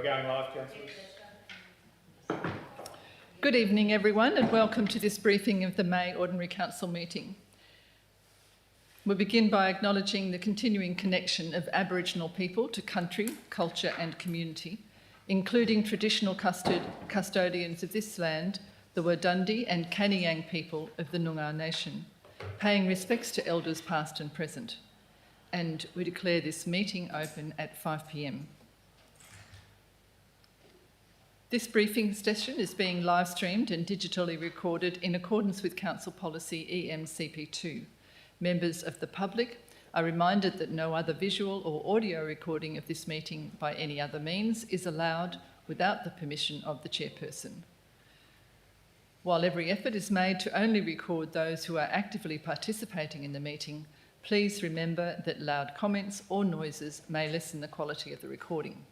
we're going live, councillors. Good evening, everyone, and welcome to this briefing of the May Ordinary Council meeting. We'll begin by acknowledging the continuing connection of Aboriginal people to country, culture and community, including traditional custodians of this land, the Wurundjeri and Kaniang people of the Noongar Nation, paying respects to elders past and present. And we declare this meeting open at 5 p.m. This briefing session is being live streamed and digitally recorded in accordance with Council Policy EMCP2. Members of the public are reminded that no other visual or audio recording of this meeting by any other means is allowed without the permission of the chairperson. While every effort is made to only record those who are actively participating in the meeting, please remember that loud comments or noises may lessen the quality of the recording.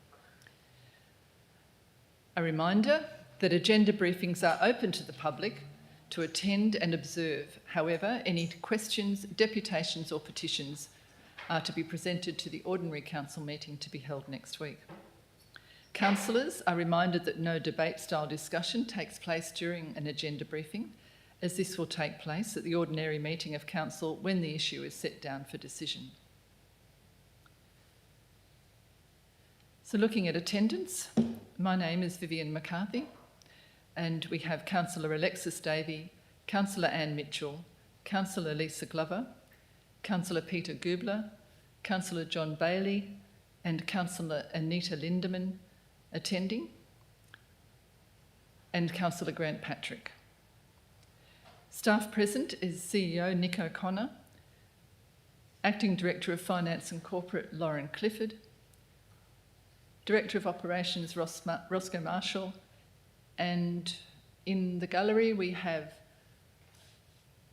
A reminder that agenda briefings are open to the public to attend and observe. However, any questions, deputations or petitions are to be presented to the Ordinary Council meeting to be held next week. Councillors are reminded that no debate-style discussion takes place during an agenda briefing, as this will take place at the ordinary meeting of Council when the issue is set down for decision. So looking at attendance, my name is Vivian McCarthy, and we have Councillor Alexis Davey, Councillor Anne Mitchell, Councillor Lisa Glover, Councillor Peter Gubler, Councillor John Bailey, and Councillor Anita Lindeman attending, and Councillor Grant Patrick. Staff present is CEO Nick O'Connor, Acting Director of Finance and Corporate Lauren Clifford, Director of Operations Roscoe Marshall, and in the gallery we have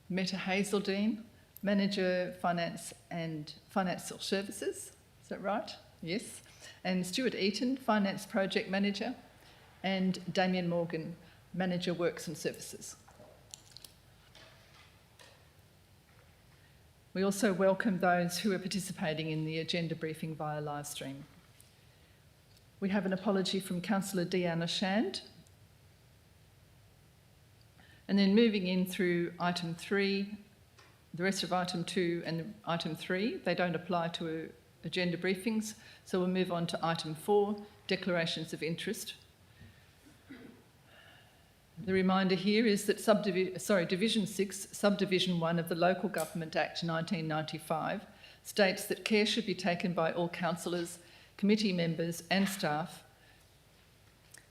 Meta Hazeldine, Manager Finance and Financial Services, is that right? Yes. And Stuart Eaton, Finance Project Manager, and Damien Morgan, Manager Works and Services. We also welcome those who are participating in the agenda briefing via live stream. We have an apology from Councillor Deanna Shand. And then moving in through item 3, the rest of item 2 and item 3, they don't apply to agenda briefings, so we'll move on to item 4, declarations of interest. The reminder here is that Division 6, Subdivision 1 of the Local Government Act 1995 states that care should be taken by all councillors, committee members and staff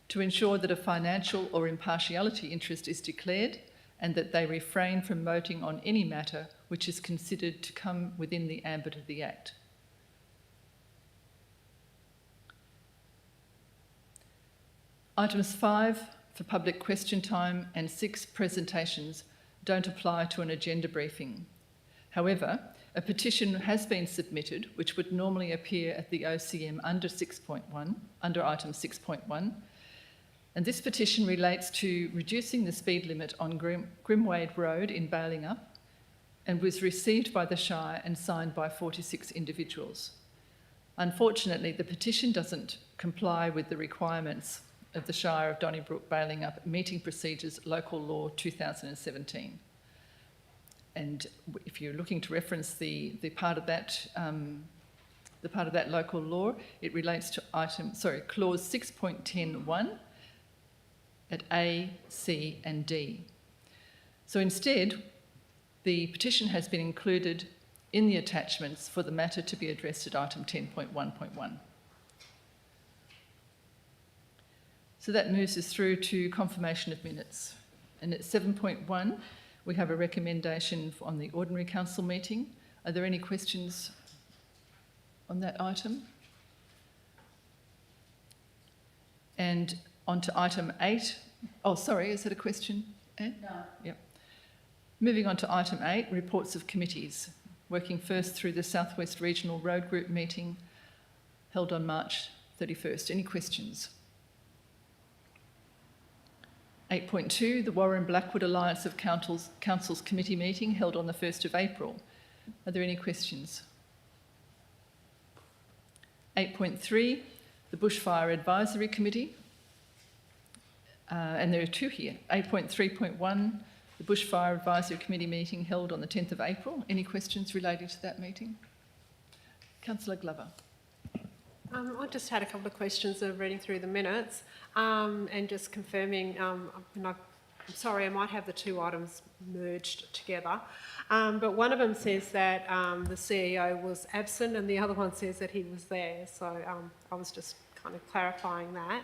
to ensure that a financial or impartiality interest is declared and that they refrain from voting on any matter which is considered to come within the ambit of the Act. Items 5 for public question time and 6 presentations don't apply to an agenda briefing. However, a petition has been submitted which would normally appear at the OCM under item 6.1, and this petition relates to reducing the speed limit on Grimwade Road in Balingup and was received by the Shire and signed by 46 individuals. Unfortunately, the petition doesn't comply with the requirements of the Shire of Donnybrook Balingup Meeting Procedures Local Law 2017. And if you're looking to reference the part of that local law, it relates to clause 6.10(1) at A, C and D. So instead, the petition has been included in the attachments for the matter to be addressed at item 10.1.1. So that moves us through to confirmation of minutes. And at 7.1, we have a recommendation on the Ordinary Council meeting. Are there any questions on that item? And on to item 8. Oh, sorry, is that a question, Anne? No. Yep. Moving on to item 8, reports of committees. Working first through the South West Regional Road Group meeting held on March 31st. Any questions? 8.2, the Warren Blackwood Alliance of Council's committee meeting held on the 1st of April. Are there any questions? 8.3, the Bushfire Advisory Committee, and there are two here. 8.3.1, the Bushfire Advisory Committee meeting held on the 10th of April. Any questions relating to that meeting? Councillor Glover. I just had a couple of questions of reading through the minutes and just confirming, and I'm sorry, I might have the two items merged together, but one of them says that the CEO was absent and the other one says that he was there, so I was just kind of clarifying that.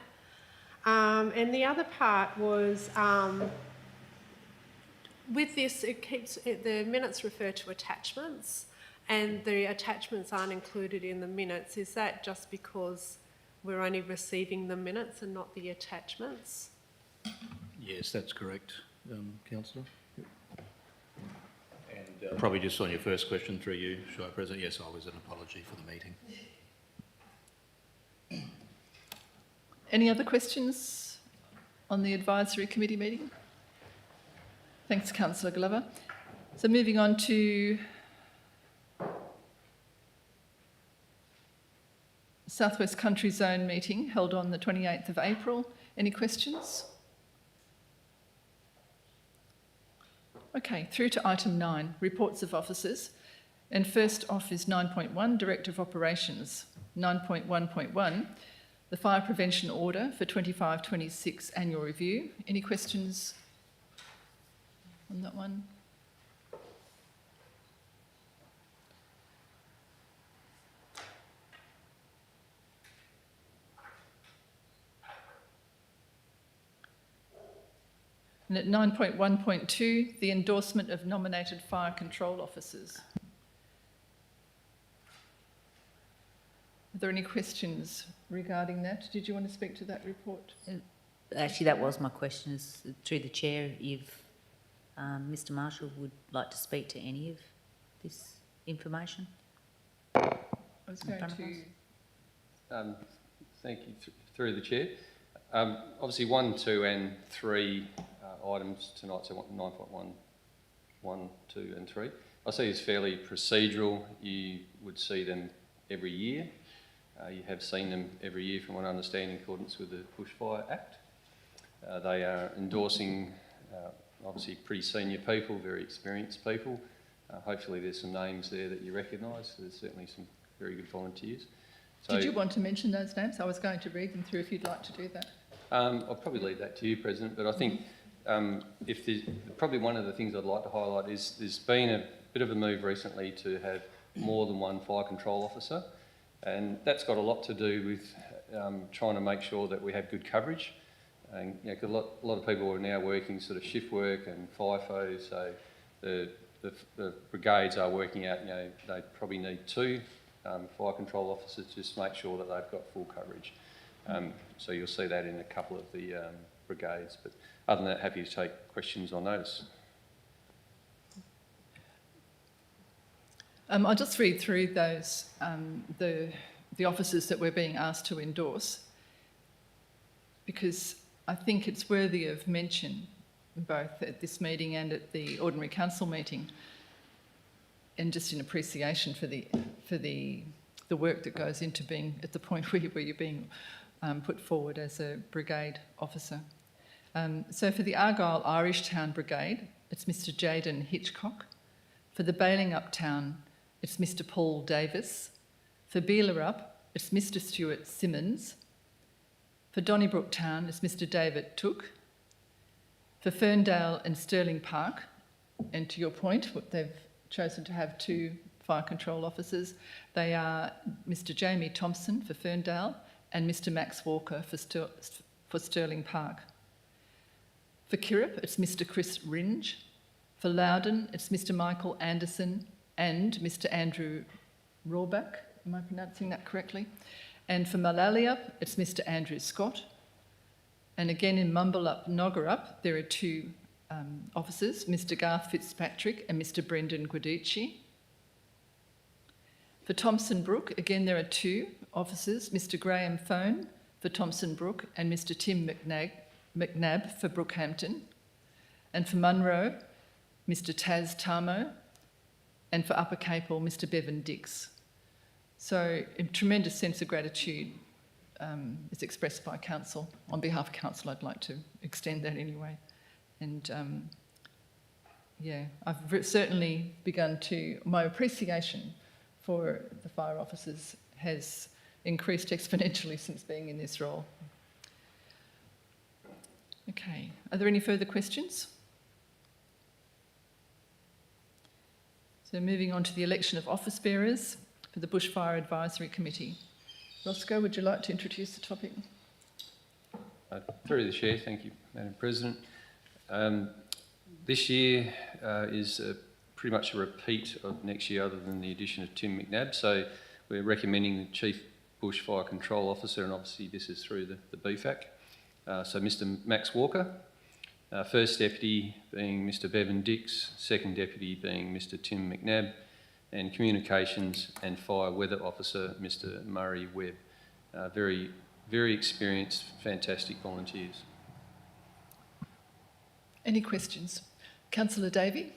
And the other part was, with this, the minutes refer to attachments, and the attachments aren't included in the minutes. Is that just because we're only receiving the minutes and not the attachments? Yes, that's correct, Councillor. And probably just on your first question through you, Shire President, yes, I was an apology for the meeting. Any other questions on the Advisory Committee meeting? Thanks, Councillor Glover. So moving on to South West Country Zone meeting held on the 28th of April. Any questions? Okay, through to item 9, reports of officers. And first off is 9.1, Director of Operations. 9.1.1, the Fire Prevention Order for 25-26 Annual Review. Any questions on that one? And at 9.1.2, the endorsement of nominated fire control officers. Are there any questions regarding that? Did you want to speak to that report? Actually, that was my question, is through the chair, if Mr Marshall would like to speak to any of this information. I was going to... Thank you, through the chair. Obviously 1, 2 and 3 items tonight, so 9.1, 1, 2 and 3. I see as fairly procedural. You would see them every year. You have seen them every year from what I understand in accordance with the Bushfire Act. They are endorsing obviously pretty senior people, very experienced people. Hopefully there's some names there that you recognise. There's certainly some very good volunteers. So, did you want to mention those names? I was going to read them through if you'd like to do that. I'll probably leave that to you, President, but I think if there's, probably one of the things I'd like to highlight is there's been a bit of a move recently to have more than one fire control officer, and that's got a lot to do with trying to make sure that we have good coverage. And you know, 'cause a lot of people are now working sort of shift work and FIFO, so the brigades are working out, you know, they probably need 2 fire control officers to just make sure that they've got full coverage. So you'll see that in a couple of the brigades. But other than that, happy to take questions on those. I'll just read through those, the officers that we're being asked to endorse, because I think it's worthy of mention both at this meeting and at the Ordinary Council meeting, and just in appreciation for the work that goes into being at the point where you're being put forward as a brigade officer. So for the Argyle Irish Town Brigade, it's Mr Jayden Hitchcock. For the Balingup Town, it's Mr Paul Davis. For Beelarup, it's Mr Stuart Simmons. For Donnybrook Town, it's Mr David Took. For Ferndale and Stirling Park, and to your point, they've chosen to have 2 fire control officers. They are Mr Jamie Thompson for Ferndale and Mr Max Walker for Stirling Park. For Kirrip, it's Mr Chris Ringe. For Loudon, it's Mr Michael Anderson and Mr Andrew Rohrbach. Am I pronouncing that correctly? And for Malalyup, it's Mr Andrew Scott. And again in Mumbalup Nogarup, there are 2 officers, Mr Garth Fitzpatrick and Mr Brendan Guiducci. For Thomson Brook, again there are 2 officers, Mr Graham Phone for Thomson Brook and Mr Tim McNabb for Brookhampton. And for Munro, Mr Taz Tamo, and for Upper Capel, Mr Bevan Dix. So a tremendous sense of gratitude is expressed by council. On behalf of council, I'd like to extend that anyway. And yeah, I've certainly begun to, my appreciation for the fire officers has increased exponentially since being in this role. Okay, are there any further questions? So moving on to the election of office bearers for the Bushfire Advisory Committee. Roscoe, would you like to introduce the topic? Through the chair, thank you, Madam President. This year is pretty much a repeat of next year, other than the addition of Tim McNabb. So we're recommending the Chief Bushfire Control Officer, and obviously this is through the BFAC. So Mr Max Walker, First Deputy being Mr Bevan Dix, Second Deputy being Mr Tim McNabb, and Communications and Fire Weather Officer Mr Murray Webb. Very, very experienced, fantastic volunteers. Any questions? Councillor Davey?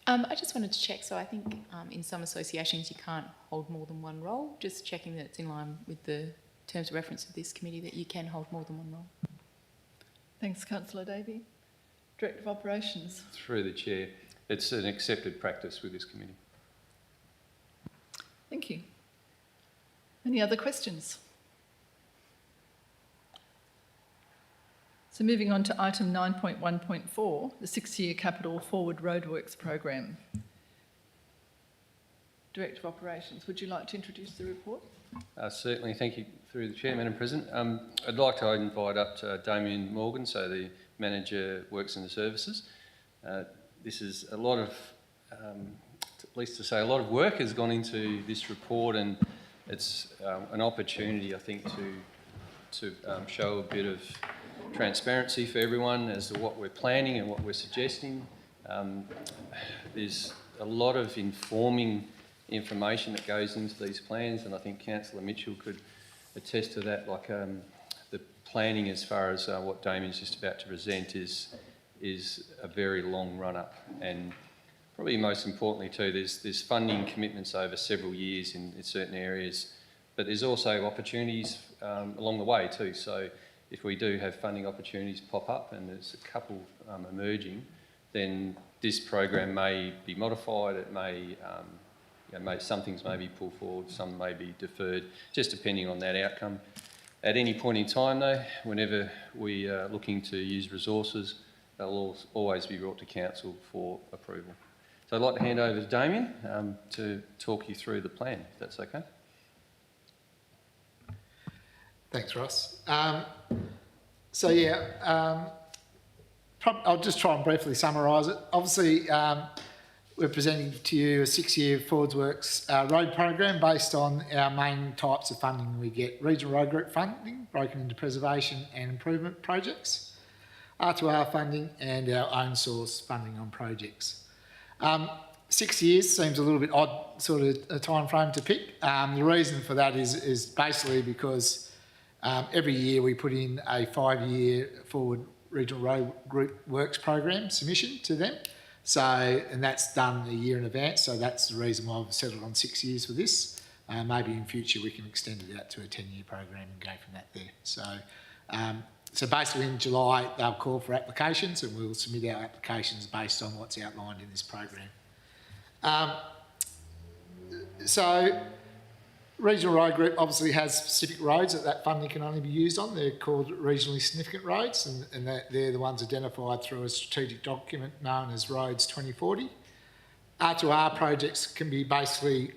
I just wanted to check, so I think in some associations you can't hold more than one role, just checking that it's in line with the terms of reference of this committee that you can hold more than one role. Thanks, Councillor Davey. Director of Operations. Through the chair, it's an accepted practice with this committee. Thank you. Any other questions? So moving on to item 9.1.4, the 6-year Capital Forward Roadworks Program. Director of Operations, would you like to introduce the report? Certainly, thank you through the chair, Madam President. I'd like to invite up to Damien Morgan, so the Manager Works and Services. This is a lot of, at least to say, a lot of work has gone into this report, and it's an opportunity, I think, to show a bit of transparency for everyone as to what we're planning and what we're suggesting. There's a lot of informing information that goes into these plans, and I think Councillor Mitchell could attest to that. Like the planning, as far as what Damien's just about to present, is a very long run-up, and probably most importantly too, there's funding commitments over several years in certain areas, but there's also opportunities along the way too. So if we do have funding opportunities pop up, and there's a couple emerging, then this program may be modified. It may, some things may be pulled forward, some may be deferred, just depending on that outcome. At any point in time though, whenever we are looking to use resources, they'll always be brought to council for approval. So I'd like to hand over to Damien to talk you through the plan, if that's okay. Thanks, Ross. I'll just try and briefly summarise it. Obviously, we're presenting to you a 6-year Forwards Works road program based on our main types of funding. We get regional road group funding, broken into preservation and improvement projects, R2R funding, and our own source funding on projects. 6 years seems a little bit odd sort of a time frame to pick. The reason for that is basically because every year we put in a 5-year forward regional road group works program submission to them. So, and that's done a year in advance. So that's the reason why we've settled on 6 years for this. Maybe in future we can extend it out to a 10-year program and go from that there. So basically in July they'll call for applications, and we'll submit our applications based on what's outlined in this program. So regional road group obviously has specific roads that funding can only be used on. They're called regionally significant roads, and they're the ones identified through a strategic document known as Roads 2040. R2R projects can be basically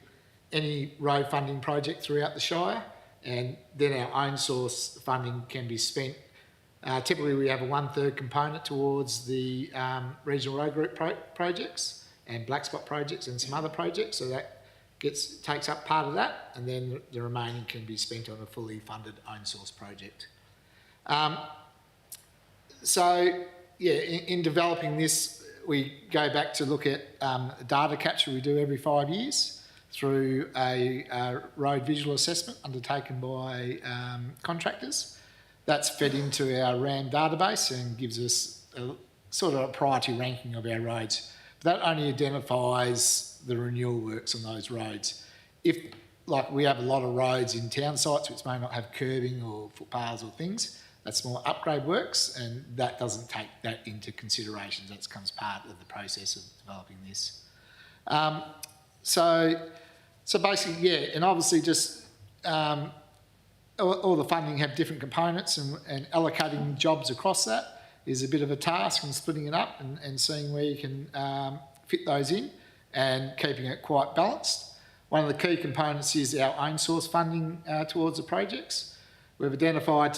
any road funding project throughout the Shire, and then our own source funding can be spent. Typically we have a 1/3 component towards the regional road group projects and black spot projects and some other projects, so that takes up part of that, and then the remaining can be spent on a fully funded own source project. In developing this, we go back to look at data capture we do every 5 years through a road visual assessment undertaken by contractors. That's fed into our RAM database and gives us a sort of a priority ranking of our roads. That only identifies the renewal works on those roads. If like we have a lot of roads in town sites which may not have curbing or footpaths or things. That's more upgrade works, and that doesn't take that into consideration. That comes part of the process of developing this. So basically, yeah, and obviously just all the funding have different components, and allocating jobs across that is a bit of a task, and splitting it up and seeing where you can fit those in and keeping it quite balanced. One of the key components is our own source funding towards the projects. We've identified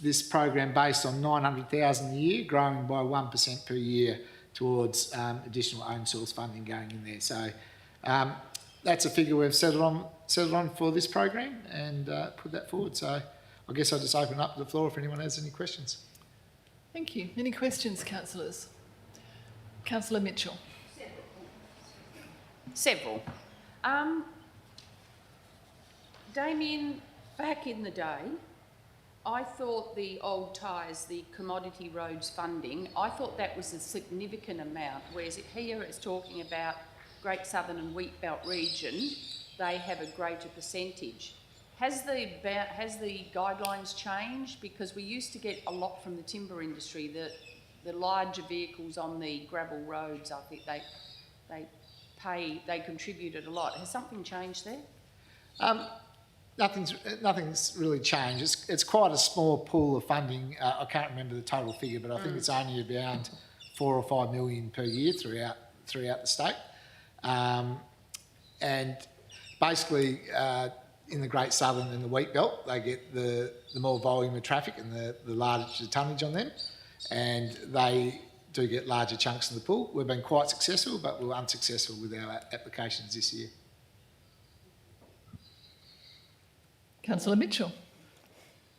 this program based on 900,000 a year, growing by 1% per year towards additional own source funding going in there. So that's a figure we've settled on for this program and put that forward. So I guess I'll just open up the floor if anyone has any questions. Thank you. Any questions, councillors? Councillor Mitchell. Several. Damien, back in the day, I thought the old ties, the commodity roads funding, I thought that was a significant amount, whereas here it's talking about Great Southern and Wheatbelt region, they have a greater percentage. Has the guidelines changed? Because we used to get a lot from the timber industry, the larger vehicles on the gravel roads, I think they contributed a lot. Has something changed there? Nothing's really changed. It's quite a small pool of funding. I can't remember the total figure, but I think it's only around 4 or 5 million per year throughout the state. And basically, in the Great Southern and the Wheatbelt, they get the more volume of traffic and the larger tonnage on them, and they do get larger chunks in the pool. We've been quite successful, but we were unsuccessful with our applications this year. Councillor Mitchell.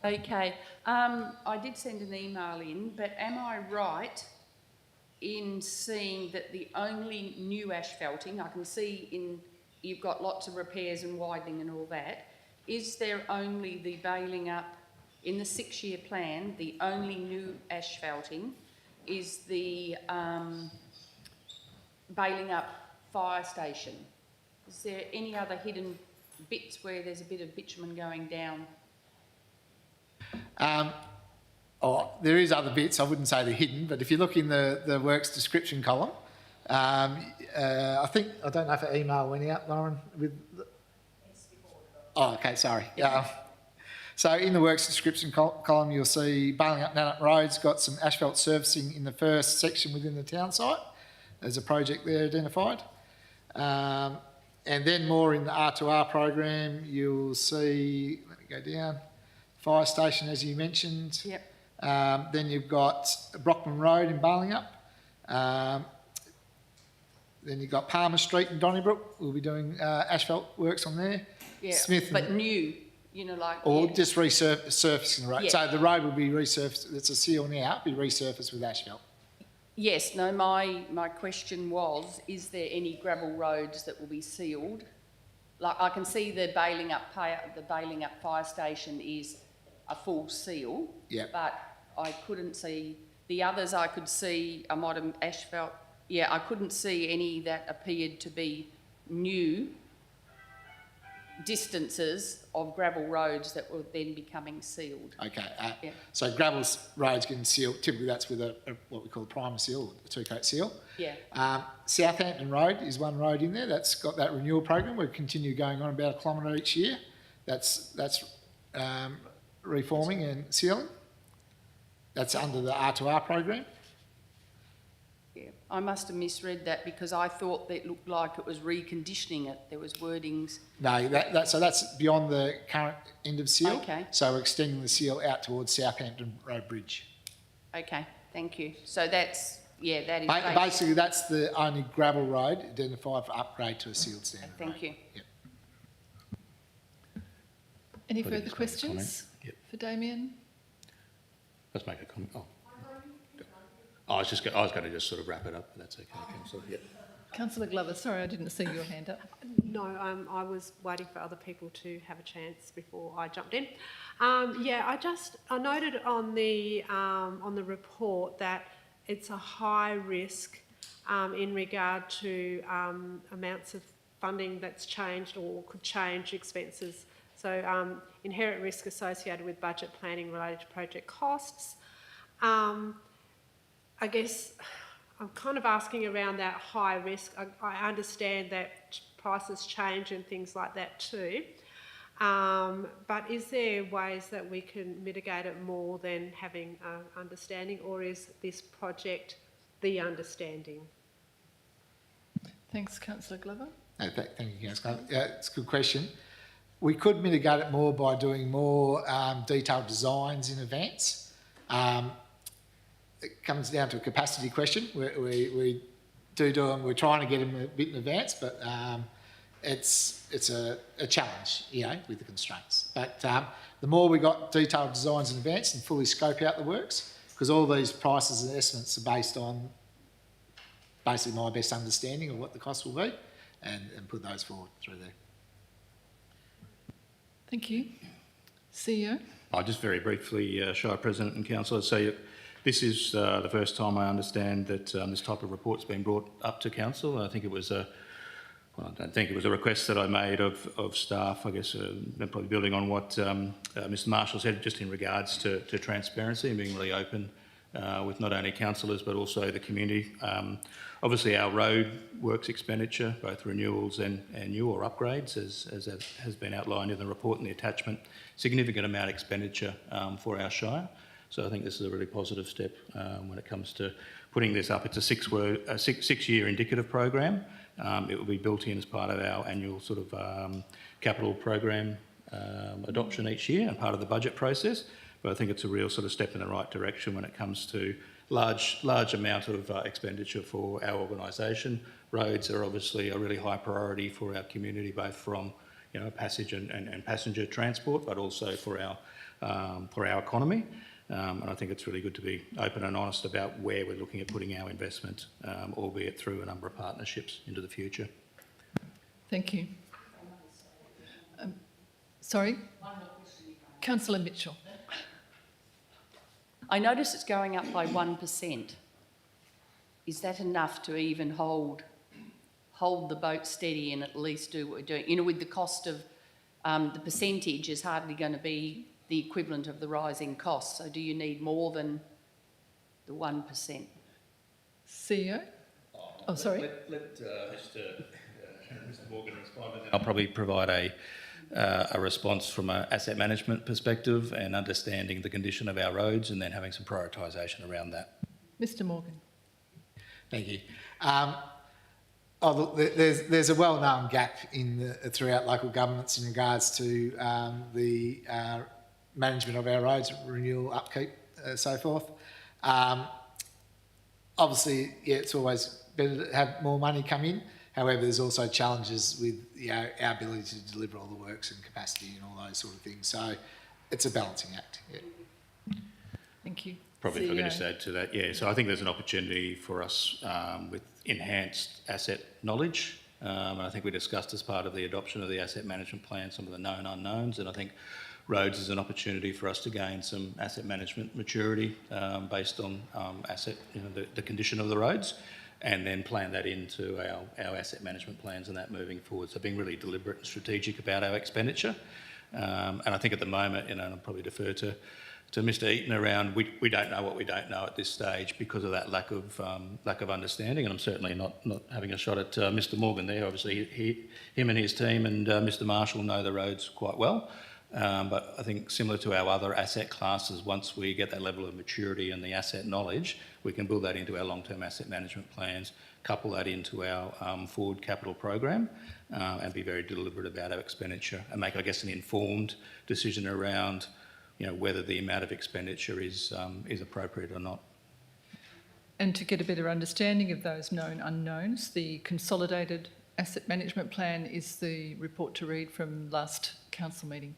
Okay, I did send an email in, but am I right in seeing that the only new asphalting, I can see you've got lots of repairs and widening and all that, is there only the bailing up, in the 6-year plan, the only new asphalting is the bailing up fire station? Is there any other hidden bits where there's a bit of bitumen going down? There is other bits. I wouldn't say they're hidden, but if you look in the works description column, I don't know if an email went out, Lauren, with... okay, sorry. So in the works description column, you'll see Bailing Up Nannup Road's got some asphalt surfacing in the first section within the town site. There's a project there identified. And then more in the R2R program, you'll see, let me go down, fire station, as you mentioned. Yep. Then you've got Brockman Road in Barlingup. Then you've got Palmer Street in Donnybrook. We'll be doing asphalt works on there. Yeah, Smith but new, like... Or yeah. just resurfacing the road. Yeah. So the road will be resurfaced, it's a seal now, be resurfaced with asphalt. Yes, no, my question was, is there any gravel roads that will be sealed? Like, I can see the bailing up fire station is a full seal. Yep. But I couldn't see, the others I could see, I might have asphalt, yeah, I couldn't see any that appeared to be new distances of gravel roads that were then becoming sealed. Okay, Yeah. so gravel roads getting sealed, typically that's with what we call a primer seal, or a two-coat seal. Yeah. Southampton Road is one road in there that's got that renewal program. We continue going on about 1 kilometre each year. That's reforming and sealing. That's under the R2R program. Yeah, I must have misread that because I thought that it looked like it was reconditioning it. There was wordings. No, so that's beyond the current end of seal. Okay. So we're extending the seal out towards Southampton Road Bridge. Okay, thank you. So that's, yeah, that is... Basically, that's the only gravel road identified for upgrade to a sealed standard. Thank you. Yep. Any Could I further just make a comment? questions Yep. for Damien? Let's make a comment. I was going to just sort of wrap it up, but that's okay, Councillor. Yep. Councillor Glover, sorry, I didn't see your hand up. No, I was waiting for other people to have a chance before I jumped in. I noted on the report that it's a high risk in regard to amounts of funding that's changed or could change expenses. So inherent risk associated with budget planning related to project costs. I guess I'm kind of asking around that high risk. I understand that prices change and things like that too. But is there ways that we can mitigate it more than having understanding, or is this project the understanding? Thanks, Councillor Glover. No, thank you, Councillor. Yeah, it's a good question. We could mitigate it more by doing more detailed designs in advance. It comes down to a capacity question. We do them. We're trying to get them a bit in advance, but it's a challenge, with the constraints. But the more we got detailed designs in advance and fully scope out the works, because all these prices and estimates are based on basically my best understanding of what the cost will be, and put those forward through there. Thank you. CEO? Just very briefly, Shire President and Councillor, so this is the first time I understand that this type of report's been brought up to Council. I think it was I don't think it was a request that I made of staff, I guess, probably building on what Mr Marshall said, just in regards to transparency and being really open with not only councillors but also the community. Obviously our road works expenditure, both renewals and new or upgrades, as has been outlined in the report and the attachment, significant amount of expenditure for our Shire. So I think this is a really positive step when it comes to putting this up. It's a six-year indicative program. It will be built in as part of our annual sort of capital program adoption each year and part of the budget process. But I think it's a real sort of step in the right direction when it comes to large amount of expenditure for our organisation. Roads are obviously a really high priority for our community, both from passage and passenger transport, but also for our economy. And I think it's really good to be open and honest about where we're looking at putting our investment, albeit through a number of partnerships into the future. Thank you. Sorry? Councillor Mitchell. I notice it's going up by 1%. Is that enough to even hold the boat steady and at least do what we're doing? With the cost of the percentage is hardly going to be the equivalent of the rising costs. So do you need more than the 1%? CEO? Oh, sorry. Let Mr Morgan respond, and then I'll probably provide a response from an asset management perspective and understanding the condition of our roads, and then having some prioritisation around that. Mr Morgan. Thank you. There's a well-known gap throughout local governments in regards to the management of our roads, renewal, upkeep, so forth. Obviously, it's always better to have more money come in. However, there's also challenges with our ability to deliver all the works and capacity and all those sort of things. So it's a balancing act. Yeah. Thank you. Probably if I CEO. could just add to that, so I think there's an opportunity for us with enhanced asset knowledge. And I think we discussed as part of the adoption of the asset management plan some of the known unknowns, and I think roads is an opportunity for us to gain some asset management maturity based on the condition of the roads, and then plan that into our asset management plans and that moving forward. So being really deliberate and strategic about our expenditure. And I think at the moment, and I'll probably defer to Mr Eaton around, we don't know what we don't know at this stage because of that lack of understanding. And I'm certainly not having a shot at Mr Morgan there. Obviously, him and his team and Mr Marshall know the roads quite well. But I think similar to our other asset classes, once we get that level of maturity and the asset knowledge, we can build that into our long-term asset management plans, couple that into our forward capital program, and be very deliberate about our expenditure and make, I guess, an informed decision around, whether the amount of expenditure is appropriate or not. And to get a better understanding of those known unknowns, the consolidated asset management plan is the report to read from last council meeting.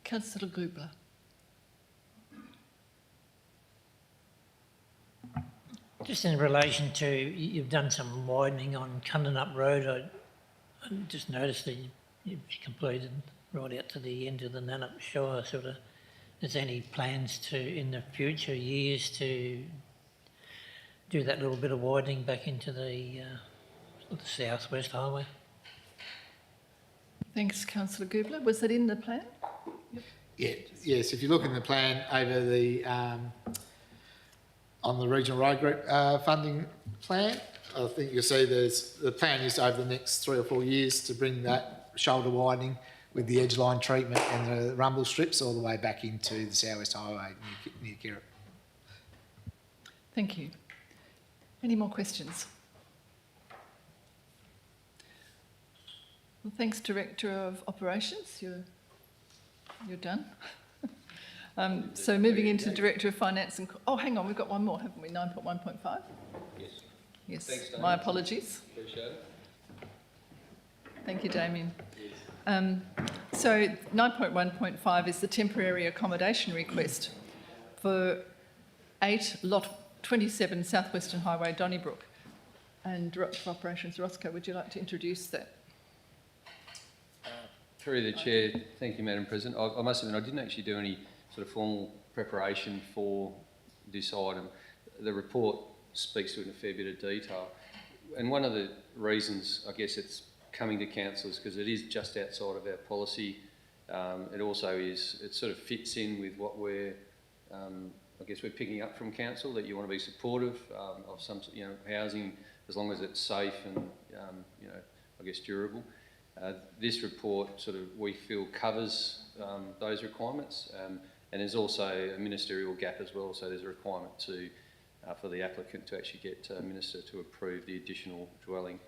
Councillor Gubler. Just in relation to, you've done some widening on Cundanup Road. I just noticed that you've completed right out to the end of the Nannup Shire sort of. Is there any plans to, in the future years, to do that little bit of widening back into the the South West Highway. Thanks, councillor Goobler. Was that in the plan? Yeah, yes, if you look in the plan over the, on the regional road group funding plan, I think you'll see the plan is over the next 3 or 4 years to bring that shoulder widening with the edge line treatment and the rumble strips all the way back into the South West Highway near Kirrip. Thank you. Any more questions? Well, thanks, Director of Operations. You're done. So moving into Director of Finance and... Oh, hang on, we've got one more, haven't we? 9.1.5? Yes. Yes, Thanks, Damien. my apologies. Appreciate it. Thank you, Damien. So 9.1.5 is the temporary accommodation request for 8 Lot 27 South Western Highway, Donnybrook. And Director of Operations, Roscoe, would you like to introduce that? Through the chair, thank you, Madam President. I must admit, I didn't actually do any sort of formal preparation for this item. The report speaks to it in a fair bit of detail. And one of the reasons, I guess, it's coming to council is because it is just outside of our policy. It also is, it sort of fits in with what we're, I guess we're picking up from council, that you want to be supportive of some, housing as long as it's safe and, I guess durable. This report sort of, we feel, covers those requirements, and there's also a ministerial gap as well, so there's a requirement to for the applicant to actually get a minister to approve the additional dwelling.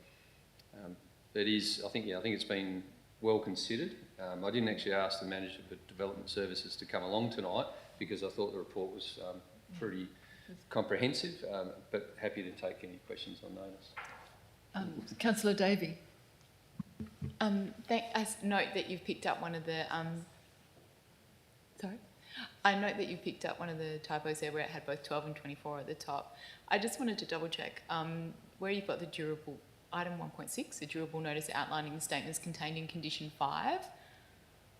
It is, I think it's been well considered. I didn't actually ask the manager for development services to come along tonight because I thought the report was pretty comprehensive, but happy to take any questions on notice. Councillor Davey. I note that you've picked up one of the, I note that you've picked up one of the typos there where it had both 12 and 24 at the top. I just wanted to double check, where you've got the durable, item 1.6, the durable notice outlining the statements contained in condition 5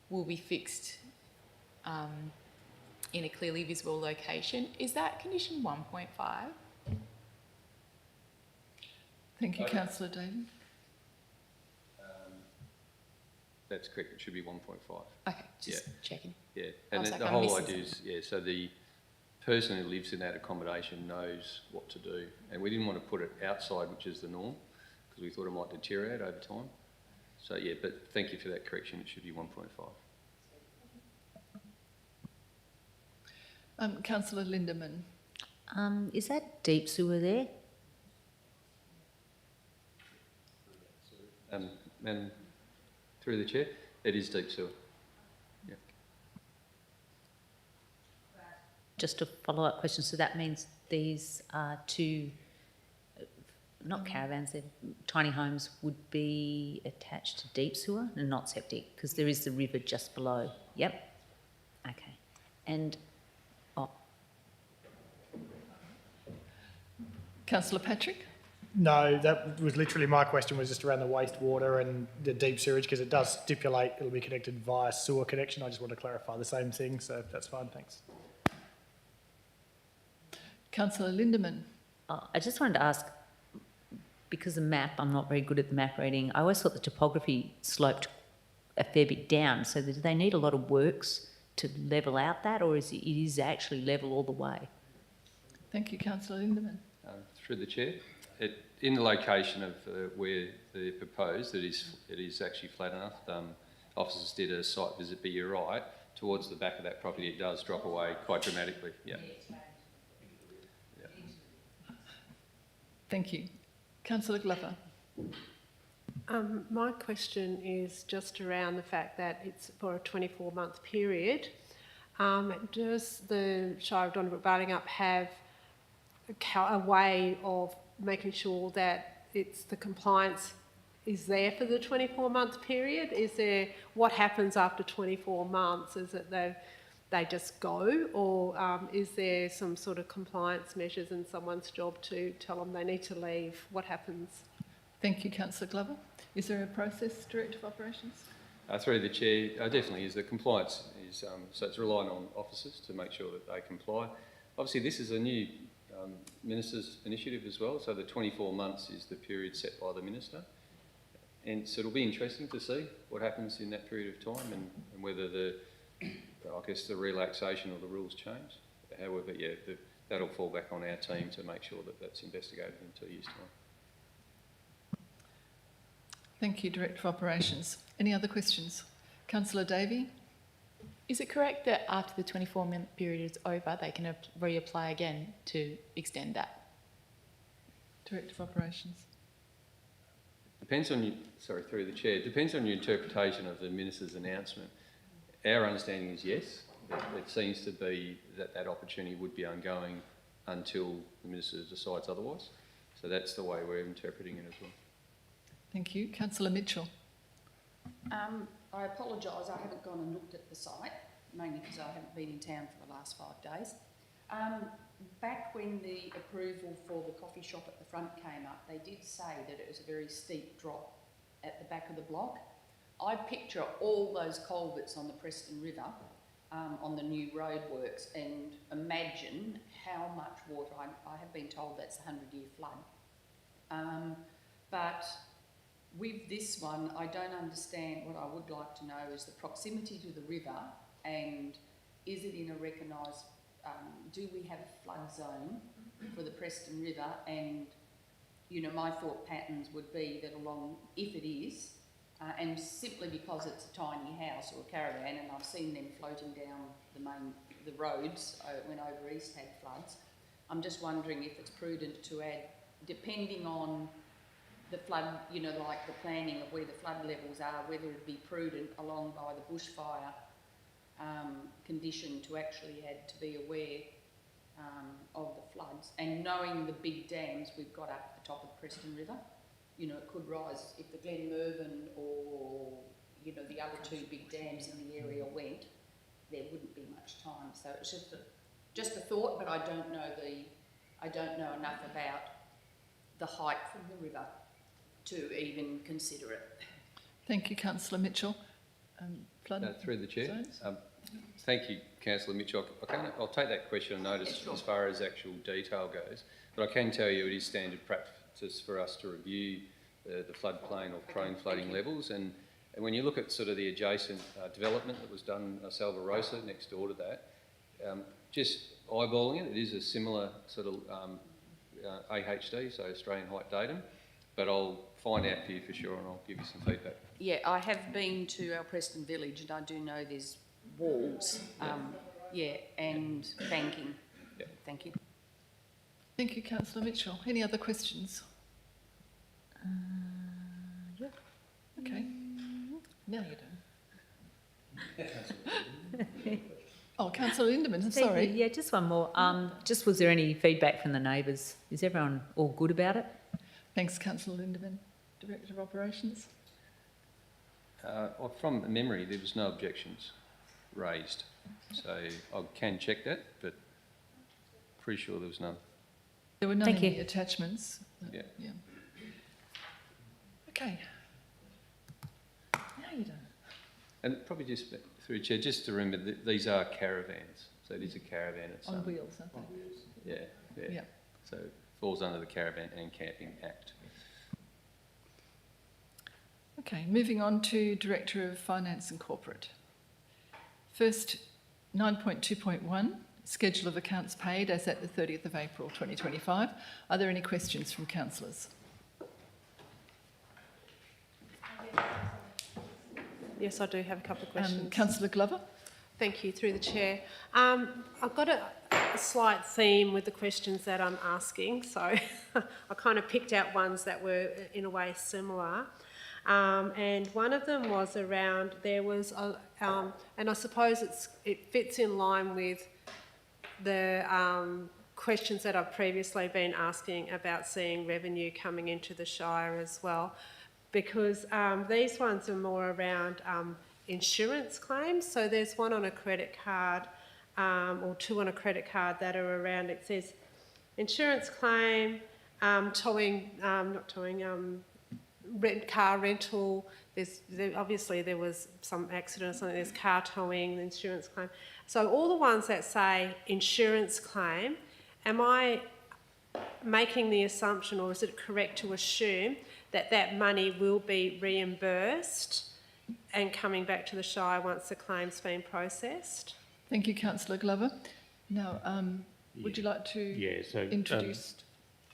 will be fixed in a clearly visible location. Is that condition 1.5? Thank you, Councillor Davey. That's correct, it should be 1.5. Okay, just checking. Yeah, I and was the like, I'm whole missing idea is, so the person who lives in that accommodation knows what to do. And we didn't want to put it outside, which is the norm, because we thought it might deteriorate over time. So yeah, but thank you for that correction, it should be 1.5. Councillor Lindemann. Is that deep sewer there? And through the chair, it is deep sewer. Yeah. Just a follow-up question. So that means these are two, not caravans, they're tiny homes, would be attached to deep sewer and not septic, because there is the river just below. Yep. Okay. And Councillor Patrick. No, that was literally my question, was just around the wastewater and the deep sewage, because it does stipulate it'll be connected via sewer connection. I just want to clarify the same thing, so that's fine, thanks. Councillor Lindemann. I just wanted to ask, because the map, I'm not very good at the map reading, I always thought the topography sloped a fair bit down, so do they need a lot of works to level out that, or is it actually level all the way? Thank you, Councillor Lindemann. Through the chair, in the location of where they're proposed, it is actually flat enough. Officers did a site visit, but you're right, towards the back of that property it does drop away quite dramatically. Yeah. Thank you. Councillor Glover. My question is just around the fact that it's for a 24-month period. Does the Shire of Donnybrook-Barlingup have a way of making sure that the compliance is there for the 24-month period? Is there, what happens after 24 months? Is it they just go, or is there some sort of compliance measures and someone's job to tell them they need to leave? What happens? Thank you, Councillor Glover. Is there a process, Director of Operations? Through the chair, definitely is. The compliance is, so it's relying on officers to make sure that they comply. Obviously, this is a new Minister's initiative as well. So the 24 months is the period set by the Minister. And so it'll be interesting to see what happens in that period of time and whether the relaxation or the rules change. However, yeah, that'll fall back on our team to make sure that that's investigated in 2 years' time. Thank you, Director of Operations. Any other questions? Councillor Davey? Is it correct that after the 24-month period is over, they can reapply again to extend that? Director of Operations. Depends on you, sorry, through the Chair, depends on your interpretation of the Minister's announcement. Our understanding is yes, it seems to be that opportunity would be ongoing until the Minister decides otherwise. So that's the way we're interpreting it as well. Thank you. Councillor Mitchell. I apologise, I haven't gone and looked at the site, mainly because I haven't been in town for the last 5 days. Back when the approval for the coffee shop at the front came up, they did say that it was a very steep drop at the back of the block. I picture all those culverts on the Preston River, on the new roadworks, and imagine how much water, I have been told that's a 100-year flood. But with this one, I don't understand. What I would like to know is the proximity to the river, and is it in a recognised, do we have a flood zone for the Preston River? And, you know, my thought patterns would be that along, if it is, and simply because it's a tiny house or a caravan, and I've seen them floating down the roads when Over East had floods, I'm just wondering if it's prudent to add, depending on the flood, you know, like the planning of where the flood levels are, whether it'd be prudent along by the bushfire condition to actually had to be aware of the floods, and knowing the big dams we've got up at the top of the Preston River. You know, it could rise if the Glenmervyn or, you know, the other 2 big dams in the area went, there wouldn't be much time. So it's just a thought, but I don't know enough about the height from the river to even consider it. Thank you, Councillor Mitchell. Flood Through the Chair. zones? Thank you, Councillor Mitchell. I'll take that question on notice Yeah, sure. as far as actual detail goes, but I can tell you it is standard practice for us to review the floodplain or prone flooding levels, and when you look at sort of the adjacent development that was done, Salvarosa, next door to that, just eyeballing it, it is a similar sort of AHD, so Australian Height Datum, but I'll find out for you for sure and I'll give you some feedback. Yeah, I have been to our Preston village, and I do know there's walls, and banking. Yeah. Thank you. Thank you, Councillor Mitchell. Any other questions? Yeah. Okay. Now you don't. Oh, Councillor Lindemann, Thank sorry. you. Yeah, just one more. Just was there any feedback from the neighbours? Is everyone all good about it? Thanks, Councillor Lindemann. Director of Operations. From memory, there was no objections raised, so I can check that, but pretty sure there was none. There were none Thank in you. the attachments. Yeah. Okay. Now you don't. And probably just through Chair, just to remember that these are caravans, so it is a caravan at some. On wheels, aren't they? Yeah. Yeah. So it falls under the Caravan and Camping Act. Okay, moving on to Director of Finance and Corporate. First, 9.2.1, Schedule of Accounts Paid as at the 30th of April 2025. Are there any questions from councillors? Yes, I do have a couple of questions. Councillor Glover? Thank you, through the Chair. I've got a slight theme with the questions that I'm asking, so I kind of picked out ones that were in a way similar. And one of them was around, there was, and I suppose it fits in line with the questions that I've previously been asking about seeing revenue coming into the Shire as well, because these ones are more around insurance claims. So there's one on a credit card, or 2 on a credit card that are around, it says insurance claim, car rental. Obviously there was some accident or something, there's car towing, the insurance claim. So all the ones that say insurance claim, am I making the assumption, or is it correct to assume that that money will be reimbursed and coming back to the Shire once the claim's been processed? Thank you, Councillor Glover. Now, would you like to Yeah, so introduce?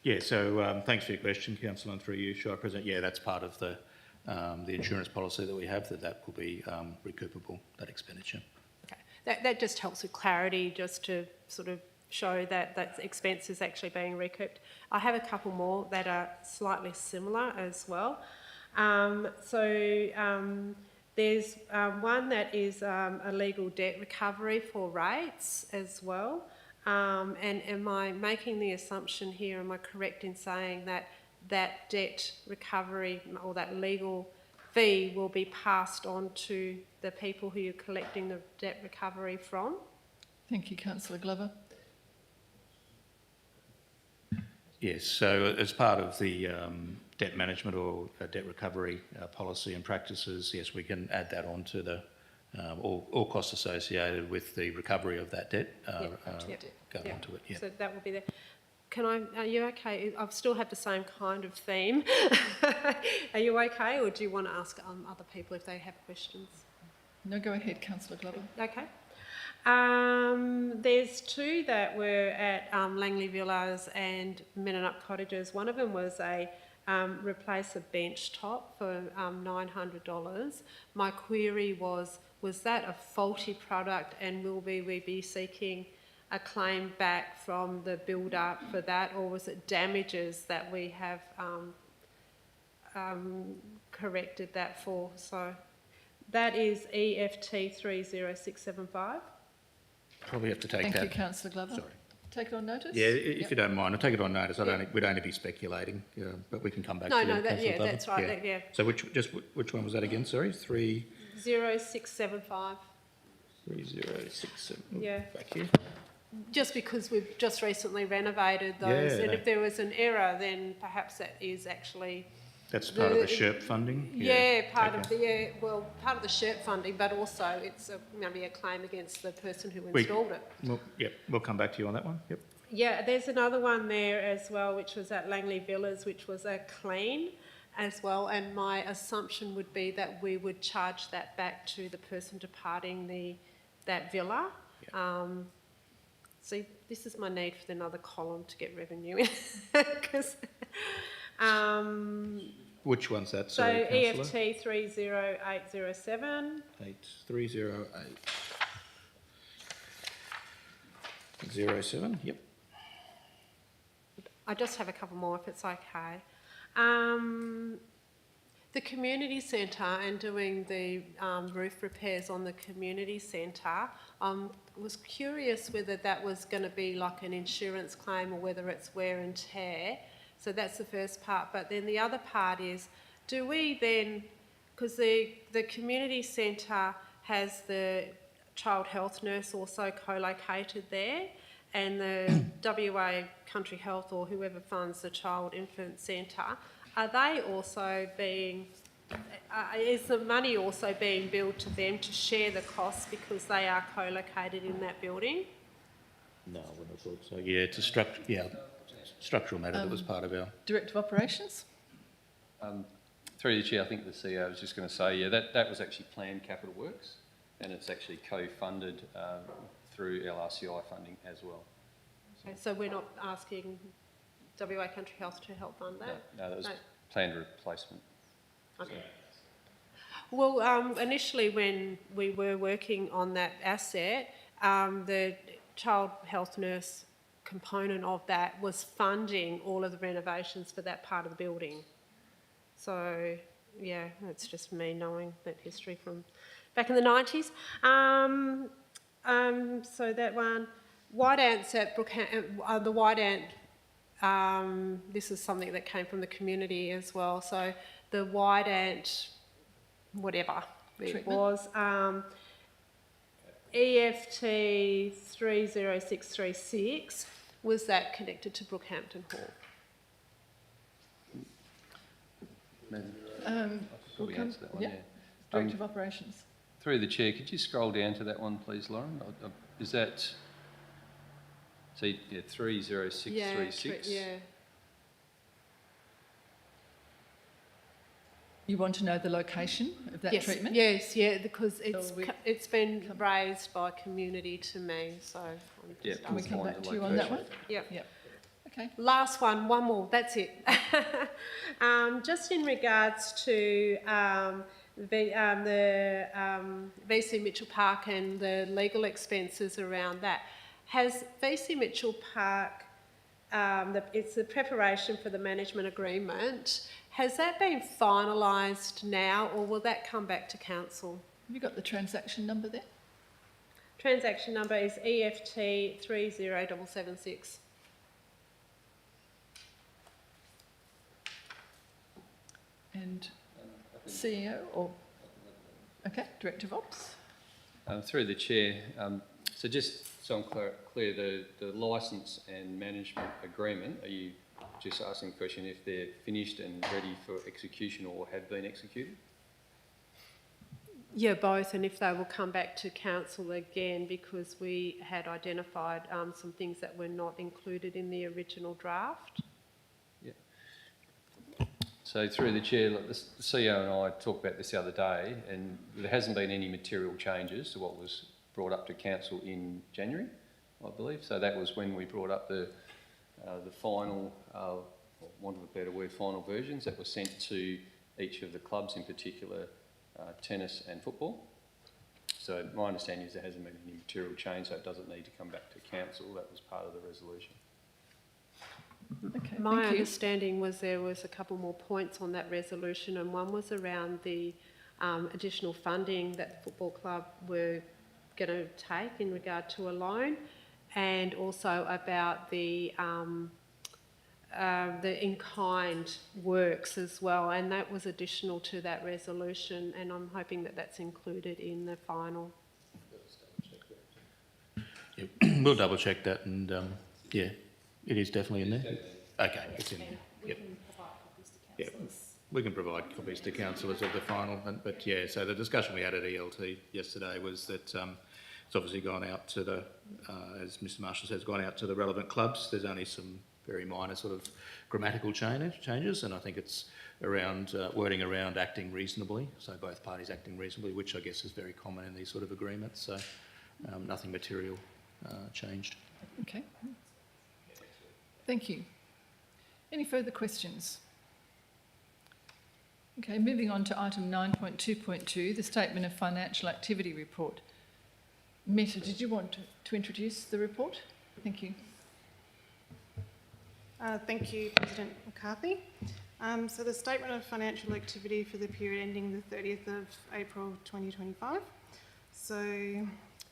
thanks for your question, Councillor, and through you, Shire President. Yeah, that's part of the insurance policy that we have, that will be recoupable, that expenditure. Okay. That just helps with clarity, just to sort of show that that expense is actually being recouped. I have a couple more that are slightly similar as well. There's one that is a legal debt recovery for rates as well. And am I making the assumption here, am I correct in saying that that debt recovery or that legal fee will be passed on to the people who you're collecting the debt recovery from? Thank you, Councillor Glover. Yes, so as part of the debt management or debt recovery policy and practices, yes, we can add that on to the all costs associated with the recovery of that debt go onto it. Yeah. So that will be there. Are you okay? I still have the same kind of theme. Are you okay, or do you want to ask other people if they have questions? No, go ahead, Councillor Glover. Okay. There's two that were at Langley Villas and Mininup Cottages. One of them was a replace a bench top for $900. My query was that a faulty product, and will we be seeking a claim back from the builder for that, or was it damages that we have corrected that for? So that is EFT 30675. Probably have to take Thank that. you, Councillor Glover. Sorry. Take it on notice? Yeah, if you don't mind, I'll take it on notice. We'd only be speculating, but we can come back to that. That's right. Yeah. So which one was that again? Sorry, 0675. 3067. Yeah. Back here. Just because we've just recently renovated those, Yeah, and no. if there was an error, then perhaps that is actually That's part of the SHERP funding. part of the SHERP funding, but also it's maybe a claim against the person who installed it. We'll come back to you on that one. Yep. Yeah, there's another one there as well, which was at Langley Villas, which was a clean as well, and my assumption would be that we would charge that back to the person departing that villa. See, this is my need for another column to get revenue in. Which one's that? So Sorry, Councillor? EFT 30807. 30807. Yep. I just have a couple more if it's okay. The community centre and doing the roof repairs on the community centre, was curious whether that was going to be like an insurance claim or whether it's wear and tear. So that's the first part. But then the other part is, do we then, because the community centre has the child health nurse also co-located there, and the WA Country Health or whoever funds the child infant centre, are they also being, is the money also being billed to them to share the costs because they are co-located in that building? No, I wouldn't have thought so. Yeah, it's a structural matter that was part of our... Director of Operations? Through the Chair, I think the CEO was just going to say, that was actually planned capital works, and it's actually co-funded through LRCI funding as well. Okay, so we're not asking WA Country Health to help fund that? No, that was planned replacement. Okay. Well, initially when we were working on that asset, the child health nurse component of that was funding all of the renovations for that part of the building. So, yeah, it's just me knowing that history from back in the 90s. So that one, White Ants at Brookhampton, the White Ant, this is something that came from the community as well. So the White Ant, whatever it was, EFT 30636, was that connected to Brookhampton Hall? Probably answer that one, yeah. Director of Operations. Through the Chair, could you scroll down to that one, please, Lauren? Is that So, yeah, 30636. Yeah. You want to know the location of that Yes, treatment? Yes, yeah, because it's, we- it's been raised by community to me, so. I'm Yeah, just Can we asking. come Find back the to you on that one? location. Yep. Yep. Okay. Last one more, that's it. Just in regards to VC Mitchell Park and the legal expenses around that, has VC Mitchell Park, it's the preparation for the management agreement, has that been finalised now, or will that come back to council? Have you got the transaction number there? Transaction number is EFT 30776. And CEO or, okay, Director of Ops? Through the chair, so just so I'm clear, the licence and management agreement, are you just asking the question if they're finished and ready for execution or have been executed? Yeah, both, and if they will come back to council again, because we had identified some things that were not included in the original draft. So through the chair, look, the CEO and I talked about this the other day, and there hasn't been any material changes to what was brought up to council in January, I believe. So that was when we brought up the final, for want of a better word, final versions that were sent to each of the clubs, in particular tennis and football. So my understanding is there hasn't been any material change, so it doesn't need to come back to council. That was part of the resolution. Okay, My thank you. understanding was there was a couple more points on that resolution, and one was around the additional funding that the football club were going to take in regard to a loan, and also about the in-kind works as well, and that was additional to that resolution, and I'm hoping that that's included in the final. Yeah, we'll double check that and, yeah, it is definitely in there. Okay, it's in there. Yep. Yeah, we can provide copies to councillors of the final, but yeah, so the discussion we had at ELT yesterday was that it's obviously gone out to the, as Mr Marshall says, gone out to the relevant clubs. There's only some very minor sort of grammatical changes, and I think it's around wording around acting reasonably, so both parties acting reasonably, which I guess is very common in these sort of agreements, so nothing material changed. Okay. Thank you. Any further questions? Okay, moving on to item 9.2.2, the Statement of Financial Activity Report. Meta, did you want to introduce the report? Thank you. Thank you, President McCarthy. So the Statement of Financial Activity for the period ending the 30th of April 2025. So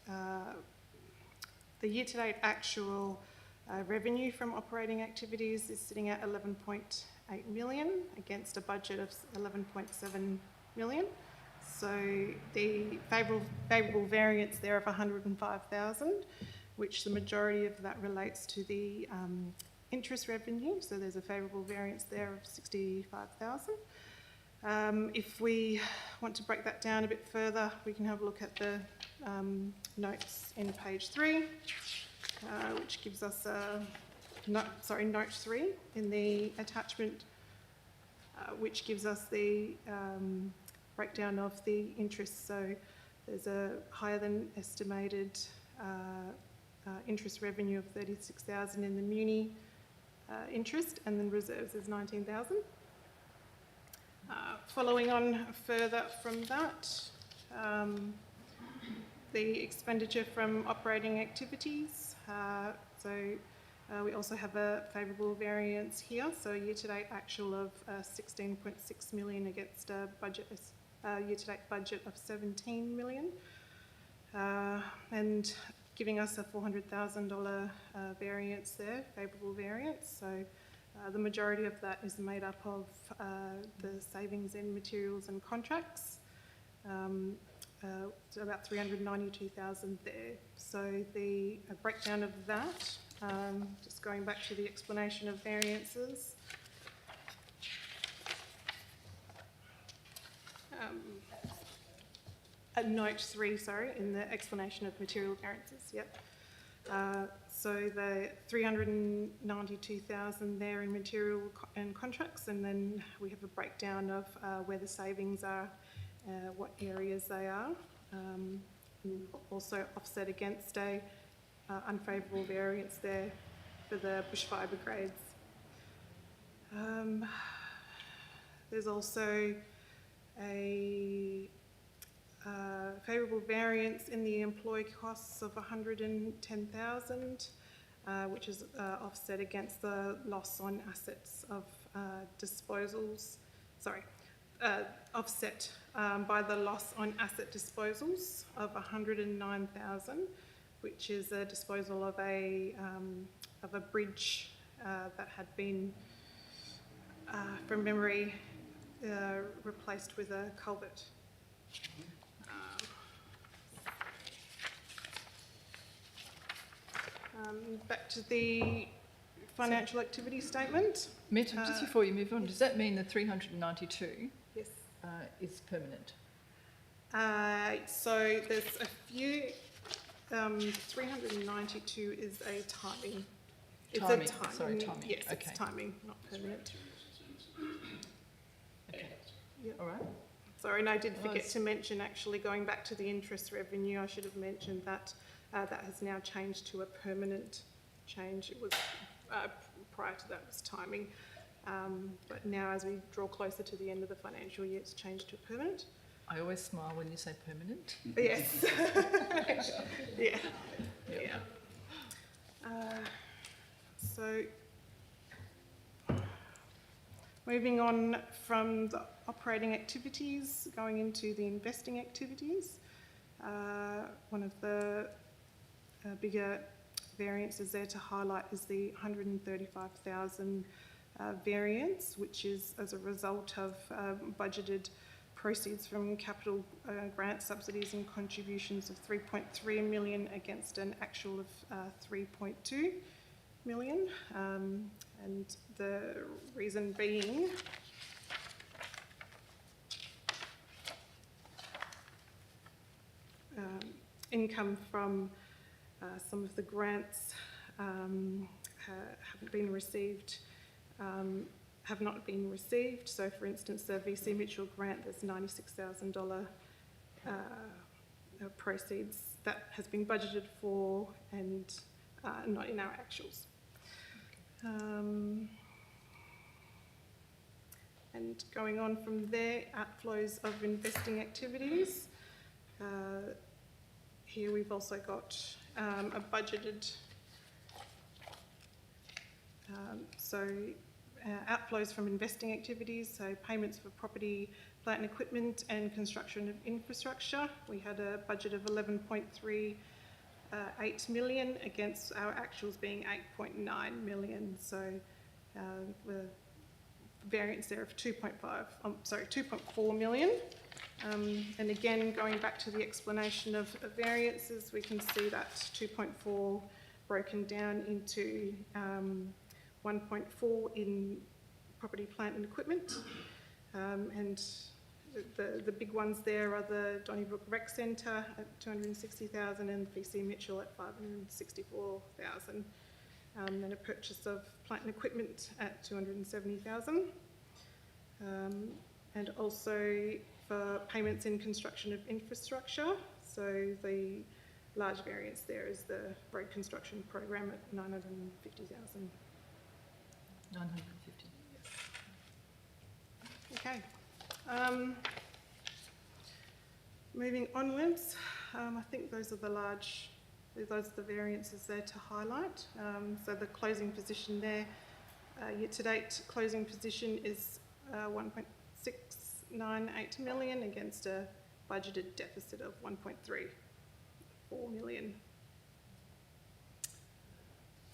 the year-to-date actual revenue from operating activities is sitting at 11.8 million against a budget of 11.7 million. So the favourable variance there of 105,000, which the majority of that relates to the interest revenue. So there's a favourable variance there of 65,000. If we want to break that down a bit further, we can have a look at the notes in page 3. Which gives us note 3 in the attachment, which gives us the breakdown of the interest. So there's a higher than estimated interest revenue of 36,000 in the Muni interest, and then reserves is 19,000. Following on further from that, the expenditure from operating activities. We also have a favourable variance here. So year-to-date actual of 16.6 million against a budget, year-to-date budget of 17 million, and giving us a $400,000 variance there, favourable variance. So the majority of that is made up of the savings in materials and contracts. So about 392,000 there. So the breakdown of that, just going back to the explanation of variances. Note 3, sorry, in the explanation of material variances, yep. So the 392,000 there in material and contracts, and then we have a breakdown of where the savings are, what areas they are. And also offset against a unfavourable variance there for the bushfire grades. There's also a favourable variance in the employee costs of 110,000, which is offset against the loss on assets of disposals. Sorry, offset by the loss on asset disposals of 109,000, which is a disposal of a bridge that had been, from memory, replaced with a culvert. Back to the financial activity statement. Meta, just before you move on, does that mean the 392 Yes. is permanent? So there's a few. 392 is a timing. It's Timing, a timing. sorry, timing. Yes, Okay. it's timing, not permanent. Okay. Yep. All right. Sorry, and I did forget Nice. to mention, actually, going back to the interest revenue, I should have mentioned that that has now changed to a permanent change. It was, prior to that was timing. But now as we draw closer to the end of the financial year, it's changed to permanent. I always smile when you say permanent. Yes. Yeah. Yeah. So, moving on from the operating activities, going into the investing activities. One of the bigger variances there to highlight is the 135,000 variance, which is as a result of budgeted proceeds from capital grant subsidies and contributions of 3.3 million against an actual of 3.2 million. And the reason being income from some of the grants haven't been received, have not been received. So for instance, the VC Mitchell grant, there's $96,000 proceeds that has been budgeted for and not in our actuals. And going on from there, outflows of investing activities. Here we've also got a budgeted, outflows from investing activities, so payments for property, plant and equipment and construction of infrastructure. We had a budget of 11.38 million against our actuals being 8.9 million. So the variance there of 2.4 million. And again, going back to the explanation of variances, we can see that 2.4 broken down into 1.4 in property, plant and equipment. And the big ones there are the Donnybrook Rec Centre at 260,000 and VC Mitchell at 564,000. And a purchase of plant and equipment at 270,000. And also for payments in construction of infrastructure. So the large variance there is the road construction program at 950,000. 950. Okay. Moving onwards, I think those are the variances there to highlight. So the closing position there, year to date closing position is 1.698 million against a budgeted deficit of 1.34 million.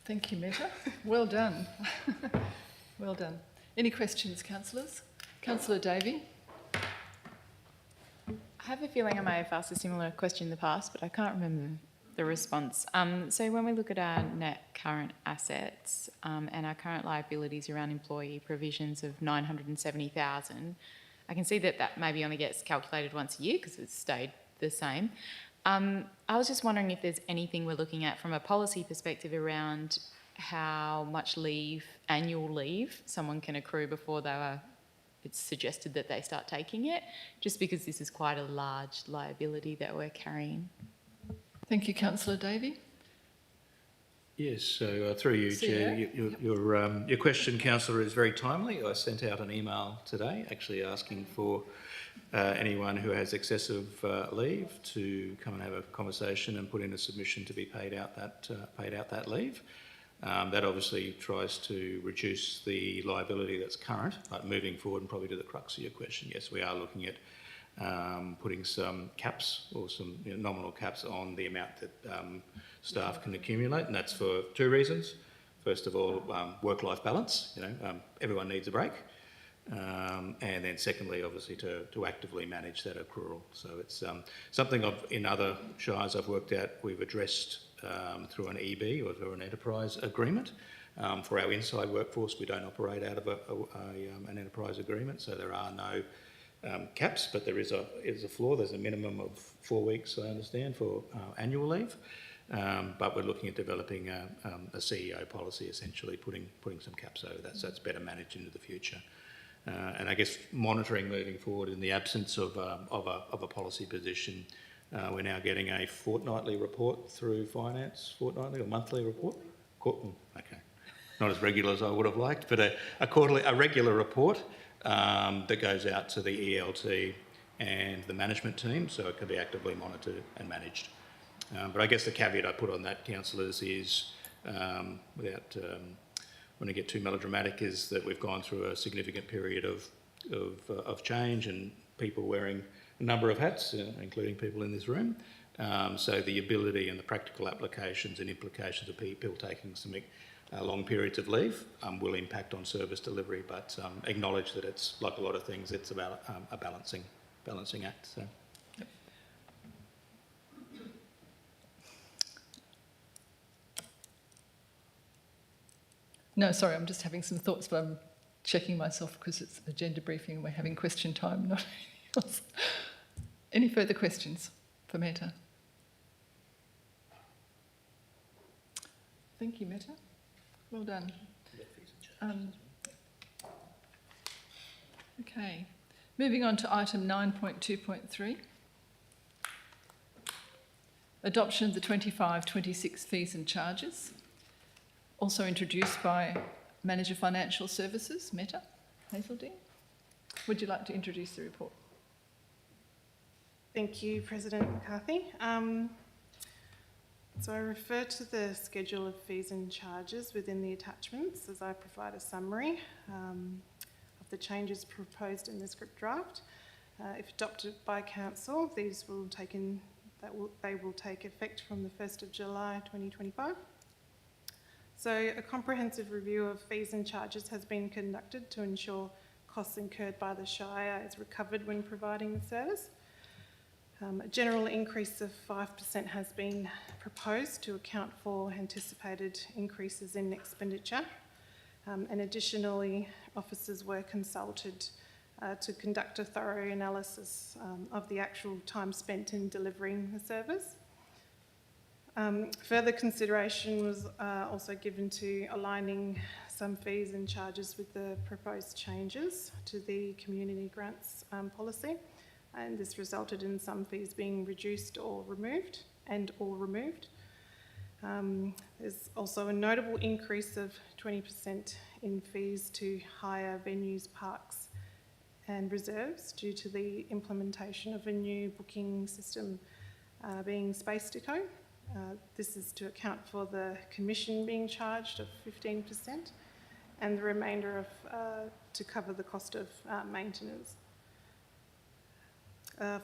Thank you, Meta. Well done. Well done. Any questions, councillors? Councillor Davey? I have a feeling I may have asked a similar question in the past, but I can't remember the response. So when we look at our net current assets and our current liabilities around employee provisions of 970,000, I can see that that maybe only gets calculated once a year because it's stayed the same. I was just wondering if there's anything we're looking at from a policy perspective around how much leave, annual leave, someone can accrue before it's suggested that they start taking it, just because this is quite a large liability that we're carrying. Thank you, Councillor Davey. Yes, so through you, Chair, your question, Councillor, is very timely. I sent out an email today actually asking for anyone who has excessive leave to come and have a conversation and put in a submission to be paid out that leave. That obviously tries to reduce the liability that's current, but moving forward, and probably to the crux of your question, yes, we are looking at putting some caps or some nominal caps on the amount that staff can accumulate, and that's for two reasons. First of all, work-life balance. Everyone needs a break, and then secondly, obviously, to actively manage that accrual. So it's something in other shires I've worked at. We've addressed through an EB or through an enterprise agreement. For our inside workforce, we don't operate out of an enterprise agreement, so there are no caps, but there is a floor. There's a minimum of 4 weeks, I understand, for annual leave. But we're looking at developing a CEO policy, essentially putting some caps over that, so it's better managed into the future. And I guess monitoring moving forward in the absence of a policy position, we're now getting a fortnightly report through finance, fortnightly or monthly report. Okay, not as regular as I would have liked, but a regular report that goes out to the ELT and the management team, so it can be actively monitored and managed. But I guess the caveat I put on that, councillors, is without want to get too melodramatic, is that we've gone through a significant period of change and people wearing a number of hats, including people in this room. So the ability and the practical applications and implications of people taking some long periods of leave will impact on service delivery, but acknowledge that it's like a lot of things, it's about a balancing act. So. No, sorry, I'm just having some thoughts, but I'm checking myself because it's agenda briefing and we're having question time, not anything else. Any further questions for Meta? Thank you, Meta. Well done. Okay, moving on to item 9.2.3. Adoption of the 25-26 fees and charges. Also introduced by Manager Financial Services, Meta, Hazeldine. Would you like to introduce the report? Thank you, President McCarthy. So I refer to the schedule of fees and charges within the attachments as I provide a summary of the changes proposed in the script draft. If adopted by Council, they will take effect from the 1st of July 2025. So a comprehensive review of fees and charges has been conducted to ensure costs incurred by the Shire is recovered when providing the service. A general increase of 5% has been proposed to account for anticipated increases in expenditure. And additionally, officers were consulted to conduct a thorough analysis of the actual time spent in delivering the service. Further consideration was also given to aligning some fees and charges with the proposed changes to the community grants policy, and this resulted in some fees being reduced or removed. There's also a notable increase of 20% in fees to hire venues, parks and reserves due to the implementation of a new booking system being Space Deco. This is to account for the commission being charged of 15% and the remainder to cover the cost of maintenance.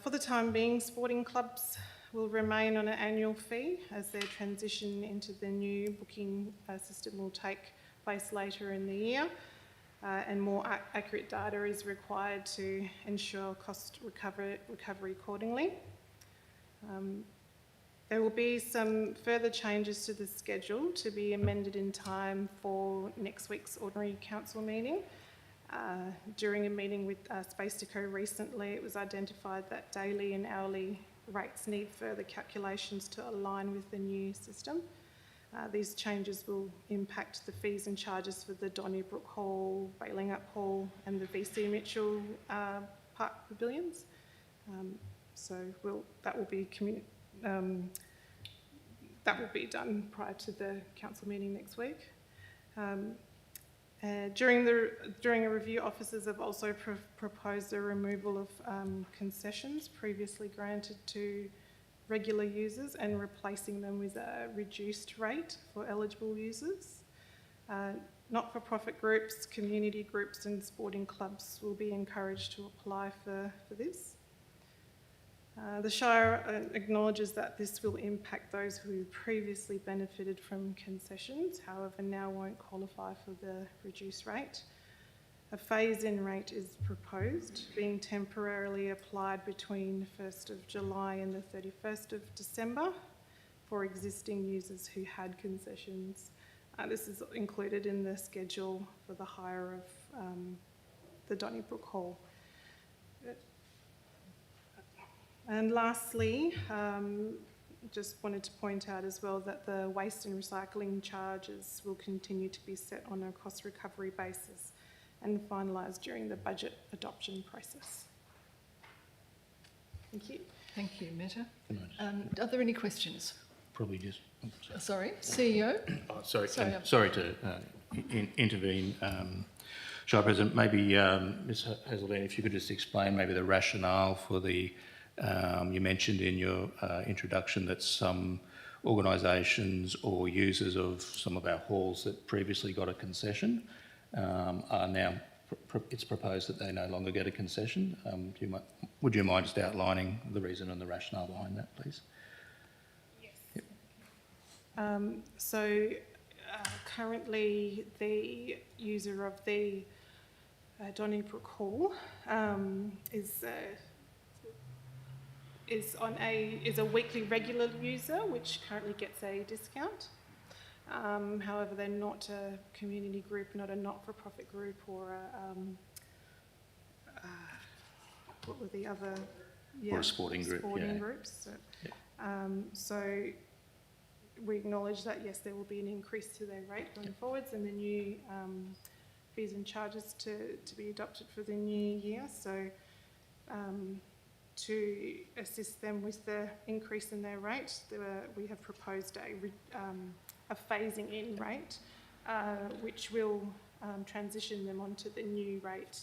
For the time being, sporting clubs will remain on an annual fee as their transition into the new booking system will take place later in the year, and more accurate data is required to ensure cost recovery accordingly. There will be some further changes to the schedule to be amended in time for next week's ordinary council meeting. During a meeting with Space Deco recently, it was identified that daily and hourly rates need further calculations to align with the new system. These changes will impact the fees and charges for the Donnybrook Hall, Balingup Hall and the VC Mitchell Park Pavilions. That will be done prior to the council meeting next week. During a review, officers have also proposed the removal of concessions previously granted to regular users and replacing them with a reduced rate for eligible users. Not-for-profit groups, community groups and sporting clubs will be encouraged to apply for this. The Shire acknowledges that this will impact those who previously benefited from concessions, however now won't qualify for the reduced rate. A phase-in rate is proposed, being temporarily applied between 1st of July and the 31st of December for existing users who had concessions. This is included in the schedule for the hire of the Donnybrook Hall. And lastly, just wanted to point out as well that the waste and recycling charges will continue to be set on a cost recovery basis and finalised during the budget adoption process. Thank you. Thank you, Meta. Are there any questions? Probably just... Sorry, CEO? Sorry to intervene, Shire President. Maybe, Ms Hazeldine, if you could just explain maybe the rationale for the... you mentioned in your introduction that some organisations or users of some of our halls that previously got a concession are now, it's proposed that they no longer get a concession. Would you mind just outlining the reason and the rationale behind that, please? Yes. Yep. Currently the user of the Donnybrook Hall is a weekly regular user, which currently gets a discount. However, they're not a community group, not a not-for-profit group, or what were the other? Yeah, or a sporting group. Sporting groups. So we acknowledge that yes, there will be an increase to their rate going forwards, and the new fees and charges to be adopted for the new year. So. To assist them with the increase in their rate, we have proposed a phasing in rate, which will transition them onto the new rate.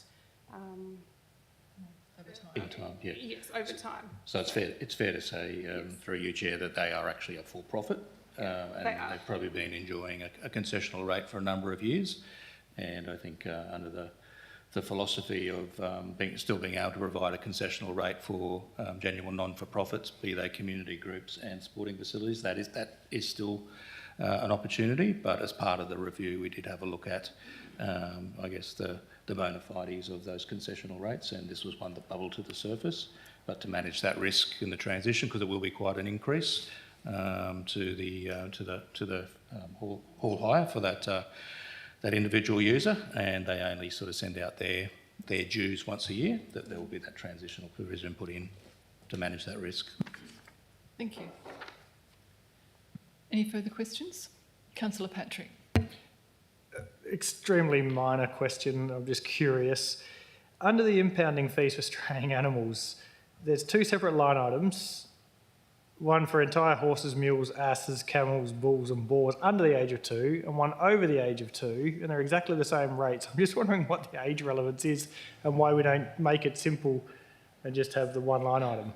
Over time. In time, yeah. Yes, over time. So it's fair to say, through you, Chair, that they are actually a full profit, and they've probably been enjoying a concessional rate for a number of years, and I think under the philosophy of still being able to provide a concessional rate for genuine non-for-profits, be they community groups and sporting facilities, that is still an opportunity. But as part of the review, we did have a look at, I guess, the bona fides of those concessional rates, and this was one that bubbled to the surface. But to manage that risk in the transition, because it will be quite an increase to the hall hire for that individual user, and they only sort of send out their dues once a year, that there will be that transitional provision put in to manage that risk. Thank you. Any further questions? Councillor Patrick. Extremely minor question, I'm just curious. Under the impounding fees for straying animals, there's two separate line items, one for entire horses, mules, asses, camels, bulls and boars under the age of 2 and one over the age of 2, and they're exactly the same rates. I'm just wondering what the age relevance is and why we don't make it simple and just have the one line item.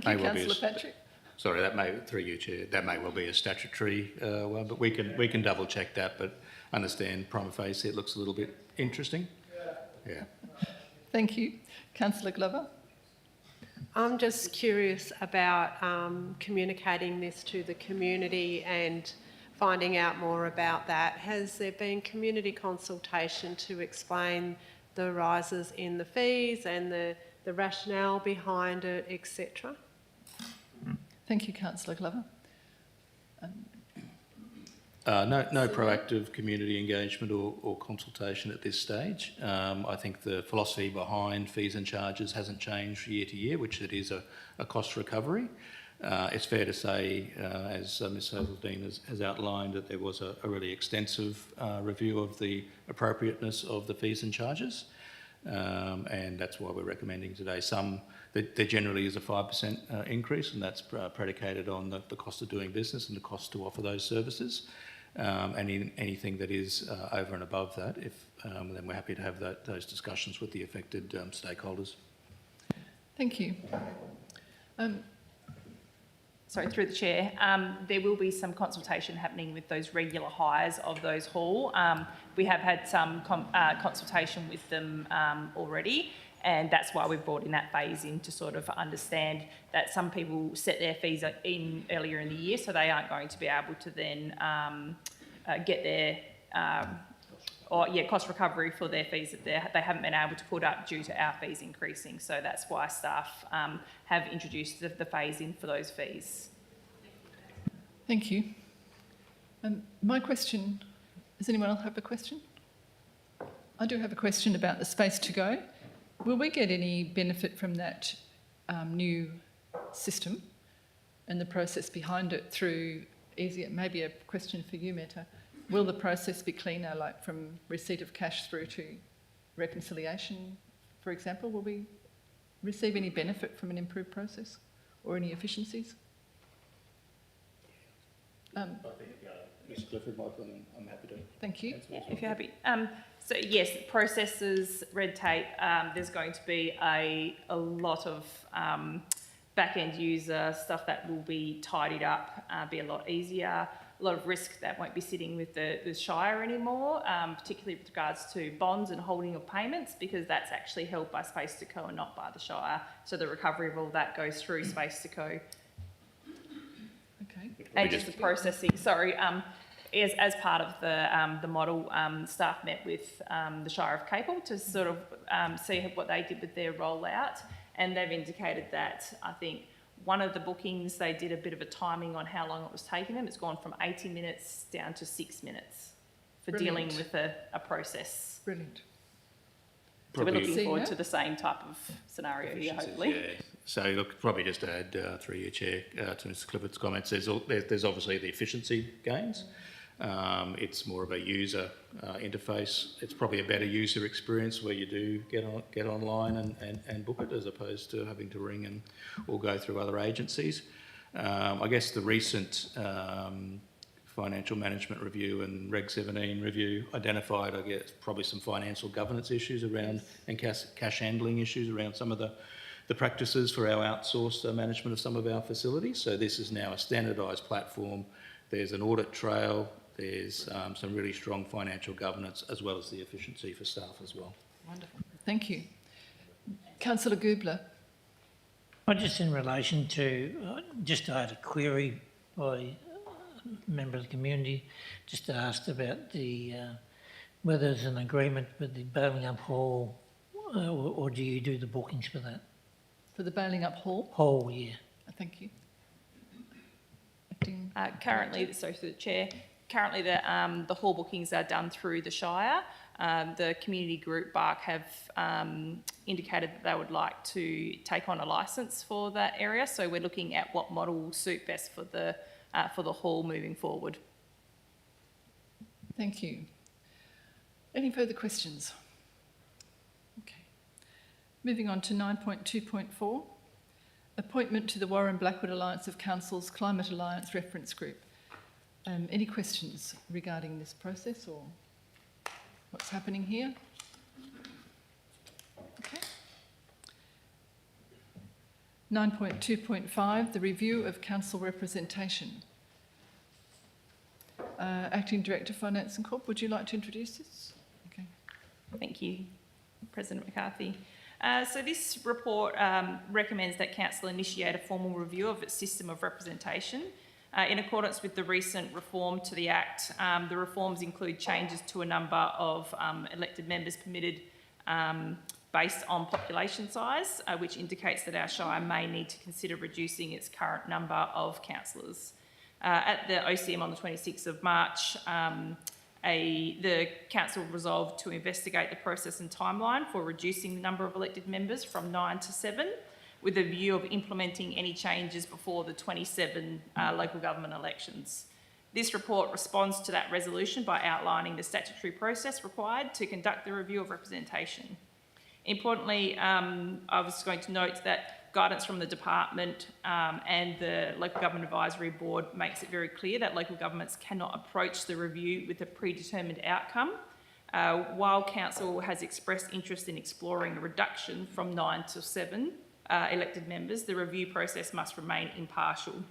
Thank you, Councillor Patrick. Sorry, that may, through you, Chair, that may well be a statutory one, but we can double check that, but understand prima facie it looks a little bit interesting. Yeah. Thank you. Councillor Glover. I'm just curious about communicating this to the community and finding out more about that. Has there been community consultation to explain the rises in the fees and the rationale behind it, etc.? Thank you, Councillor Glover. No proactive community engagement or consultation at this stage. I think the philosophy behind fees and charges hasn't changed year to year, which it is a cost recovery. It's fair to say, as Ms Hazeldean has outlined, that there was a really extensive review of the appropriateness of the fees and charges, and that's why we're recommending today there generally is a 5% increase, and that's predicated on the cost of doing business and the cost to offer those services. And in anything that is over and above that, then we're happy to have those discussions with the affected stakeholders. Thank you. Sorry, through the chair, there will be some consultation happening with those regular hires of those hall. We have had some consultation with them already, and that's why we've brought in that phase in to sort of understand that some people set their fees in earlier in the year, so they aren't going to be able to then get their cost recovery for their fees that they haven't been able to put up due to our fees increasing. So that's why staff have introduced the phase in for those fees. Thank you. My question, does anyone else have a question? I do have a question about the Space to Go. Will we get any benefit from that new system and the process behind it through easier, maybe a question for you, Meta. Will the process be cleaner, like from receipt of cash through to reconciliation, for example? Will we receive any benefit from an improved process or any efficiencies? I think Ms Clifford might, I'm happy to. Thank you. Yeah, if you're happy. So yes, processes, red tape, there's going to be a lot of back-end user stuff that will be tidied up, be a lot easier, a lot of risk that won't be sitting with the Shire anymore, particularly with regards to bonds and holding of payments, because that's actually held by Space to Co and not by the Shire. So the recovery of all that goes through Space to Co. Okay. And just the processing, sorry, as part of the model, staff met with the Shire of Capel to sort of see what they did with their rollout, and they've indicated that I think one of the bookings, they did a bit of a timing on how long it was taking them. It's gone from 80 minutes down to 6 minutes for Brilliant. dealing with a process. Brilliant. So we're looking See forward that? to the same type of scenario here, hopefully. Yeah. So look, probably just to add through your chair to Mr Clifford's comments, there's obviously the efficiency gains. It's more of a user interface. It's probably a better user experience where you do get online and book it, as opposed to having to ring or go through other agencies. I guess the recent financial management review and Reg 17 review identified, I guess, probably some financial governance issues around and cash handling issues around some of the practices for our outsourced management of some of our facilities. So this is now a standardised platform. There's an audit trail. There's some really strong financial governance, as well as the efficiency for staff as well. Wonderful. Thank you. Councillor Goobler. Just in relation to, I had a query by a member of the community, just asked about the whether there's an agreement with the Bailing Up Hall, or do you do the bookings for that? For the Bailing Up Hall? Hall, yeah. Thank you. Currently, so through the chair, currently the hall bookings are done through the Shire. The community group, BARC, have indicated that they would like to take on a licence for that area. So we're looking at what model will suit best for the hall moving forward. Thank you. Any further questions? Okay. Moving on to 9.2.4. Appointment to the Warren Blackwood Alliance of Councils Climate Alliance Reference Group. Any questions regarding this process or what's happening here? Okay. 9.2.5, the review of council representation. Acting Director, Finance and Corp, would you like to introduce this? Okay. Thank you, President McCarthy. So this report recommends that Council initiate a formal review of its system of representation. In accordance with the recent reform to the Act, the reforms include changes to a number of elected members permitted based on population size, which indicates that our Shire may need to consider reducing its current number of councillors. At the OCM on the 26th of March, the council resolved to investigate the process and timeline for reducing the number of elected members from 9 to 7, with a view of implementing any changes before the 27 local government elections. This report responds to that resolution by outlining the statutory process required to conduct the review of representation. Importantly, I was going to note that guidance from the department and the Local Government Advisory Board makes it very clear that local governments cannot approach the review with a predetermined outcome. While council has expressed interest in exploring a reduction from 9 to 7 elected members, the review process must remain impartial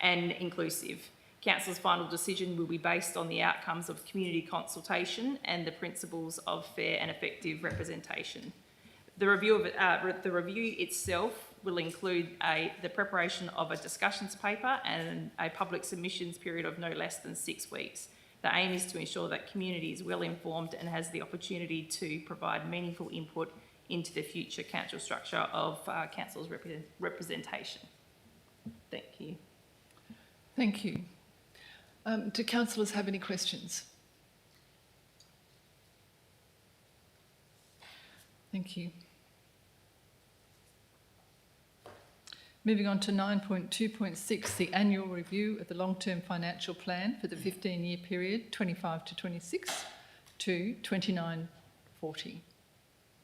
and inclusive. Council's final decision will be based on the outcomes of community consultation and the principles of fair and effective representation. The review itself will include the preparation of a discussions paper and a public submissions period of no less than 6 weeks. The aim is to ensure that community is well informed and has the opportunity to provide meaningful input into the future council structure of council's representation. Thank you. Thank you. Do councillors have any questions? Thank you. Moving on to 9.2.6, the annual review of the long-term financial plan for the 15-year period 25 to 26 to 3940.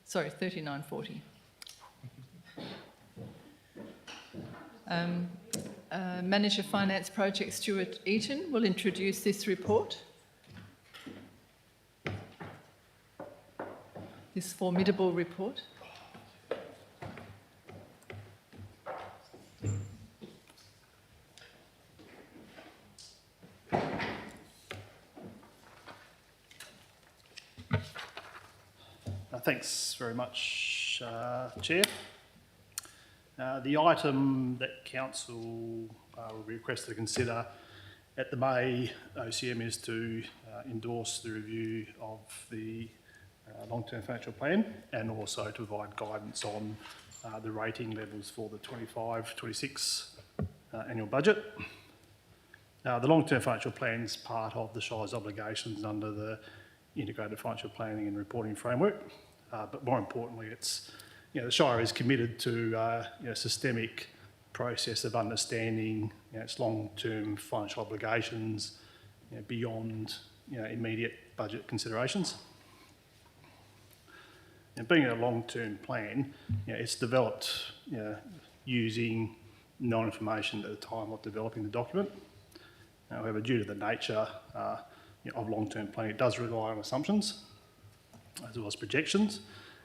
Sorry, 3940. Manager Finance Project Stuart Eaton will introduce this report. This formidable report. Thanks very much, Chair. The item that Council will be requested to consider at the May OCM is to endorse the review of the long-term financial plan and also to provide guidance on the rating levels for the 25-26 annual budget. The long-term financial plan is part of the Shire's obligations under the Integrated Financial Planning and Reporting Framework, but more importantly, it's the Shire is committed to systemic process of understanding its long-term financial obligations beyond immediate budget considerations. And being a long-term plan, it's developed using known information at the time of developing the document. However, due to the nature of long-term planning, it does rely on assumptions as well as projections.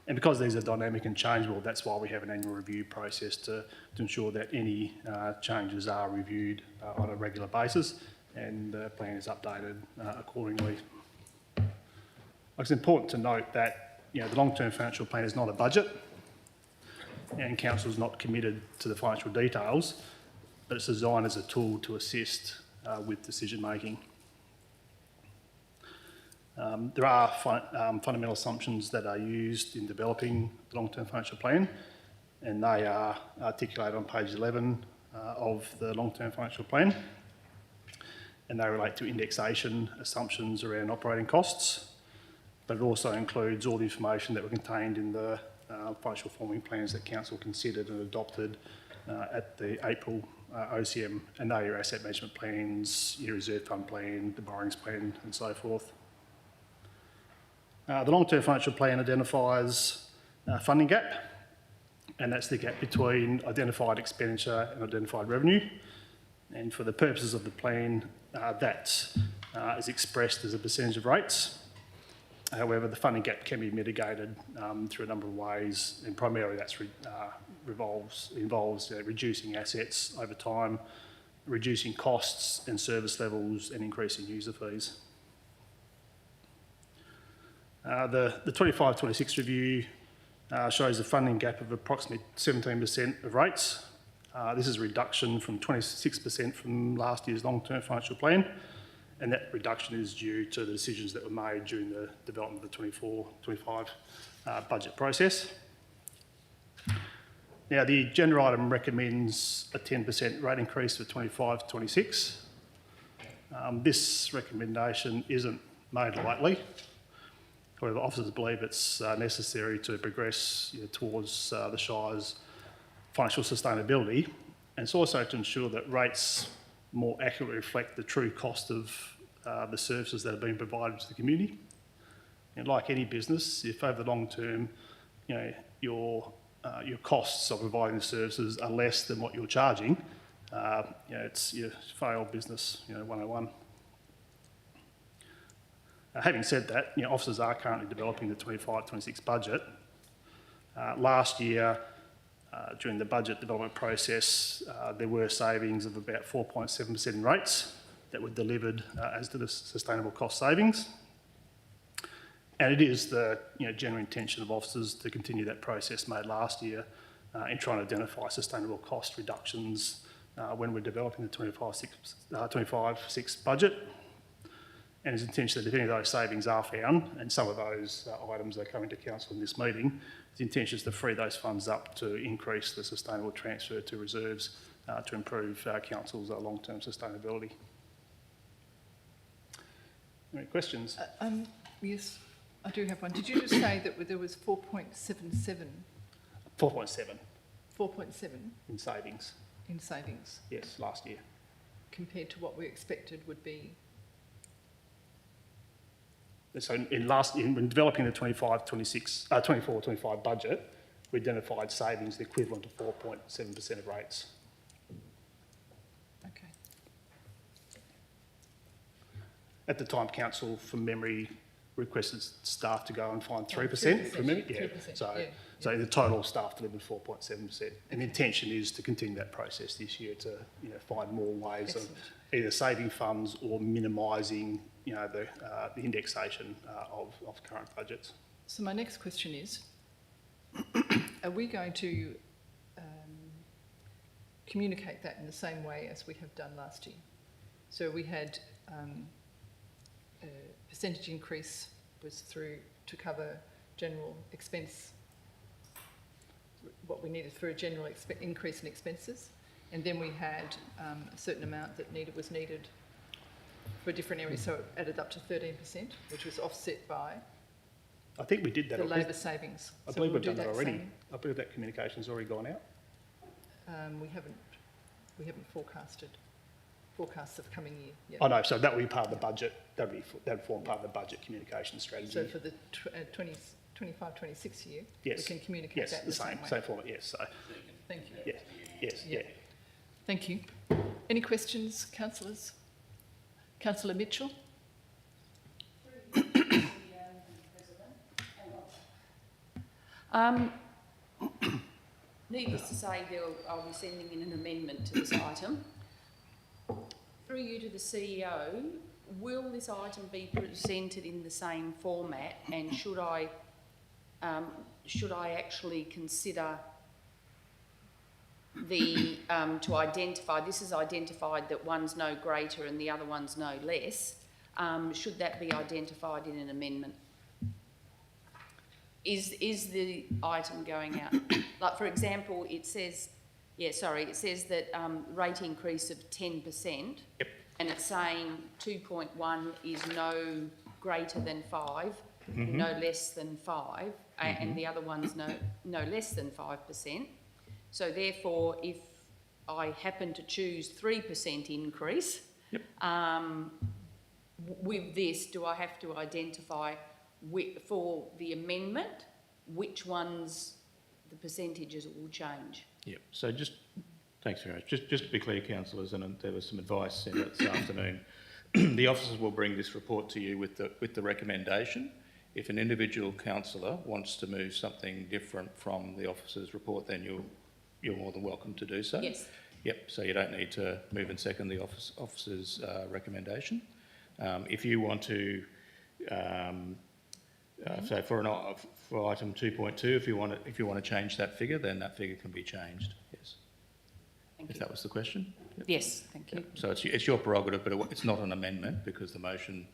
And because these are dynamic and changeable, that's why we have an annual review process to ensure that any changes are reviewed on a regular basis and the plan is updated accordingly. It's important to note that the long-term financial plan is not a budget and Council is not committed to the financial details, but it's designed as a tool to assist with decision making. There are fundamental assumptions that are used in developing the long-term financial plan, and they are articulated on page 11 of the long-term financial plan, and they relate to indexation assumptions around operating costs, but it also includes all the information that were contained in the financial forming plans that Council considered and adopted at the April OCM, and they are your asset management plans, your reserve fund plan, the borrowings plan, and so forth. The long-term financial plan identifies a funding gap, and that's the gap between identified expenditure and identified revenue. And for the purposes of the plan, that is expressed as a percentage of rates. However, the funding gap can be mitigated through a number of ways, and primarily that involves reducing assets over time, reducing costs and service levels, and increasing user fees. The 25-26 review shows a funding gap of approximately 17% of rates. This is a reduction from 26% from last year's long-term financial plan, and that reduction is due to the decisions that were made during the development of the 24-25 budget process. Now, the agenda item recommends a 10% rate increase for 25-26. This recommendation isn't made lightly. However, officers believe it's necessary to progress towards the Shire's financial sustainability, and it's also to ensure that rates more accurately reflect the true cost of the services that are being provided to the community. And like any business, if over the long term, your costs of providing the services are less than what you're charging, it's your failed business, 101. Having said that, officers are currently developing the 25-26 budget. Last year, during the budget development process, there were savings of about 4.7% in rates that were delivered as to the sustainable cost savings. And it is the general intention of officers to continue that process made last year in trying to identify sustainable cost reductions when we're developing the 25-6 budget. And his intention that if any of those savings are found, and some of those items are coming to council in this meeting, his intention is to free those funds up to increase the sustainable transfer to reserves to improve council's long-term sustainability. Any questions? Yes, I do have one. Did you just say that there was 4.77? 4.7 4.7 in savings. in savings? Yes, last year. Compared to what we expected would be? So when developing the 24-25 budget, we identified savings the equivalent of 4.7% of rates. Okay. At the time, council, from memory, requested staff to go and find 3% from memory. Yeah. 3%, So the total staff delivered 4.7%. And the intention is to continue that process this year to find more ways of either saving funds or minimising the indexation of current budgets. So my next question is, are we going to communicate that in the same way as we have done last year? So we had a percentage increase was through to cover general expense, what we needed for a general increase in expenses, and then we had a certain amount that was needed for a different area, so it added up to 13%, which was offset by I think we did that the already. labour savings. I So believe we'll we've done do that already. same. I believe that communication's already gone out. We haven't forecast the coming year yet. Oh no, so that would be part of the budget. That would form part of the budget communication strategy. So for the 25-26 year, yes. we can communicate yes, that in the same way. Same format, yes. So, Thank you. yes, Yeah. Thank you. Any questions, councillors? Councillor Mitchell? Needless to say, I'll be sending in an amendment to this item. Through you to the CEO, will this item be presented in the same format, and should I actually consider to identify, this is identified that one's no greater and the other one's no less, should that be identified in an amendment? Is the item going out? Like, for example, it says that rate increase of 10%, Yep. and it's saying 2.1 is no greater than 5, no less than 5, and the other one's no less than 5%. So therefore, if I happen to choose 3% increase, with this, do I have to identify for the amendment which ones the percentages will change? Yep. So thanks very much. Just to be clear, councillors, and there was some advice sent out this afternoon. The officers will bring this report to you with the recommendation. If an individual councillor wants to move something different from the officers' report, then you're more than welcome to do so. Yes. Yep. So you don't need to move and second the officer's recommendation. If you want to, so for item 2.2, if you want to change that figure, then that figure can be changed. Yes. Thank If you. that was the question. Yep. Yes, thank you. So it's your prerogative, but it's not an amendment because the motion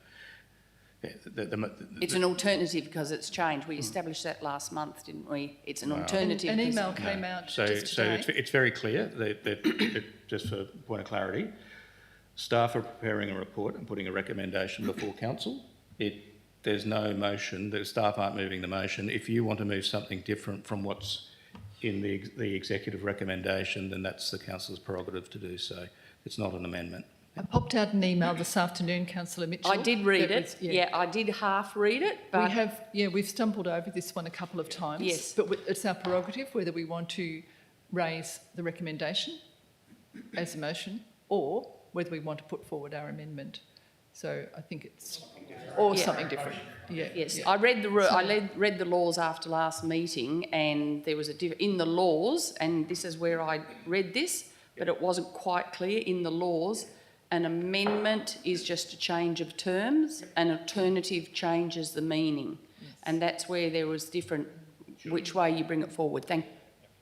Yeah, It's an alternative because it's changed. We established that last month, didn't we? It's an alternative. An because- email came out So just today. it's very clear that just for point of clarity, staff are preparing a report and putting a recommendation before council. There's no motion, the staff aren't moving the motion. If you want to move something different from what's in the executive recommendation, then that's the council's prerogative to do so. It's not an amendment. I popped out an email this afternoon, Councillor Mitchell. I did read that it. was- Yeah, I did half read it, but we've stumbled over this one a couple of times. Yes. But it's our prerogative whether we want to raise the recommendation as a motion or whether we want to put forward our amendment. So I think it's something different. Yeah. yes, yeah. I read read the laws after last meeting, and there was in the laws, and this is where I read this, but it wasn't quite clear in the laws. An amendment is just a change of terms. An alternative changes the meaning, and that's where there was different which way you bring it forward.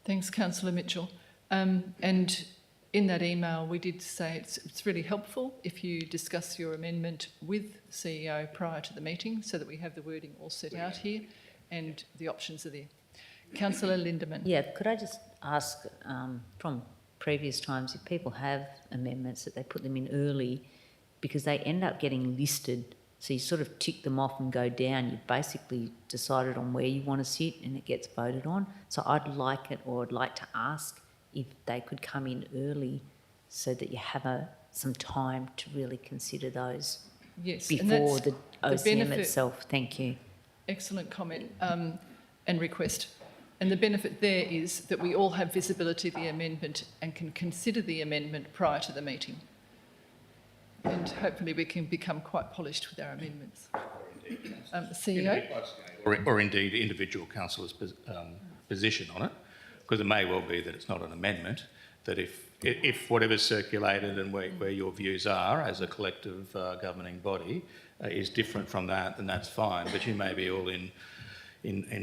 Thanks, Councillor Mitchell. And in that email, we did say it's really helpful if you discuss your amendment with the CEO prior to the meeting so that we have the wording all set out here and the options are there. Councillor Lindemann. Yeah, could I just ask from previous times if people have amendments that they put them in early because they end up getting listed, so you sort of tick them off and go down, you've basically decided on where you want to sit and it gets voted on. So I'd like to ask if they could come in early so that you have some time to really consider those Yes, and before that's the OCM benefit. itself. Thank you. Excellent comment and request. And the benefit there is that we all have visibility of the amendment and can consider the amendment prior to the meeting. And hopefully we can become quite polished with our amendments. CEO? Or indeed individual councillors' position on it, because it may well be that it's not an amendment, that if whatever's circulated and where your views are as a collective governing body is different from that, then that's fine. But you may be all in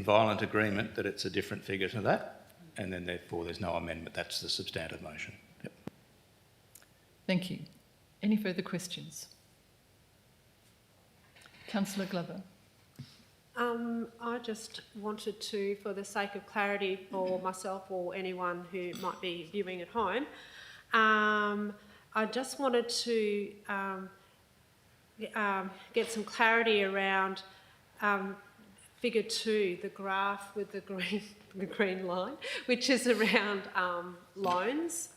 violent agreement that it's a different figure to that, and then therefore there's no amendment. That's the substantive motion. Yep. Thank you. Any further questions? Councillor Glover. I just wanted to, for the sake of clarity for myself or anyone who might be viewing at home, I just wanted to get some clarity around figure 2, the graph with the green line, which is around loans.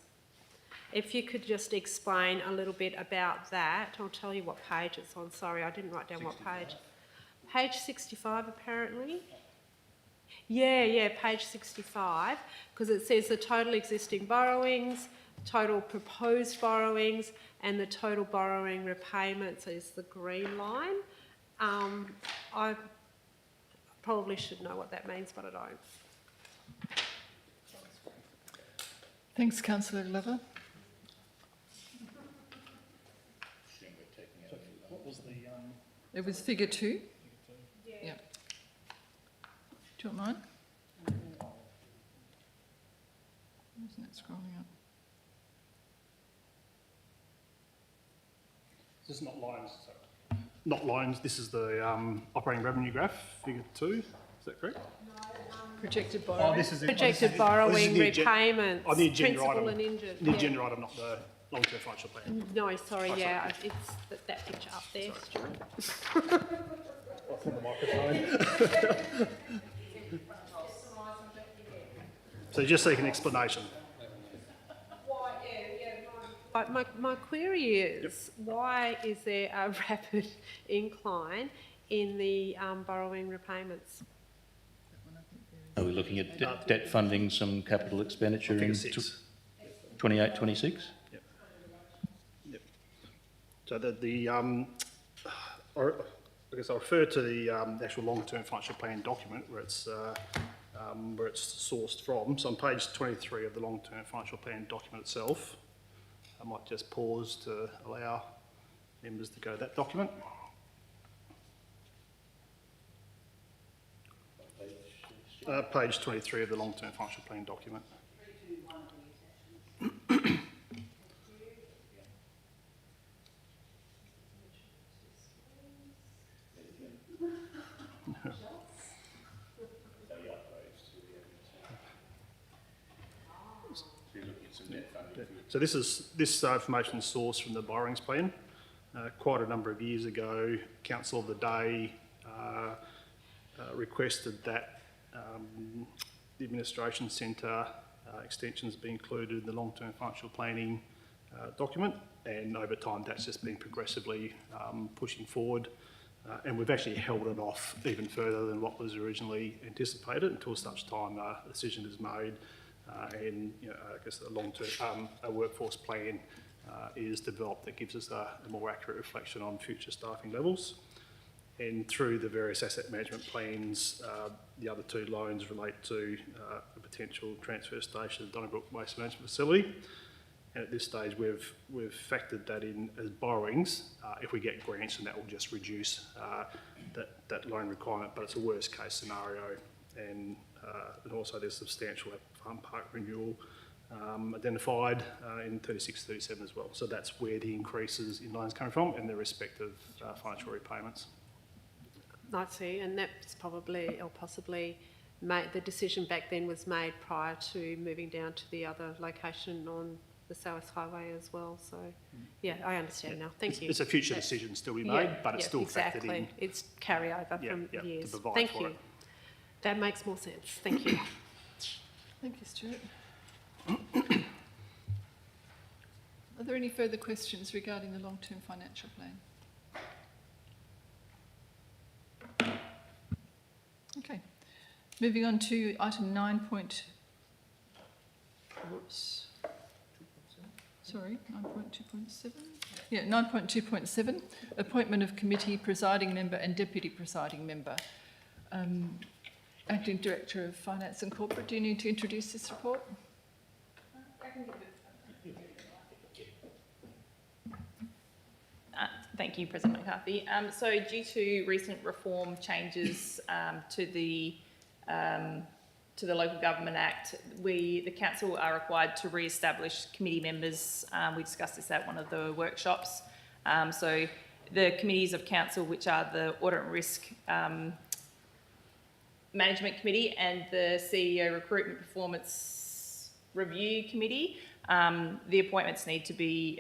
If you could just explain a little bit about that. I'll tell you what page it's on. Sorry, I didn't write down 65. What page. Page 65, apparently. Yeah, page 65, because it says the total existing borrowings, total proposed borrowings, and the total borrowing repayments is the green line. I probably should know what that means, but I don't. Thanks, Councillor Glover. What was the... It was figure 2. Yeah. Do you want mine? Isn't it scrolling up? This is not lines, sorry. Not lines, this is the operating revenue graph, figure 2, is that correct? Projected borrowing. Projected borrowing, repayments, the agenda principal item. and injured. The agenda item, not the long-term financial plan. No, sorry, Oh, yeah, it's that picture up there, Stuart. Off on the microphone. So just seek an explanation. My query is, why is there a rapid incline in the borrowing repayments? Are we looking at debt funding some capital expenditure in 28, 26? Yep. So I guess I'll refer to the actual long-term financial plan document where it's sourced from. So on page 23 of the long-term financial plan document itself, I might just pause to allow members to go to that document. Page 23 of the long-term financial plan document. So this information is sourced from the borrowings plan. Quite a number of years ago, Council of the Day requested that the Administration Centre extensions be included in the long-term financial planning document, and over time that's just been progressively pushing forward, and we've actually held it off even further than what was originally anticipated until such time a decision is made and I guess a long-term a workforce plan is developed that gives us a more accurate reflection on future staffing levels. And through the various asset management plans, the other two loans relate to a potential transfer station at Donnybrook Waste Management Facility. And at this stage, we've factored that in as borrowings. If we get grants, and that will just reduce that loan requirement, but it's a worst case scenario. And also there's substantial farm park renewal identified in 36, 37 as well. So that's where the increases in loans come from and their respective financial repayments. I see, and that's probably, or possibly, the decision back then was made prior to moving down to the other location on the South Highway as well. So, yeah, I understand now. Thank you. It's a future decision still be made, but it's still exactly. factored in. It's carryover from years. To provide Thank for you. it. That makes more sense. Thank you. Thank you, Stuart. Are there any further questions regarding the long-term financial plan? Okay. Moving on to item 9.2.7. Sorry, 9.2.7? Yeah, 9.2.7, appointment of committee presiding member and deputy presiding member. Acting Director of Finance and Corporate, do you need to introduce this report? Thank you, President McCarthy. So due to recent reform changes to the Local Government Act, the council are required to re-establish committee members. We discussed this at one of the workshops. So the committees of council, which are the Audit and Risk Management Committee and the CEO Recruitment Performance Review Committee, the appointments need to be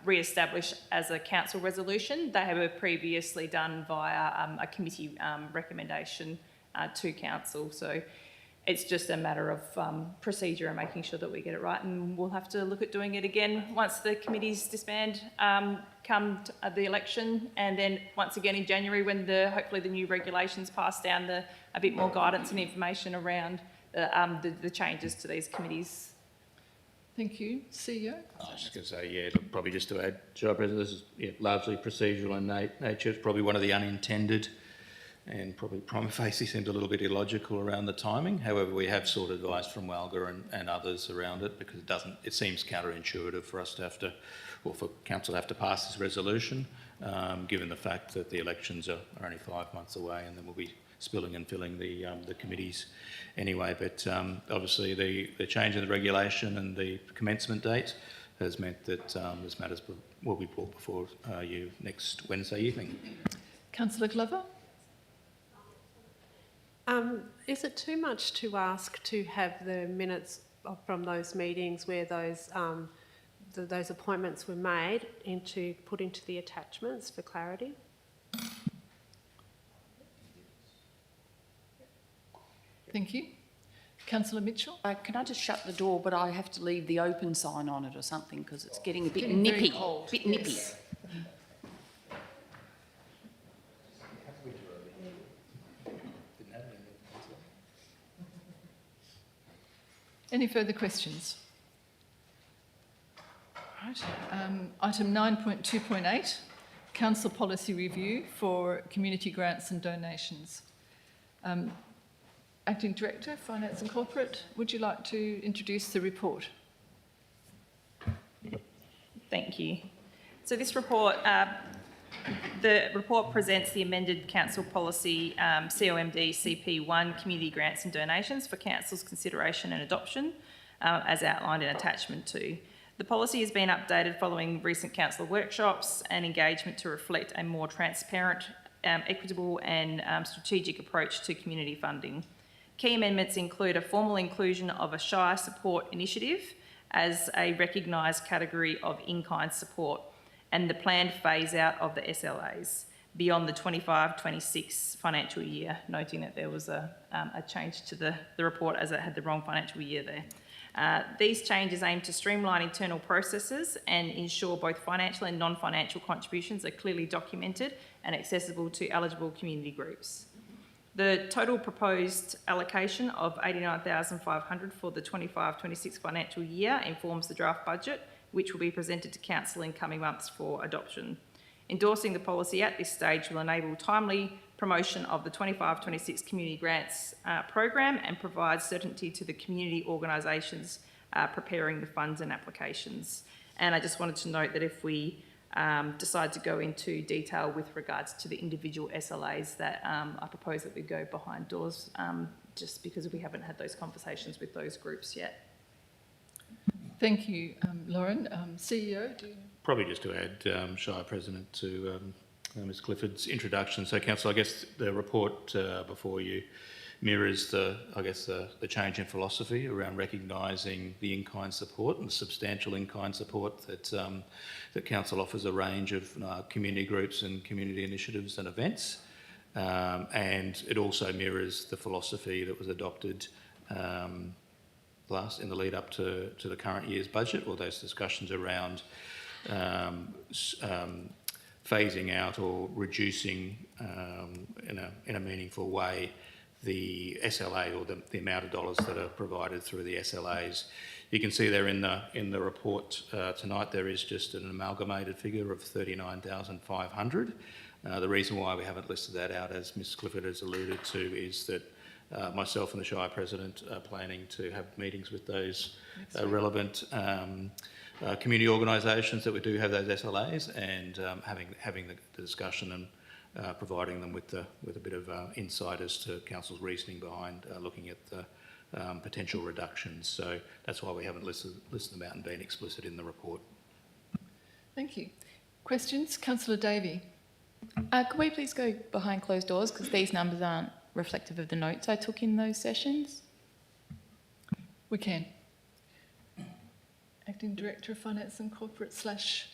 re-established as a council resolution. They were previously done via a committee recommendation to council. So it's just a matter of procedure and making sure that we get it right, and we'll have to look at doing it again once the committees disband come to the election, and then once again in January when hopefully the new regulations pass down a bit more guidance and information around the changes to these committees. Thank you. CEO? I was just going to say, look, probably just to add, Chair President, this is largely procedural in nature. It's probably one of the unintended and probably prima facie seems a little bit illogical around the timing. However, we have sought advice from WALGA and others around it because it seems counterintuitive for us to have to, or for council to have to pass this resolution, given the fact that the elections are only 5 months away, and then we'll be spilling and filling the committees anyway. But obviously the change in the regulation and the commencement date has meant that this matter will be brought before you next Wednesday evening. Councillor Glover? Is it too much to ask to have the minutes from those meetings where those appointments were made put into the attachments for clarity? Thank you. Councillor Mitchell? Can I just shut the door, but I have to leave the open sign on it or something because it's getting a bit Getting very nippy. cold, Bit nippy. yes. Any further questions? Right. Item 9.2.8, Council Policy Review for Community Grants and Donations. Acting Director, Finance and Corporate, would you like to introduce the report? Thank you. So this report, the report presents the amended council policy COMD CP1 Community Grants and Donations for council's consideration and adoption, as outlined in attachment 2. The policy has been updated following recent council workshops and engagement to reflect a more transparent, equitable and strategic approach to community funding. Key amendments include a formal inclusion of a Shire support initiative as a recognised category of in-kind support, and the planned phase-out of the SLAs beyond the 25-26 financial year, noting that there was a change to the report as it had the wrong financial year there. These changes aim to streamline internal processes and ensure both financial and non-financial contributions are clearly documented and accessible to eligible community groups. The total proposed allocation of $89,500 for the 25-26 financial year informs the draft budget, which will be presented to Council in coming months for adoption. Endorsing the policy at this stage will enable timely promotion of the 25-26 community grants program and provide certainty to the community organisations preparing the funds and applications. And I just wanted to note that if we decide to go into detail with regards to the individual SLAs, that I propose that we go behind doors, just because we haven't had those conversations with those groups yet. Thank you, Lauren. CEO, do you... Probably just to add, Shire President, to Ms Clifford's introduction. So, Council, I guess the report before you mirrors the change in philosophy around recognising the in-kind support and the substantial in-kind support that that Council offers a range of community groups and community initiatives and events, and it also mirrors the philosophy that was adopted in the lead up to the current year's budget, or those discussions around phasing out or reducing in a meaningful way the SLA, or the amount of dollars that are provided through the SLAs. You can see there in the report tonight there is just an amalgamated figure of $39,500. The reason why we haven't listed that out, as Ms Clifford has alluded to, is that myself and the Shire President are planning to have meetings with those relevant community organisations that we do have those SLAs, and having the discussion and providing them with a bit of insight as to Council's reasoning behind looking at the potential reductions. So that's why we haven't listed them out and been explicit in the report. Thank you. Questions? Councillor Davey. Could we please go behind closed doors, because these numbers aren't reflective of the notes I took in those sessions? We can. Acting Director of Finance and Corporate slash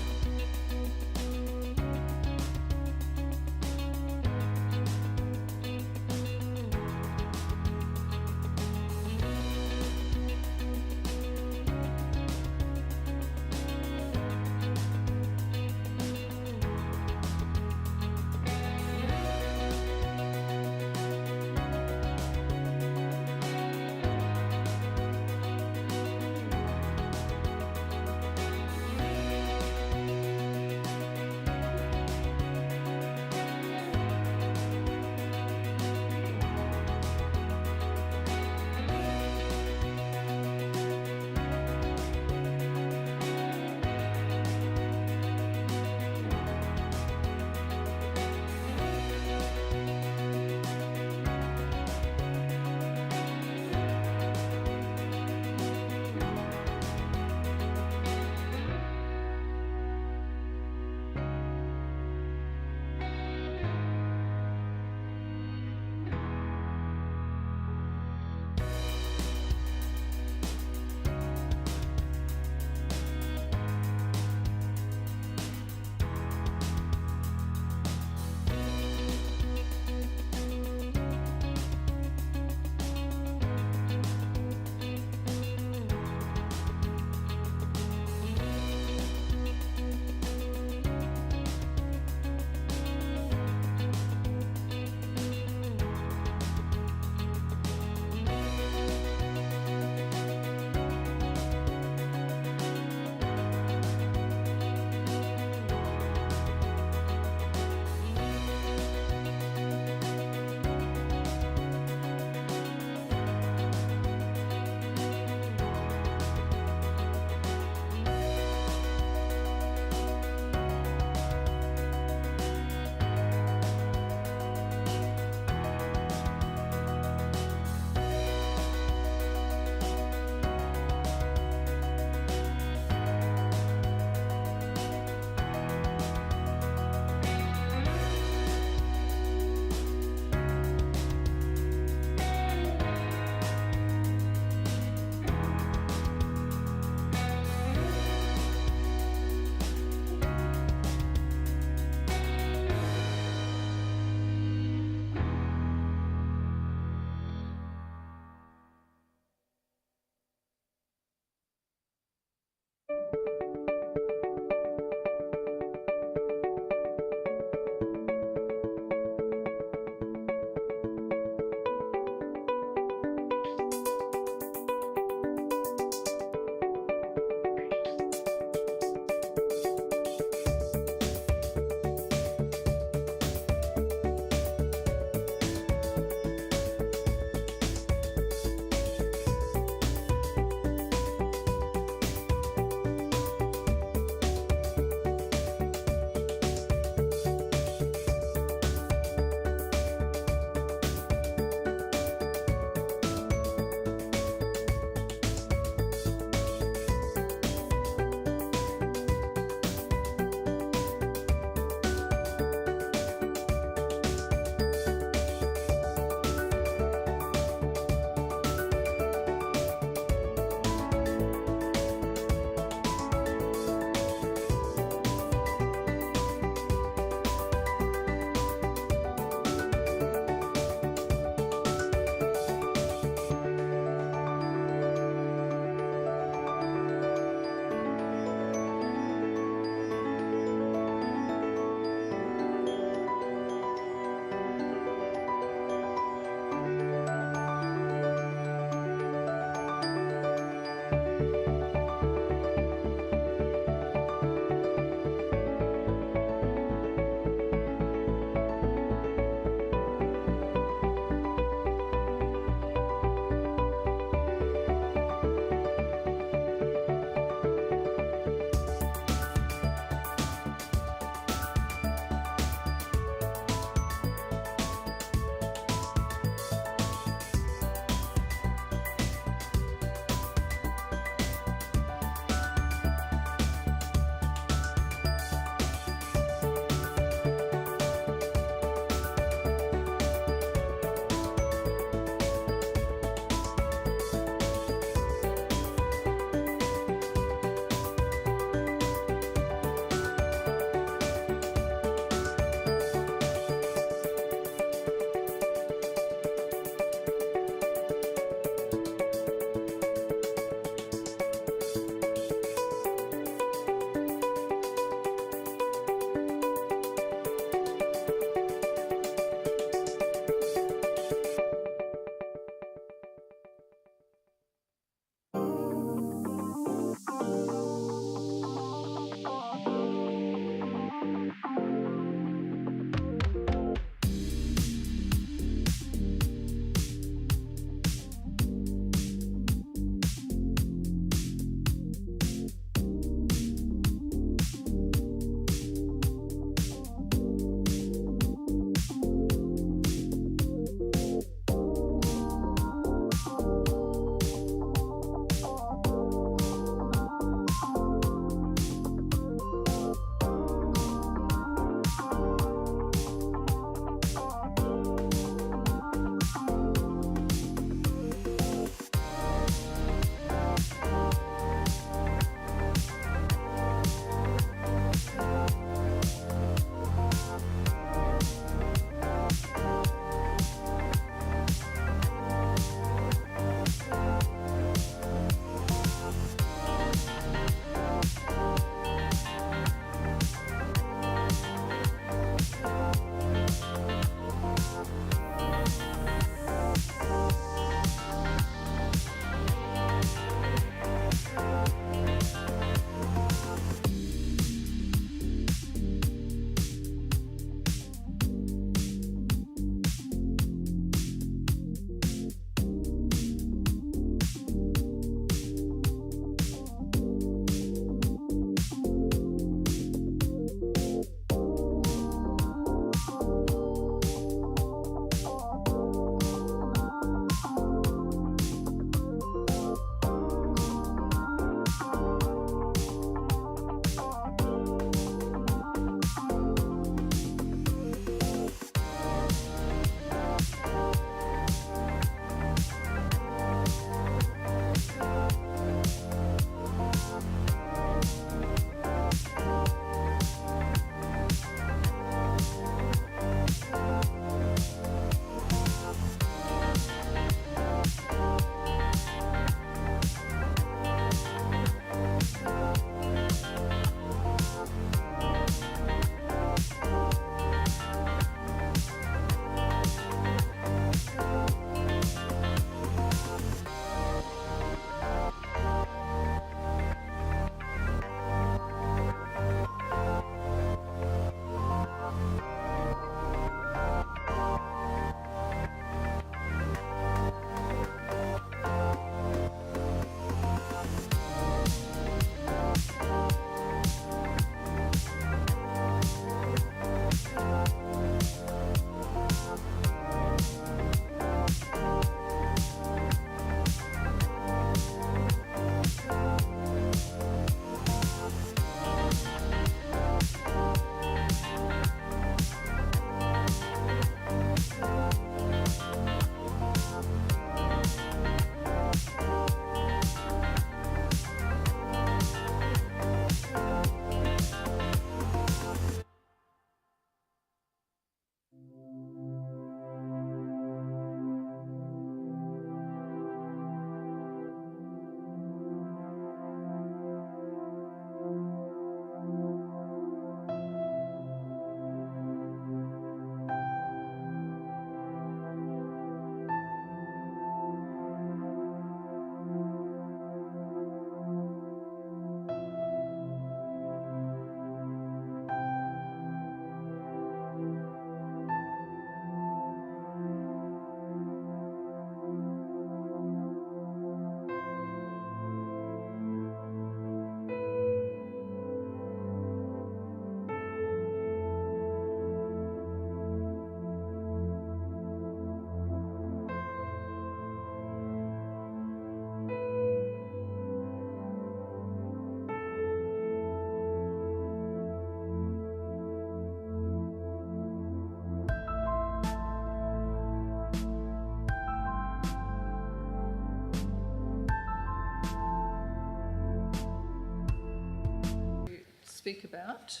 speak about.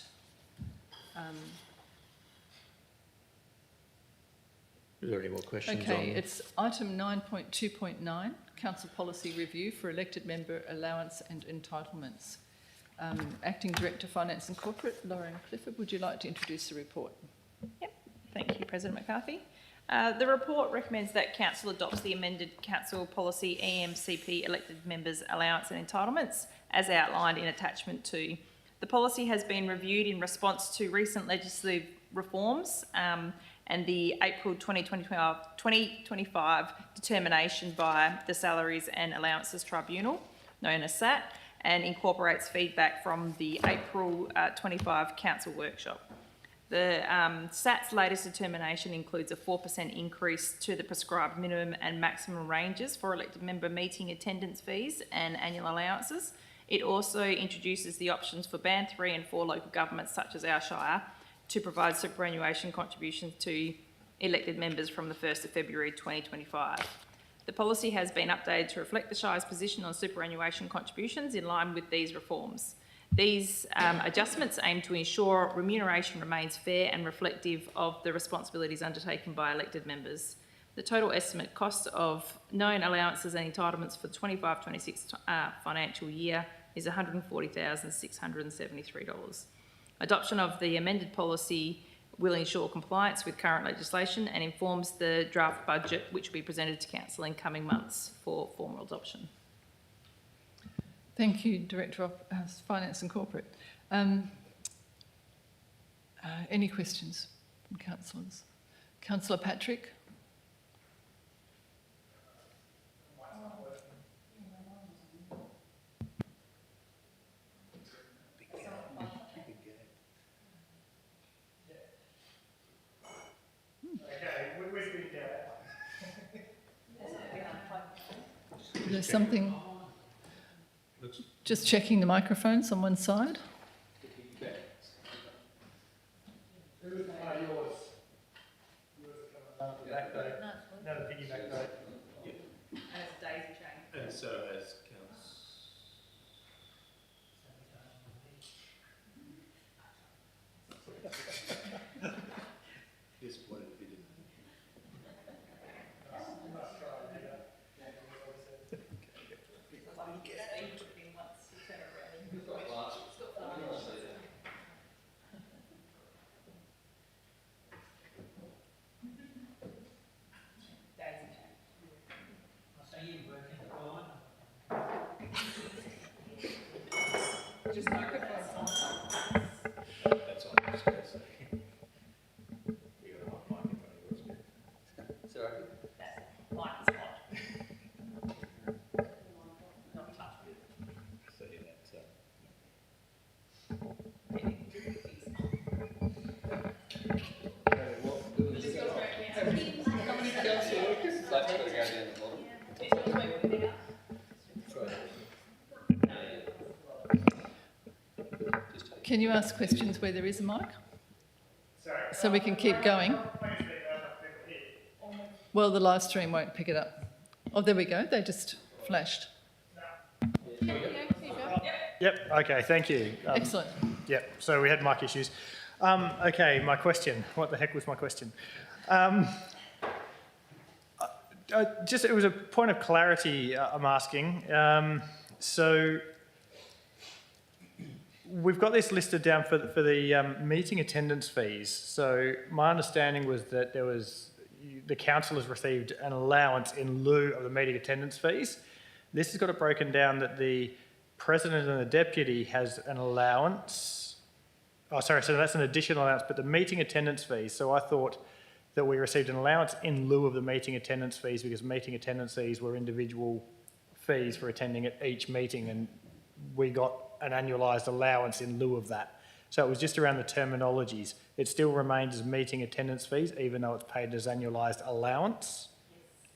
Is there any more questions Okay, on? it's item 9.2.9, Council Policy Review for Elected Member Allowance and Entitlements. Acting Director Finance and Corporate, Lauren Clifford, would you like to introduce the report? Thank you, President McCarthy. The report recommends that Council adopts the amended Council Policy EMCP Elected Members Allowance and Entitlements as outlined in attachment 2. The policy has been reviewed in response to recent legislative reforms and the April 2025 determination by the Salaries and Allowances Tribunal, known as SAT, and incorporates feedback from the April 25 Council workshop. The SAT's latest determination includes a 4% increase to the prescribed minimum and maximum ranges for elected member meeting attendance fees and annual allowances. It also introduces the options for Band 3 and 4 local governments, such as our Shire, to provide superannuation contributions to elected members from the 1st of February 2025. The policy has been updated to reflect the Shire's position on superannuation contributions in line with these reforms. These adjustments aim to ensure remuneration remains fair and reflective of the responsibilities undertaken by elected members. The total estimate cost of known allowances and entitlements for the 25-26 financial year is $140,673. Adoption of the amended policy will ensure compliance with current legislation and informs the draft budget, which will be presented to Council in coming months for formal adoption. Thank you, Director of Finance and Corporate. Any questions from councillors? Councillor Patrick? There's something, just checking the microphones on one side. And so has disappointed if he didn't. Just microphone. That's all I was going to say. We got a hot mic in front of us. Sorry. Light's hot. Not touch. So yeah, that's Can you ask questions where there is a mic? So we can keep going. Well, the live stream won't pick it up. Oh, there we go. They just flashed. Yep, okay, thank you. Excellent. Yep, so we had mic issues. Okay, my question. What the heck was my question? Just, it was a point of clarity I'm asking. So we've got this listed down for the meeting attendance fees. So my understanding was that the council has received an allowance in lieu of the meeting attendance fees. This has got it broken down that the president and the deputy has an allowance. Oh, sorry, so that's an additional allowance, but the meeting attendance fees. So I thought that we received an allowance in lieu of the meeting attendance fees because meeting attendance fees were individual fees for attending at each meeting, and we got an annualised allowance in lieu of that. So it was just around the terminologies. It still remains as meeting attendance fees, even though it's paid as annualised allowance?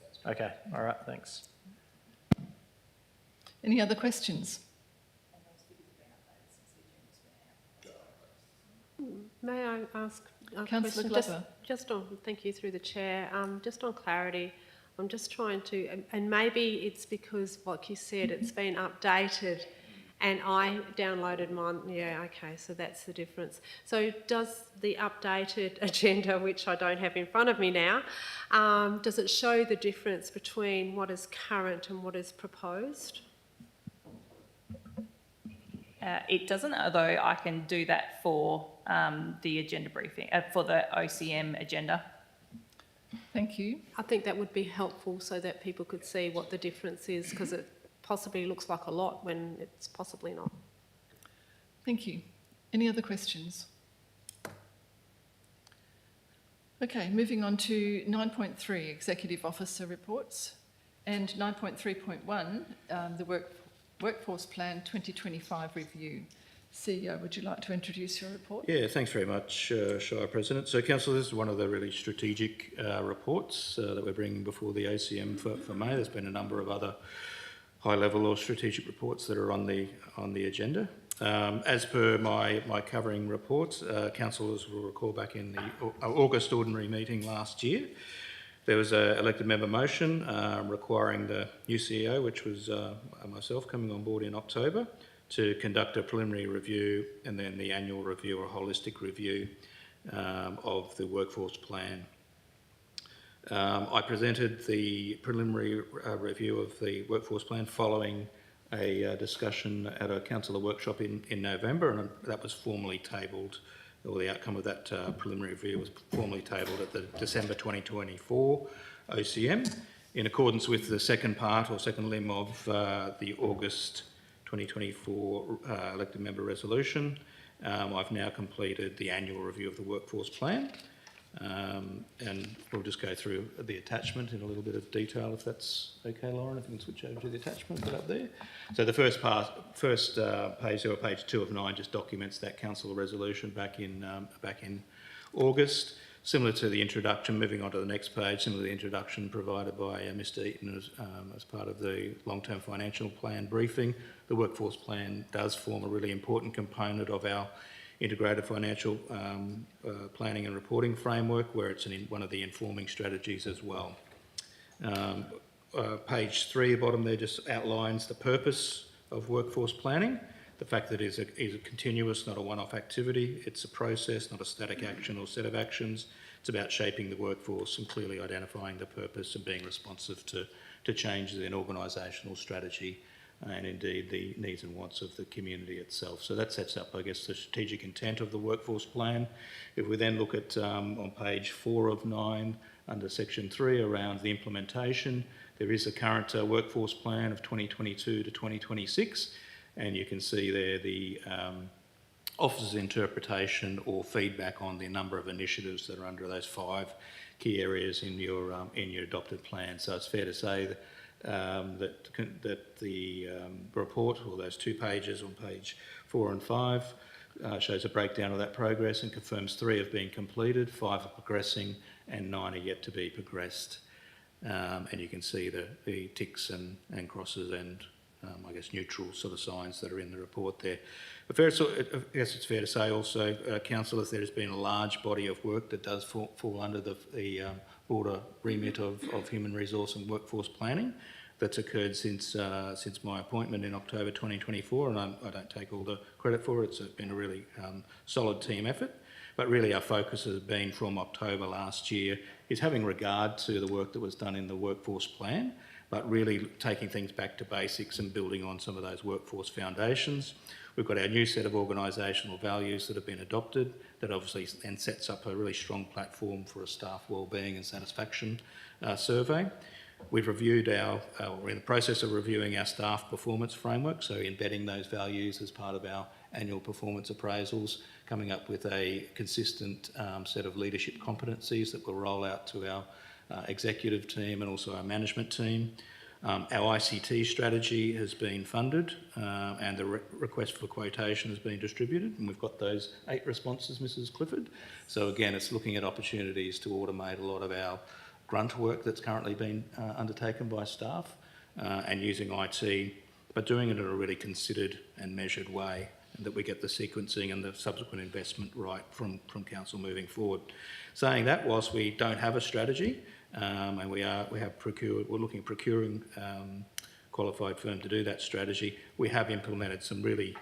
Yes. Okay, all right, thanks. Any other questions? May I ask a Councillor question? Glover. Just on, thank you through the chair. Just on clarity, I'm just trying to, and maybe it's because, like you said, it's been updated and I downloaded mine. Yeah, okay, so that's the difference. So does the updated agenda, which I don't have in front of me now, does it show the difference between what is current and what is proposed? It doesn't, although I can do that for the agenda briefing, for the OCM agenda. Thank you. I think that would be helpful so that people could see what the difference is, because it possibly looks like a lot when it's possibly not. Thank you. Any other questions? Okay, moving on to 9.3, Executive Officer Reports, and 9.3.1, the Workforce Plan 2025 Review. CEO, would you like to introduce your report? Yeah, thanks very much, Shire President. So, Council, this is one of the really strategic reports that we're bringing before the ACM for May. There's been a number of other high-level or strategic reports that are on the agenda. As per my covering report, councillors will recall back in the August ordinary meeting last year, there was an elected member motion requiring the new CEO, which was myself, coming on board in October, to conduct a preliminary review and then the annual review or holistic review of the workforce plan. I presented the preliminary review of the workforce plan following a discussion at a councillor workshop in November, and that was formally tabled, or the outcome of that preliminary review was formally tabled at the December 2024 OCM, in accordance with the second part or second limb of the August 2024 elected member resolution. I've now completed the annual review of the workforce plan, and we'll just go through the attachment in a little bit of detail, if that's okay, Lauren. If you can switch over to the attachment, put up there. So the first page, or page 2 of 9, just documents that council resolution back in August. Similar to the introduction, moving on to the next page, similar to the introduction provided by Mr Eaton as part of the long-term financial plan briefing, the workforce plan does form a really important component of our integrated financial planning and reporting framework, where it's one of the informing strategies as well. Page 3, bottom there, just outlines the purpose of workforce planning. The fact that it is a continuous, not a one-off activity. It's a process, not a static action or set of actions. It's about shaping the workforce and clearly identifying the purpose and being responsive to changes in organisational strategy and indeed the needs and wants of the community itself. So that sets up, I guess, the strategic intent of the workforce plan. If we then look at on page 4 of 9, under section 3, around the implementation, there is a current workforce plan of 2022 to 2026. And you can see there the officer's interpretation or feedback on the number of initiatives that are under those 5 key areas in your adopted plan. So it's fair to say that the report, or those 2 pages on page 4 and 5, shows a breakdown of that progress and confirms 3 have been completed, 5 are progressing, and 9 are yet to be progressed. And you can see the ticks and crosses and I guess neutral sort of signs that are in the report there. But I guess it's fair to say also, councillors, there has been a large body of work that does fall under the broader remit of human resource and workforce planning that's occurred since my appointment in October 2024, and I don't take all the credit for it. It's been a really solid team effort. But really our focus has been from October last year is having regard to the work that was done in the workforce plan, but really taking things back to basics and building on some of those workforce foundations. We've got our new set of organisational values that have been adopted that obviously then sets up a really strong platform for a staff wellbeing and satisfaction survey. We've reviewed we're in the process of reviewing our staff performance framework, so embedding those values as part of our annual performance appraisals, coming up with a consistent set of leadership competencies that will roll out to our executive team and also our management team. Our ICT strategy has been funded and the request for quotation has been distributed, and we've got those 8 responses, Mrs Clifford. So again, it's looking at opportunities to automate a lot of our grunt work that's currently been undertaken by staff and using IT, but doing it in a really considered and measured way, and that we get the sequencing and the subsequent investment right from council moving forward. Saying that, whilst we don't have a strategy, and we're looking at procuring qualified firm to do that strategy. We have implemented some really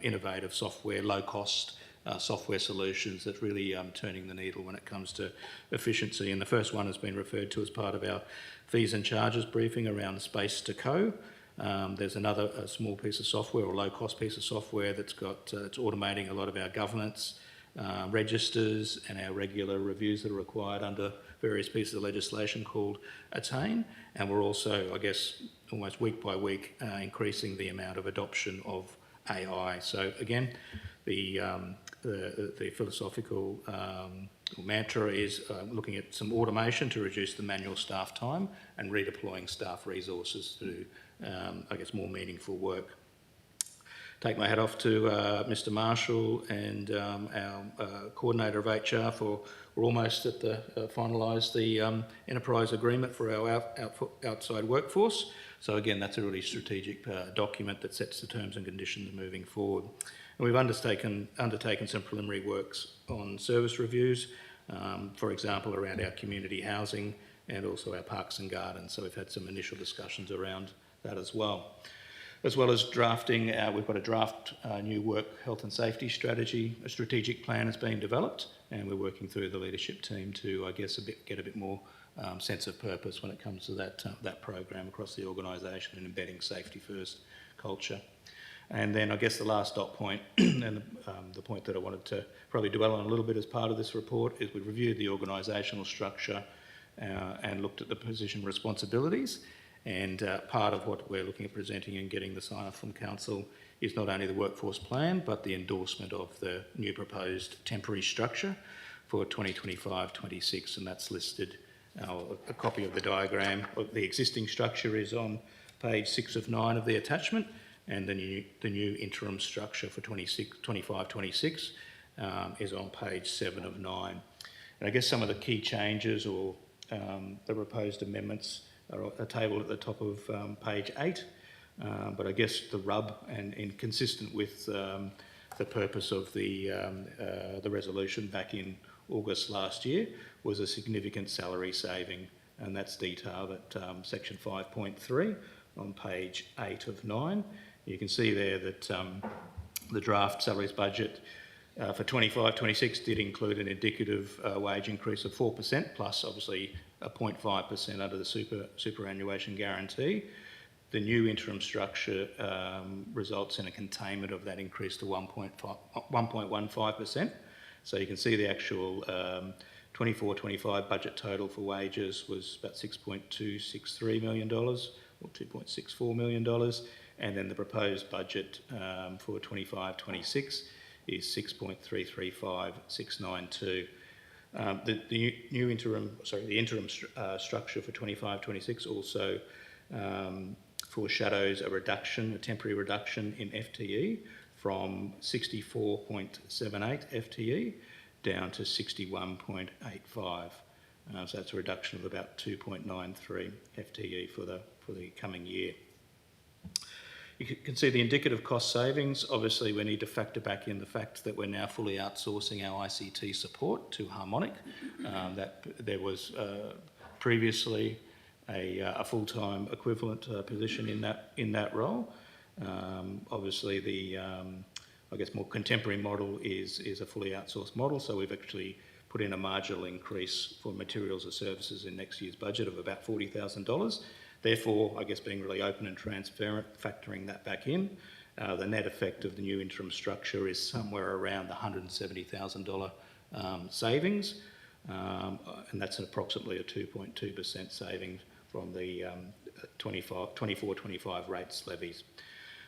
innovative software, low-cost software solutions that's really turning the needle when it comes to efficiency. And the first one has been referred to as part of our fees and charges briefing around Space to Co. There's another small piece of software or low-cost piece of software that's it's automating a lot of our governance registers and our regular reviews that are required under various pieces of legislation called Attain. And we're also, I guess, almost week by week increasing the amount of adoption of AI. So again, the philosophical mantra is looking at some automation to reduce the manual staff time and redeploying staff resources to do, I guess, more meaningful work. Take my hat off to Mr. Marshall and our coordinator of HR for we're almost at the finalised the enterprise agreement for our outside workforce. So again, that's a really strategic document that sets the terms and conditions moving forward. And we've undertaken some preliminary works on service reviews, for example, around our community housing and also our parks and gardens. So we've had some initial discussions around that as well as drafting. We've got a draft new work health and safety strategy. A strategic plan has been developed, and we're working through the leadership team to, I guess, get a bit more sense of purpose when it comes to that program across the organisation and embedding safety first culture. And then I guess the last dot point and the point that I wanted to probably dwell on a little bit as part of this report is we reviewed the organisational structure and looked at the position responsibilities. And part of what we're looking at presenting and getting the sign-off from Council is not only the workforce plan, but the endorsement of the new proposed temporary structure for 2025-26, and that's listed. A copy of the diagram of the existing structure is on page 6 of 9 of the attachment, and the new interim structure for 25-26 is on page 7 of 9. And I guess some of the key changes or the proposed amendments are tabled at the top of page 8, but I guess the rub and consistent with the purpose of the resolution back in August last year was a significant salary saving, and that's detailed at section 5.3 on page 8 of 9. You can see there that the draft salaries budget for 25-26 did include an indicative wage increase of 4%, plus obviously a 0.5% under the superannuation guarantee. The new interim structure results in a containment of that increase to 1.15%. So you can see the actual 24-25 budget total for wages was about $6.263 million or $2.64 million. And then the proposed budget for 25-26 is 6.335692. The interim structure for 25-26 also foreshadows a temporary reduction in FTE from 64.78 FTE down to 61.85. So that's a reduction of about 2.93 FTE for the coming year. You can see the indicative cost savings. Obviously, we need to factor back in the fact that we're now fully outsourcing our ICT support to Harmonic. That there was previously a full-time equivalent position in that role. Obviously, the I guess more contemporary model is a fully outsourced model. So we've actually put in a marginal increase for materials or services in next year's budget of about $40,000. Therefore, I guess being really open and transparent, factoring that back in, the net effect of the new interim structure is somewhere around the $170,000 savings, and that's approximately a 2.2% saving from the 24-25 rates levies.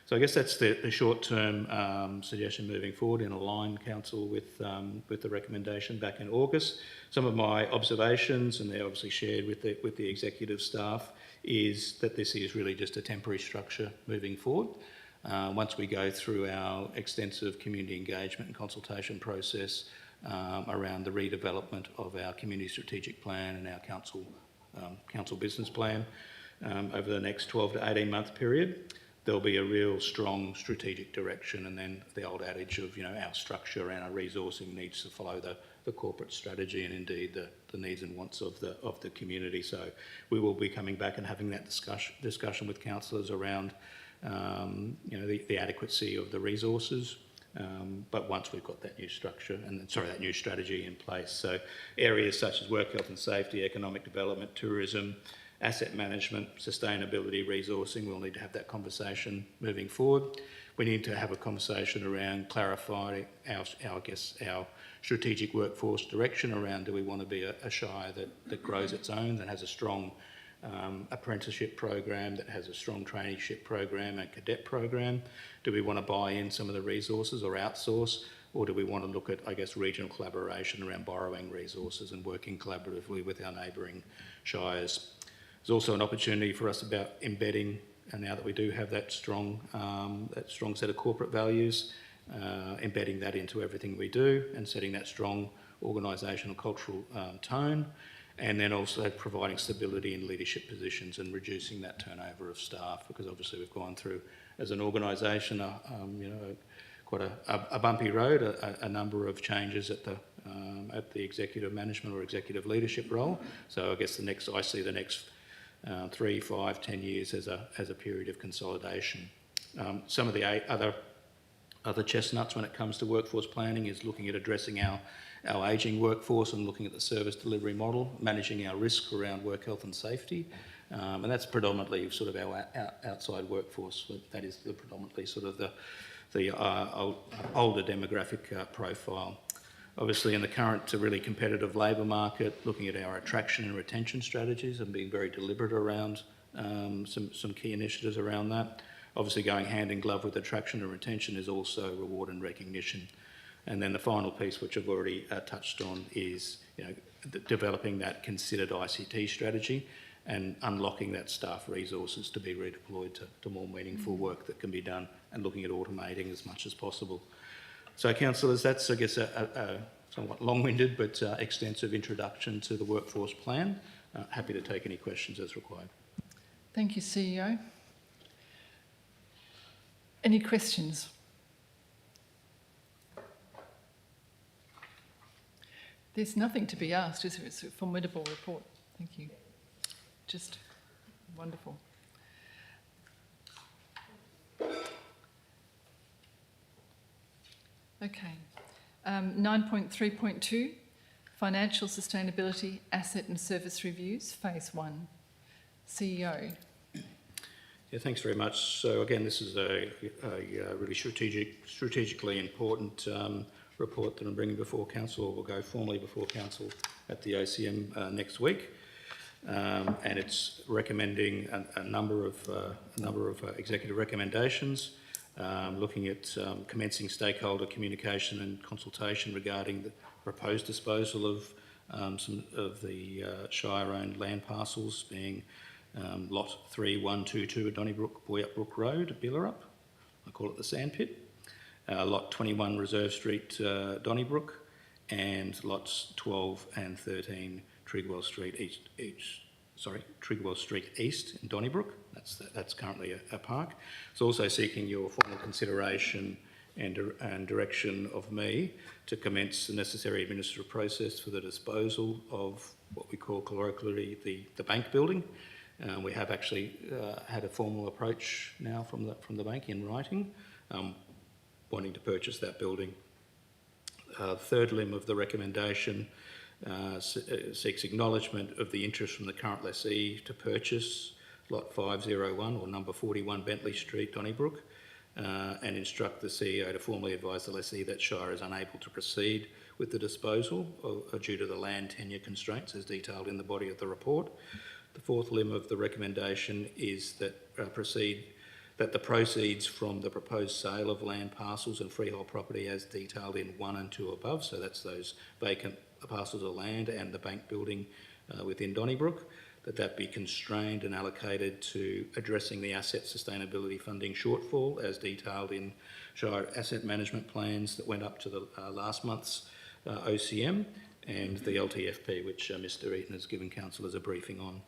So I guess that's the short-term suggestion moving forward in line, Council, with the recommendation back in August. Some of my observations, and they're obviously shared with the executive staff, is that this is really just a temporary structure moving forward. Once we go through our extensive community engagement and consultation process around the redevelopment of our community strategic plan and our council business plan over the next 12 to 18 month period, there'll be a real strong strategic direction, and then the old adage of, our structure and our resourcing needs to follow the corporate strategy and indeed the needs and wants of the community. So we will be coming back and having that discussion with councillors around the adequacy of the resources. But once we've got that new structure that new strategy in place, so areas such as work health and safety, economic development, tourism, asset management, sustainability, resourcing, we'll need to have that conversation moving forward. We need to have a conversation around clarifying our strategic workforce direction around, do we want to be a shire that grows its own, that has a strong apprenticeship program, that has a strong traineeship program and cadet program? Do we want to buy in some of the resources or outsource? Or do we want to look at, regional collaboration around borrowing resources and working collaboratively with our neighbouring shires? There's also an opportunity for us about embedding, and now that we do have that strong set of corporate values, embedding that into everything we do and setting that strong organisational cultural tone, and then also providing stability in leadership positions and reducing that turnover of staff, because obviously we've gone through, as an organisation, quite a bumpy road, a number of changes at the executive management or executive leadership role. So I guess I see the next 3, 5, 10 years as a period of consolidation. Some of the other chestnuts when it comes to workforce planning is looking at addressing our ageing workforce and looking at the service delivery model, managing our risk around work health and safety, and that's predominantly sort of our outside workforce. That is predominantly sort of the older demographic profile. Obviously, in the current really competitive labour market, looking at our attraction and retention strategies and being very deliberate around some key initiatives around that. Obviously, going hand in glove with attraction and retention is also reward and recognition. And then the final piece, which I've already touched on, is developing that considered ICT strategy and unlocking that staff resources to be redeployed to more meaningful work that can be done, and looking at automating as much as possible. So, councillors, that's, I guess, a somewhat long-winded but extensive introduction to the workforce plan. Happy to take any questions as required. Thank you, CEO. Any questions? There's nothing to be asked, is there? It's a formidable report. Thank you. Just wonderful. Okay. 9.3.2, Financial Sustainability Asset and Service Reviews, Phase 1. CEO. Yeah, thanks very much. So again, this is a really strategically important report that I'm bringing before council. Will go formally before council at the OCM next week, and it's recommending a number of executive recommendations, looking at commencing stakeholder communication and consultation regarding the proposed disposal of some of the Shire-owned land parcels, being Lot 3122 at Donnybrook, Boyup Brook Road, Billerup. I call it the Sandpit. Lot 21 Reserve Street, Donnybrook, and lots 12 and 13 Trigwell Street East in Donnybrook. That's currently a park. It's also seeking your formal consideration and direction of me to commence the necessary administrative process for the disposal of what we call colloquially the bank building. We have actually had a formal approach now from the bank in writing, wanting to purchase that building. The third limb of the recommendation seeks acknowledgement of the interest from the current lessee to purchase Lot 501 or number 41 Bentley Street, Donnybrook, and instruct the CEO to formally advise the lessee that Shire is unable to proceed with the disposal due to the land tenure constraints as detailed in the body of the report. The fourth limb of the recommendation is that the proceeds from the proposed sale of land parcels and freehold property as detailed in 1 and 2 above, so that's those vacant parcels of land and the bank building within Donnybrook, that be constrained and allocated to addressing the asset sustainability funding shortfall as detailed in Shire asset management plans that went up to the last month's OCM, and the LTFP, which Mr Eaton has given council as a briefing on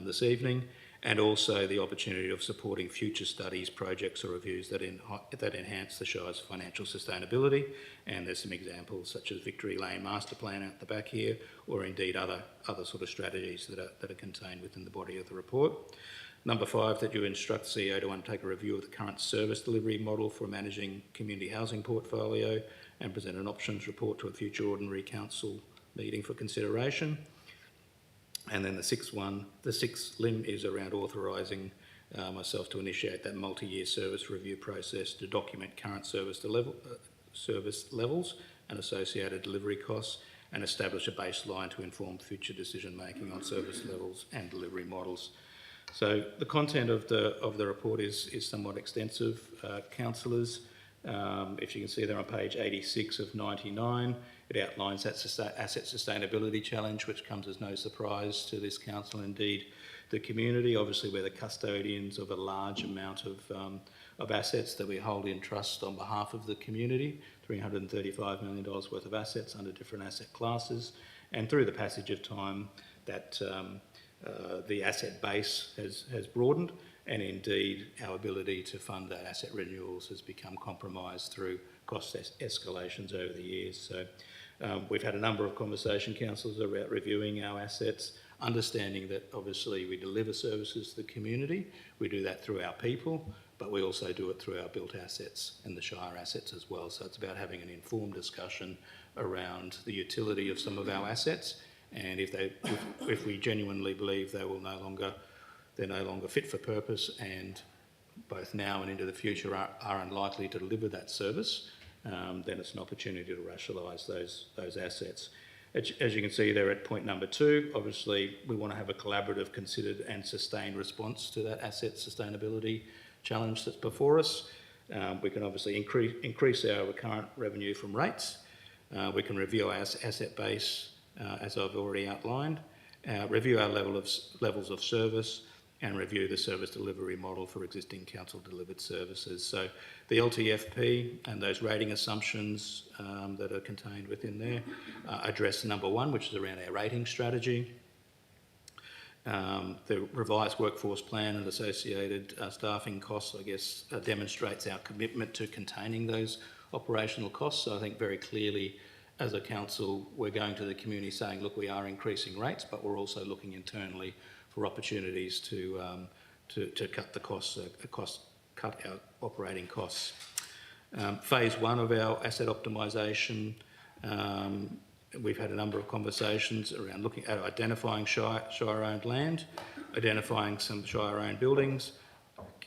this evening. and also the opportunity of supporting future studies, projects or reviews that enhance the Shire's financial sustainability. And there's some examples such as Victory Lane Master Plan out the back here, or indeed other sort of strategies that are contained within the body of the report. Number 5, that you instruct the CEO to undertake a review of the current service delivery model for managing community housing portfolio and present an options report to a future ordinary council meeting for consideration. And then the sixth limb is around authorising myself to initiate that multi-year service review process to document current service levels and associated delivery costs, and establish a baseline to inform future decision making on service levels and delivery models. So the content of the report is somewhat extensive, councillors. If you can see there on page 86 of 99, it outlines that asset sustainability challenge, which comes as no surprise to this council, indeed the community. Obviously, we're the custodians of a large amount of assets that we hold in trust on behalf of the community, $335 million worth of assets under different asset classes. And through the passage of time, that the asset base has broadened, and indeed our ability to fund that asset renewals has become compromised through cost escalations over the years. So we've had a number of conversation councils about reviewing our assets, understanding that obviously we deliver services to the community. We do that through our people, but we also do it through our built assets and the Shire assets as well. So it's about having an informed discussion around the utility of some of our assets, and if we genuinely believe they're no longer fit for purpose, and both now and into the future are unlikely to deliver that service, then it's an opportunity to rationalise those assets. As you can see there at point number 2, obviously we want to have a collaborative, considered and sustained response to that asset sustainability challenge that's before us. We can obviously increase our recurrent revenue from rates. We can review our asset base, as I've already outlined, review our levels of service, and review the service delivery model for existing council-delivered services. So the LTFP and those rating assumptions that are contained within there address number 1, which is around our rating strategy. The revised workforce plan and associated staffing costs, I guess, demonstrates our commitment to containing those operational costs. So I think very clearly, as a council, we're going to the community saying, look, we are increasing rates, but we're also looking internally for opportunities to cut the costs, cut our operating costs. Phase 1 of our asset optimisation, we've had a number of conversations around looking at identifying Shire-owned land, identifying some Shire-owned buildings,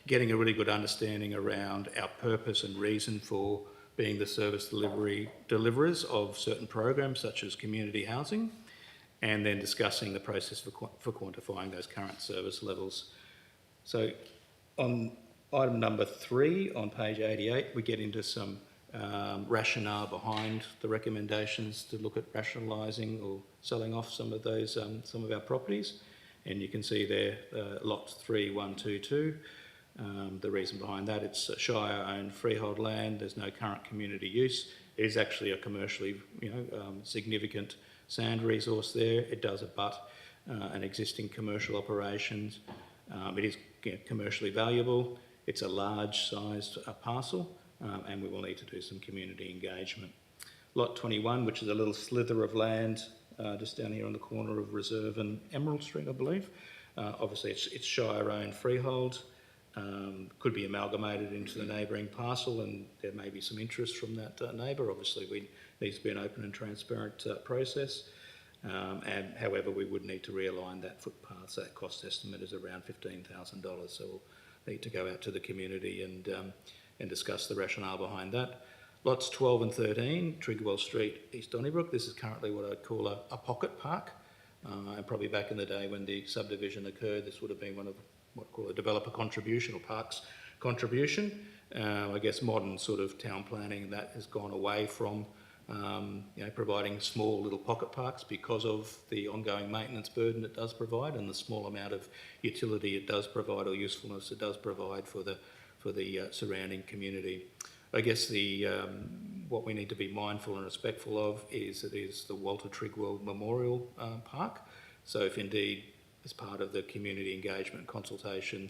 getting a really good understanding around our purpose and reason for being the service deliverers of certain programs such as community housing, and then discussing the process for quantifying those current service levels. So on item number 3 on page 88, we get into some rationale behind the recommendations to look at rationalising or selling off some of those, some of our properties. And you can see there, lots 3, 1, 2, 2. The reason behind that, it's Shire-owned freehold land. There's no current community use. It is actually a commercially, significant sand resource there. It does abut an existing commercial operations. It is commercially valuable. It's a large-sized parcel, and we will need to do some community engagement. Lot 21, which is a little slither of land just down here on the corner of Reserve and Emerald Street, I believe. Obviously, it's Shire-owned freehold. Could be amalgamated into the neighbouring parcel, and there may be some interest from that neighbour. Obviously, we needs to be an open and transparent process. And however, we would need to realign that footpath. So that cost estimate is around $15,000. So we'll need to go out to the community and discuss the rationale behind that. Lots 12 and 13, Trigwell Street, East Donnybrook. This is currently what I'd call a pocket park. And probably back in the day when the subdivision occurred, this would have been one of what I call a developer contribution or parks contribution. I guess modern sort of town planning, that has gone away from providing small little pocket parks because of the ongoing maintenance burden it does provide and the small amount of utility it does provide or usefulness it does provide for the surrounding community. I guess what we need to be mindful and respectful of is it is the Walter Trigwell Memorial Park. So if indeed as part of the community engagement consultation,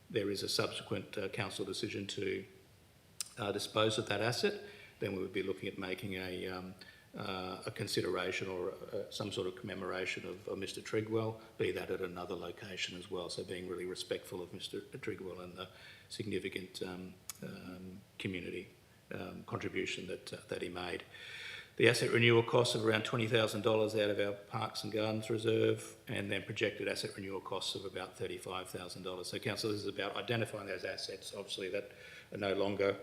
there is a subsequent council decision to dispose of that asset, then we would be looking at making a consideration or some sort of commemoration of Mr Trigwell, be that at another location as well. So being really respectful of Mr Trigwell and the significant community contribution that he made. The asset renewal costs of around $20,000 out of our Parks and Gardens reserve, and then projected asset renewal costs of about $35,000. So council, this is about identifying those assets, obviously, that are no longer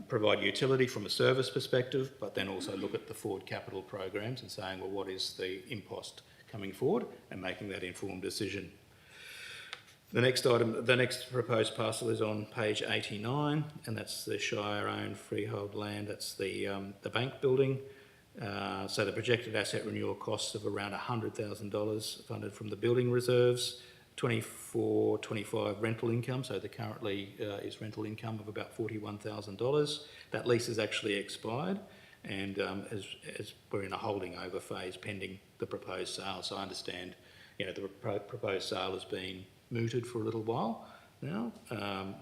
provide utility from a service perspective, but then also look at the forward capital programs and saying, well, what is the impost coming forward, and making that informed decision. The next item, the next proposed parcel is on page 89, and that's the Shire-owned freehold land. That's the bank building. So the projected asset renewal costs of around $100,000 funded from the building reserves, 24-25 rental income. So there currently is rental income of about $41,000. That lease has actually expired, and as we're in a holding over phase pending the proposed sale. So I understand, you know, the proposed sale has been mooted for a little while now.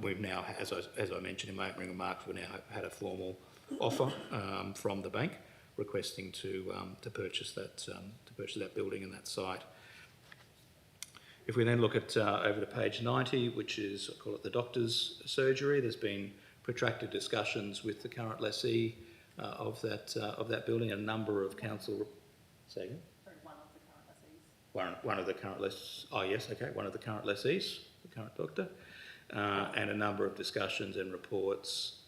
We've now, as I mentioned in my opening remarks, we've now had a formal offer from the bank requesting to purchase that building and that site. If we then look at over to page 90, which is, I call it the doctor's surgery, there's been protracted discussions with the current lessee of that building. A number of council. Say again? One of the current lessees. Oh yes, okay. One of the current lessees, the current doctor, and a number of discussions and reports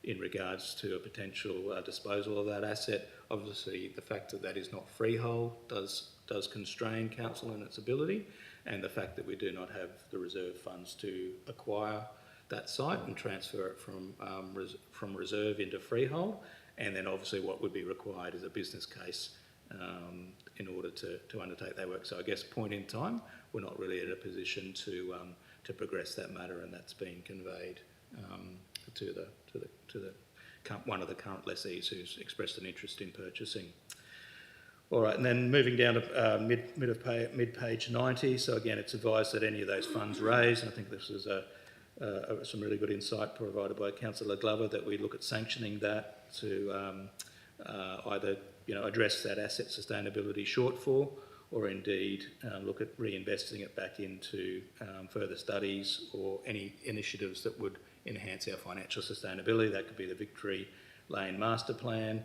in regards to a potential disposal of that asset. Obviously, the fact that that is not freehold does constrain council in its ability, and the fact that we do not have the reserve funds to acquire that site and transfer it from reserve into freehold, and then obviously what would be required is a business case in order to undertake that work. So I guess point in time, we're not really in a position to progress that matter, and that's been conveyed to one of the current lessees who's expressed an interest in purchasing. All right, and then moving down to mid-page 90. So again, it's advised that any of those funds raised, and I think this is some really good insight provided by Councillor Glover, that we look at sanctioning that to either address that asset sustainability shortfall, or indeed look at reinvesting it back into further studies or any initiatives that would enhance our financial sustainability. That could be the Victory Lane Master Plan,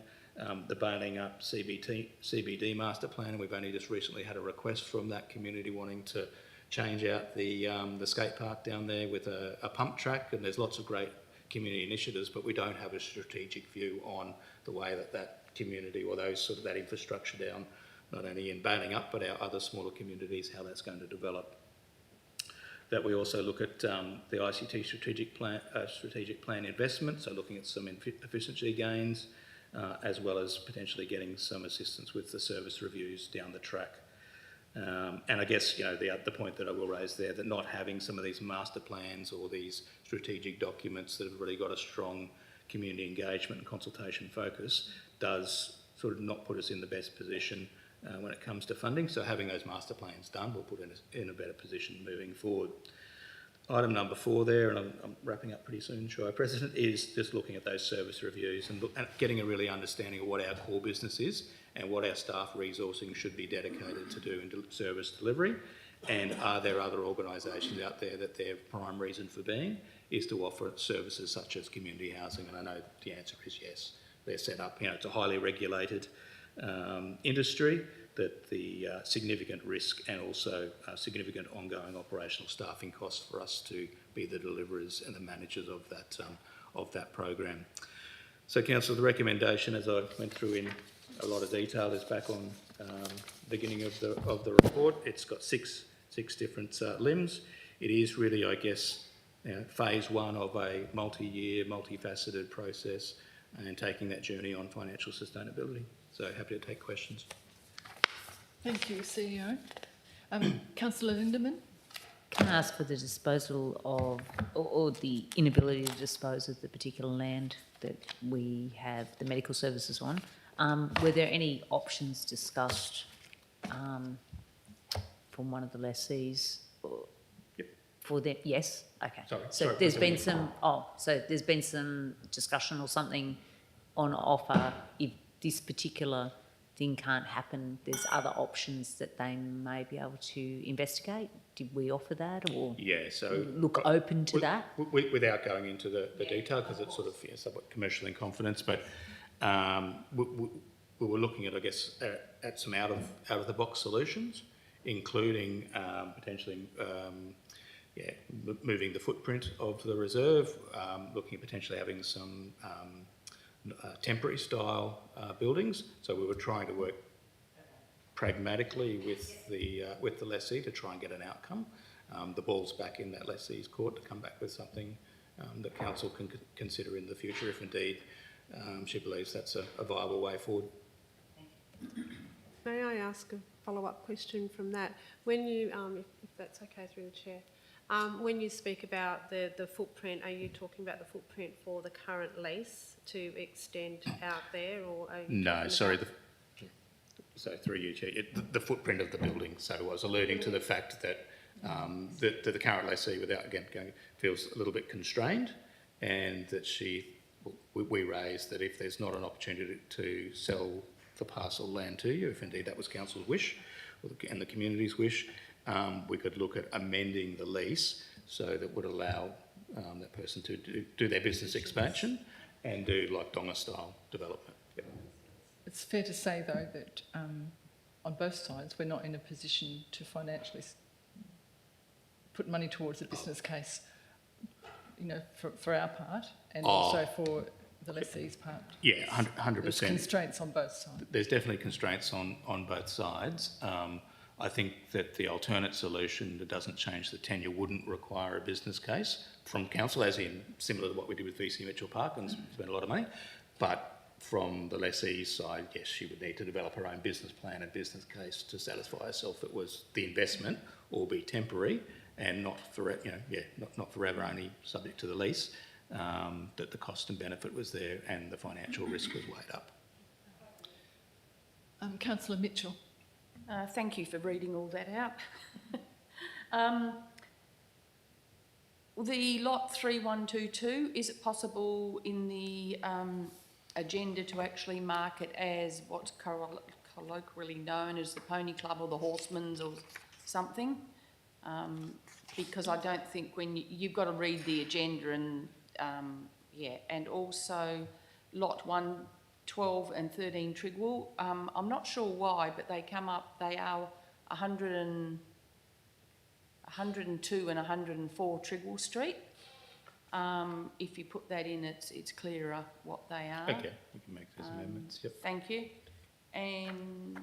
the Barning Up CBD Master Plan, and we've only just recently had a request from that community wanting to change out the skate park down there with a pump track, and there's lots of great community initiatives, but we don't have a strategic view on the way that community or that infrastructure down, not only in Barning Up but our other smaller communities, how that's going to develop. That we also look at the ICT strategic plan investment, so looking at some efficiency gains, as well as potentially getting some assistance with the service reviews down the track. And I guess the point that I will raise there, that not having some of these master plans or these strategic documents that have really got a strong community engagement and consultation focus does sort of not put us in the best position when it comes to funding. So having those master plans done will put us in a better position moving forward. Item number 4 there, and I'm wrapping up pretty soon, Shire President, is just looking at those service reviews and getting a really understanding of what our core business is and what our staff resourcing should be dedicated to do in service delivery. And are there other organisations out there that their prime reason for being is to offer services such as community housing? And I know the answer is yes. They're set up, it's a highly regulated industry, that the significant risk and also significant ongoing operational staffing costs for us to be the deliverers and the managers of that program. So Council, the recommendation, as I went through in a lot of detail, is back on the beginning of the report. It's got six different limbs. It is really, I guess, phase 1 of a multi-year, multifaceted process, and taking that journey on financial sustainability. So happy to take questions. Thank you, CEO. Councillor Lindeman? Can I ask for the disposal of, or the inability to dispose of the particular land that we have the medical services on? Were there any options discussed from one of the lessees Yep. for them? Yes? Okay. Sorry, So sorry, there's President. been so there's been some discussion or something on offer if this particular thing can't happen, there's other options that they may be able to investigate. Did we offer that or Yeah, so look open to that? Without going into the detail, because it's sort of somewhat commercial in confidence, but we were looking at, I guess, at some out of the box solutions, including potentially moving the footprint of the reserve, looking at potentially having some temporary style buildings. So we were trying to work pragmatically with the lessee to try and get an outcome. The ball's back in that lessee's court to come back with something that council can consider in the future if indeed she believes that's a viable way forward. May I ask a follow-up question from that? When you, if that's okay through the chair, when you speak about the footprint, are you talking about the footprint for the current lease to extend out there, or are you No, talking sorry. about- So through you, Chair, the footprint of the building. So I was alluding to the fact that that the current lessee, without again going, feels a little bit constrained, and that we raised that if there's not an opportunity to sell the parcel land to you, if indeed that was council's wish and the community's wish, we could look at amending the lease so that would allow that person to do their business expansion and do like Donga style development. Yep. It's fair to say, though, that on both sides, we're not in a position to financially put money towards a business case, you know, for our part and also for the lessee's part. Yeah, 100%. There's constraints on both sides. There's definitely constraints on both sides. I think that the alternate solution that doesn't change the tenure wouldn't require a business case from council, as in similar to what we did with VC Mitchell Park and spent a lot of money. But from the lessee's side, yes, she would need to develop her own business plan and business case to satisfy herself that was the investment will be temporary and not for not forever, only subject to the lease. That the cost and benefit was there and the financial risk was weighed up. Councillor Mitchell. Thank you for reading all that out. The lot 3122, is it possible in the agenda to actually mark it as what's colloquially known as the Pony Club or the Horsemen's or something? Because I don't think when you've got to read the agenda and and also lot 1, 12 and 13 Trigwell. I'm not sure why, but they come up, they are 102 and 104 Trigwell Street. If you put that in, it's clearer what they are. Okay, we can make those amendments. Yep. Thank you. And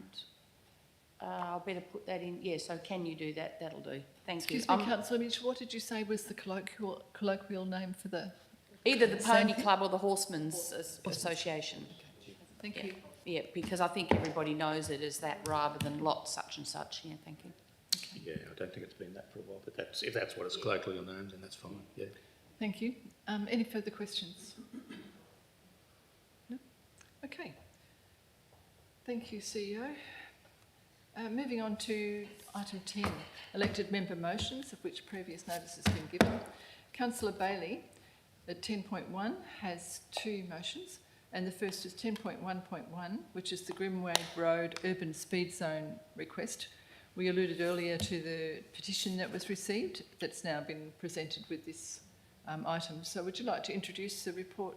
I'll better put that in. Yeah, so can you do that? That'll do. Thank Excuse you. me, Councillor Mitchell, what did you say was the colloquial name for the... Either the Same Pony thing? Club or the Horsemen's Association. Thank you. Yeah, because I think everybody knows it as that rather than lot such and such. Yeah, thank you. Yeah, I don't think it's been that for a while, but if that's what it's colloquially known, then that's fine. Yeah. Thank you. Any further questions? No? Okay. Thank you, CEO. Moving on to item 10, elected member motions, of which previous notice has been given. Councillor Bailey, at 10.1, has two motions, and the first is 10.1.1, which is the Grimwade Road Urban Speed Zone request. We alluded earlier to the petition that was received that's now been presented with this item. So would you like to introduce the report,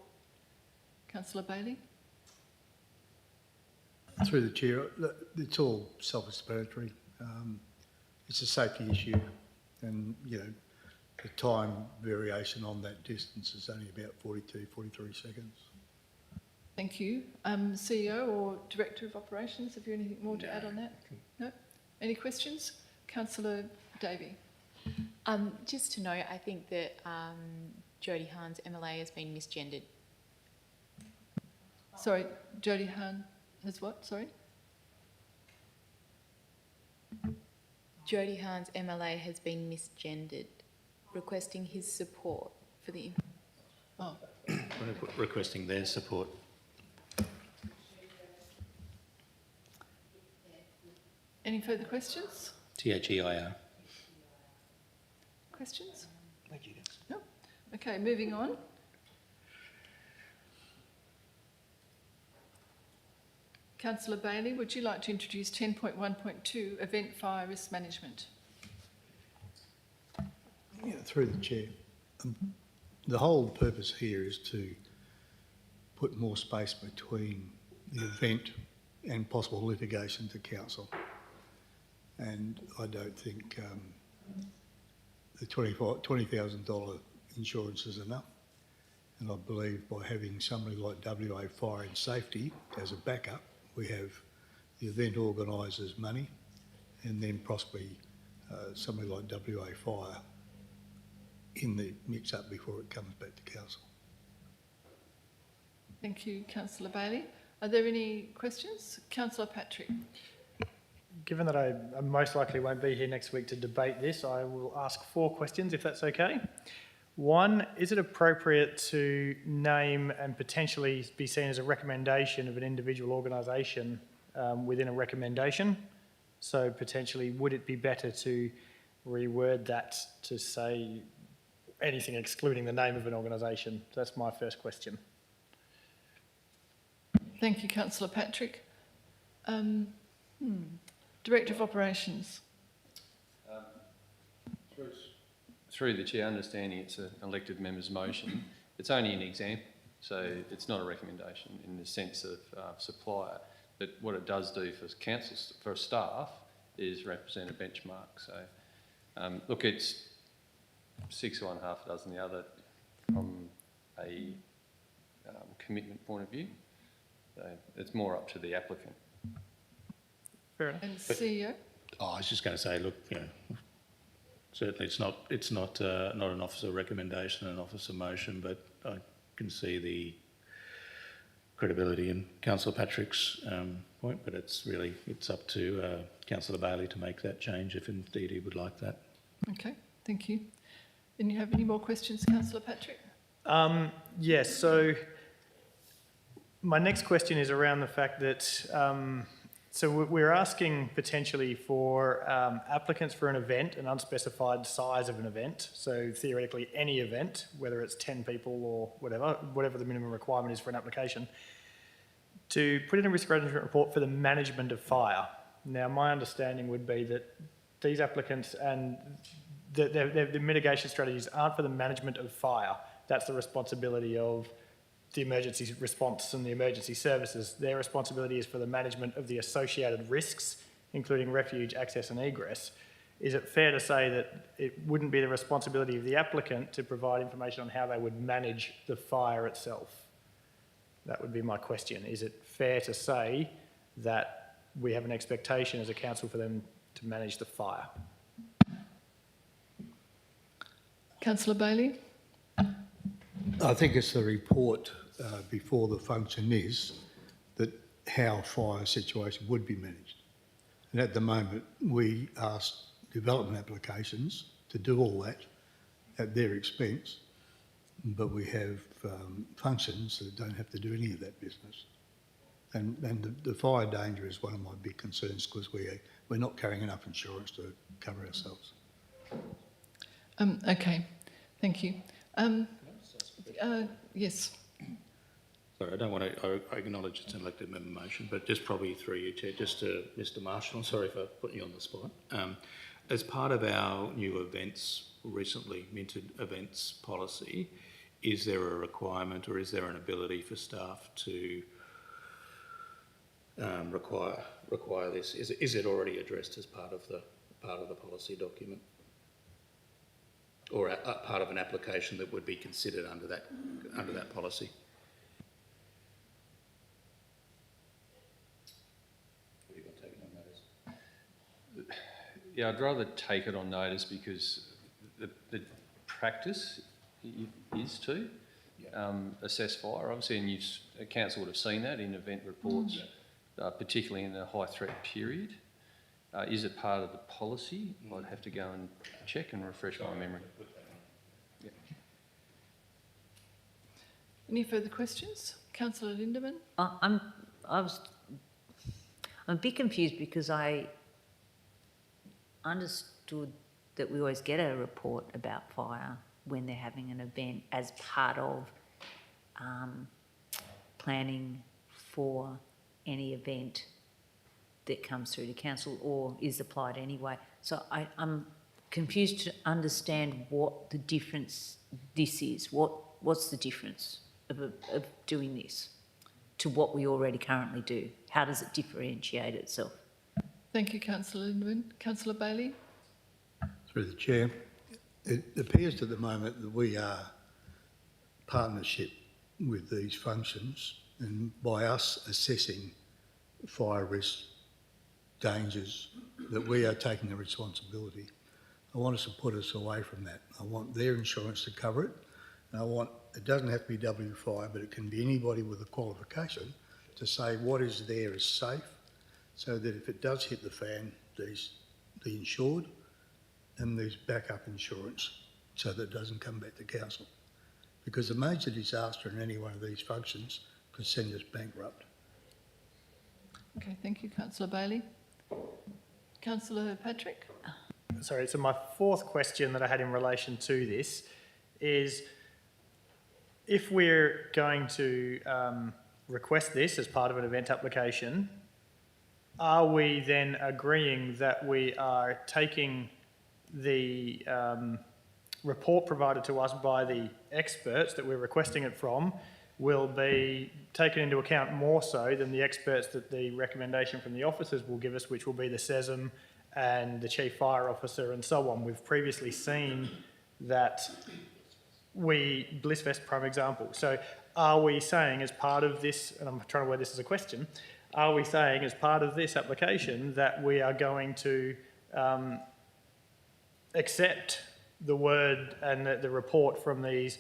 Councillor Bailey? Through the chair, it's all self-explanatory. It's a safety issue, and the time variation on that distance is only about 42, 43 seconds. Thank you. CEO or Director of Operations, have you anything more to add on that? No? Any questions? Councillor Davey. Just to note, I think that Jodie Hahn's MLA has been misgendered. Sorry, Jodie Hahn has what? Sorry? Jodie Hahn's MLA has been misgendered, requesting his support for the... Oh. Requesting their support. Any further questions? THEIR. Questions? No? Okay, moving on. Councillor Bailey, would you like to introduce 10.1.2, Event Fire Risk Management? Yeah, through the chair. The whole purpose here is to put more space between the event and possible litigation to council. And I don't think the $20,000 insurance is enough. And I believe by having somebody like WA Fire and Safety as a backup, we have the event organiser's money and then possibly somebody like WA Fire in the mix-up before it comes back to council. Thank you, Councillor Bailey. Are there any questions? Councillor Patrick. Given that I most likely won't be here next week to debate this, I will ask 4 questions, if that's okay. 1, is it appropriate to name and potentially be seen as a recommendation of an individual organisation within a recommendation? So potentially, would it be better to reword that to say anything excluding the name of an organisation? That's my first question. Thank you, Councillor Patrick. Director of Operations. Through the chair, understanding it's an elected member's motion, it's only an example, so it's not a recommendation in the sense of supplier. But what it does do for council, for staff, is represent a benchmark. So, look, it's 6 or 1/2 dozen the other from a commitment point of view. So it's more up to the applicant. Fair enough. And CEO? I was just going to say, look, you know, certainly it's not an officer recommendation, an officer motion, but I can see the credibility in Councillor Patrick's point, but it's up to Councillor Bailey to make that change if indeed he would like that. Okay, thank you. And you have any more questions, Councillor Patrick? Yes, so my next question is around the fact that, so we're asking potentially for applicants for an event, an unspecified size of an event, so theoretically any event, whether it's 10 people or whatever the minimum requirement is for an application, to put in a risk management report for the management of fire. Now, my understanding would be that these applicants and the mitigation strategies aren't for the management of fire. That's the responsibility of the emergency response and the emergency services. Their responsibility is for the management of the associated risks, including refuge, access and egress. Is it fair to say that it wouldn't be the responsibility of the applicant to provide information on how they would manage the fire itself? That would be my question. Is it fair to say that we have an expectation as a council for them to manage the fire? Councillor Bailey? I think it's the report before the function is that how fire situation would be managed. And at the moment, we ask development applications to do all that at their expense, but we have functions that don't have to do any of that business. And the fire danger is one of my big concerns because we're not carrying enough insurance to cover ourselves. Okay, thank you. Yes. Sorry, I don't want to acknowledge it's an elected member motion, but just probably through you, Chair, just to Mr Marshall, sorry for putting you on the spot. As part of our new events, recently minted events policy, is there a requirement or is there an ability for staff to require this? Is it already addressed as part of the policy document? Or a part of an application that would be considered under that policy? Have you got taken on notice? Yeah, I'd rather take it on notice because the practice is to assess fire, obviously, and council would have seen that in event reports, particularly in the high threat period. Is it part of the policy? I'd have to go and check and refresh my memory. Yeah. Any further questions? Councillor Lindeman? I'm a bit confused because understood that we always get a report about fire when they're having an event as part of planning for any event that comes through to council or is applied anyway. So I'm confused to understand what the difference this is. What's the difference of doing this to what we already currently do? How does it differentiate itself? Thank you, Councillor Lindeman. Councillor Bailey? Through the chair, it appears at the moment that we are partnership with these functions, and by us assessing fire risk, dangers, that we are taking the responsibility. I want us to put us away from that. I want their insurance to cover it, and I want, it doesn't have to be W Fire, but it can be anybody with a qualification to say what is there is safe, so that if it does hit the fan, there's the insured and there's backup insurance so that it doesn't come back to council. Because a major disaster in any one of these functions could send us bankrupt. Okay, thank you, Councillor Bailey. Councillor Patrick? Sorry, so my fourth question that I had in relation to this is, if we're going to request this as part of an event application, are we then agreeing that we are taking the report provided to us by the experts that we're requesting it from will be taken into account more so than the experts that the recommendation from the officers will give us, which will be the SESM and the Chief Fire Officer and so on? We've previously seen that Blissfest, prime example. So are we saying as part of this, and I'm trying to word this as a question, are we saying as part of this application that we are going to accept the word and the report from these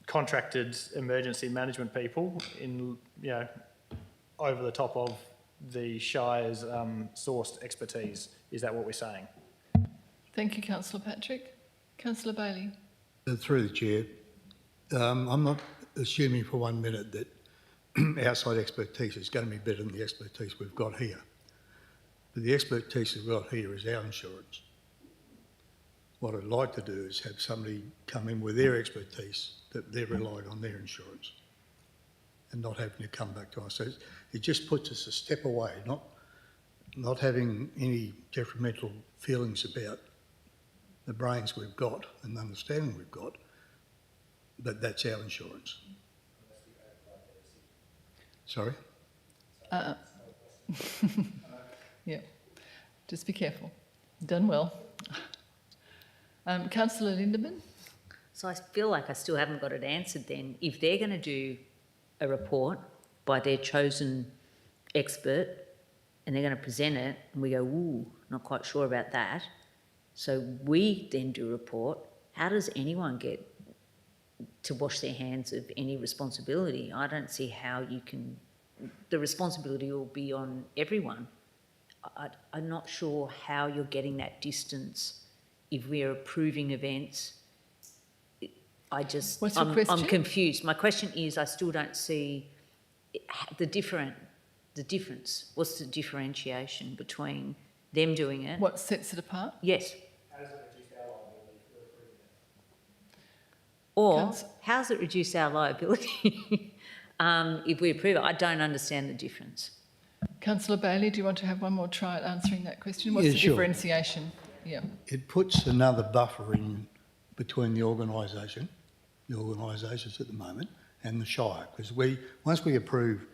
contracted emergency management people in, you know, over the top of the Shire's sourced expertise? Is that what we're saying? Thank you, Councillor Patrick. Councillor Bailey? Through the chair, I'm not assuming for 1 minute that outside expertise is going to be better than the expertise we've got here. But the expertise we've got here is our insurance. What I'd like to do is have somebody come in with their expertise that they're relying on their insurance and not having to come back to us. So it just puts us a step away, not having any detrimental feelings about the brains we've got and the understanding we've got, but that's our insurance. Sorry? Yeah, just be careful. Done well. Councillor Lindeman? So I feel like I still haven't got it answered then. If they're going to do a report by their chosen expert and they're going to present it and we go, ooh, not quite sure about that. So we then do a report. How does anyone get to wash their hands of any responsibility? I don't see how you can, the responsibility will be on everyone. I'm not sure how you're getting that distance if we're approving events. What's your question? I'm confused. My question is, I still don't see the difference. What's the differentiation between them doing it? What sets it apart? Yes. How does it reduce our liability for approving it? Or how does it reduce our liability if we approve it? I don't understand the difference. Councillor Bailey, do you want to have one more try at answering that question? What's Yeah, the sure. differentiation? Yeah. It puts another buffer in between the organisations at the moment, and the Shire, because once we approve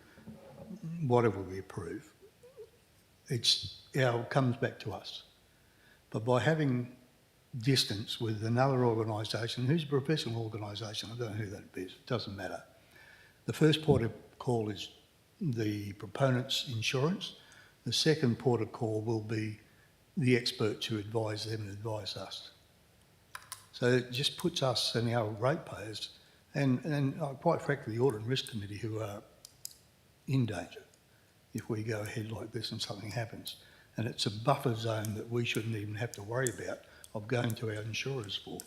whatever we approve, comes back to us. But by having distance with another organisation, who's a professional organisation, I don't know who that is, it doesn't matter. The first port of call is the proponent's insurance. The second port of call will be the experts who advise them and advise us. So it just puts us and our ratepayers and quite frankly the Audit and Risk Committee who are in danger if we go ahead like this and something happens. And it's a buffer zone that we shouldn't even have to worry about of going to our insurers for.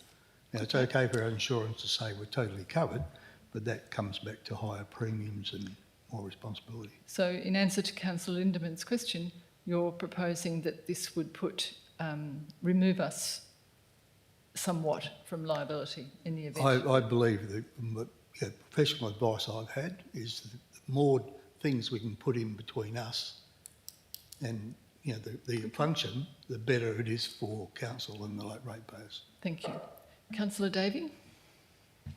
Now it's okay for our insurance to say we're totally covered, but that comes back to higher premiums and more responsibility. So in answer to Councillor Lindeman's question, you're proposing that this would remove us somewhat from liability in the event. I believe that the professional advice I've had is that the more things we can put in between us and the function, the better it is for council and the ratepayers. Thank you. Councillor Davey?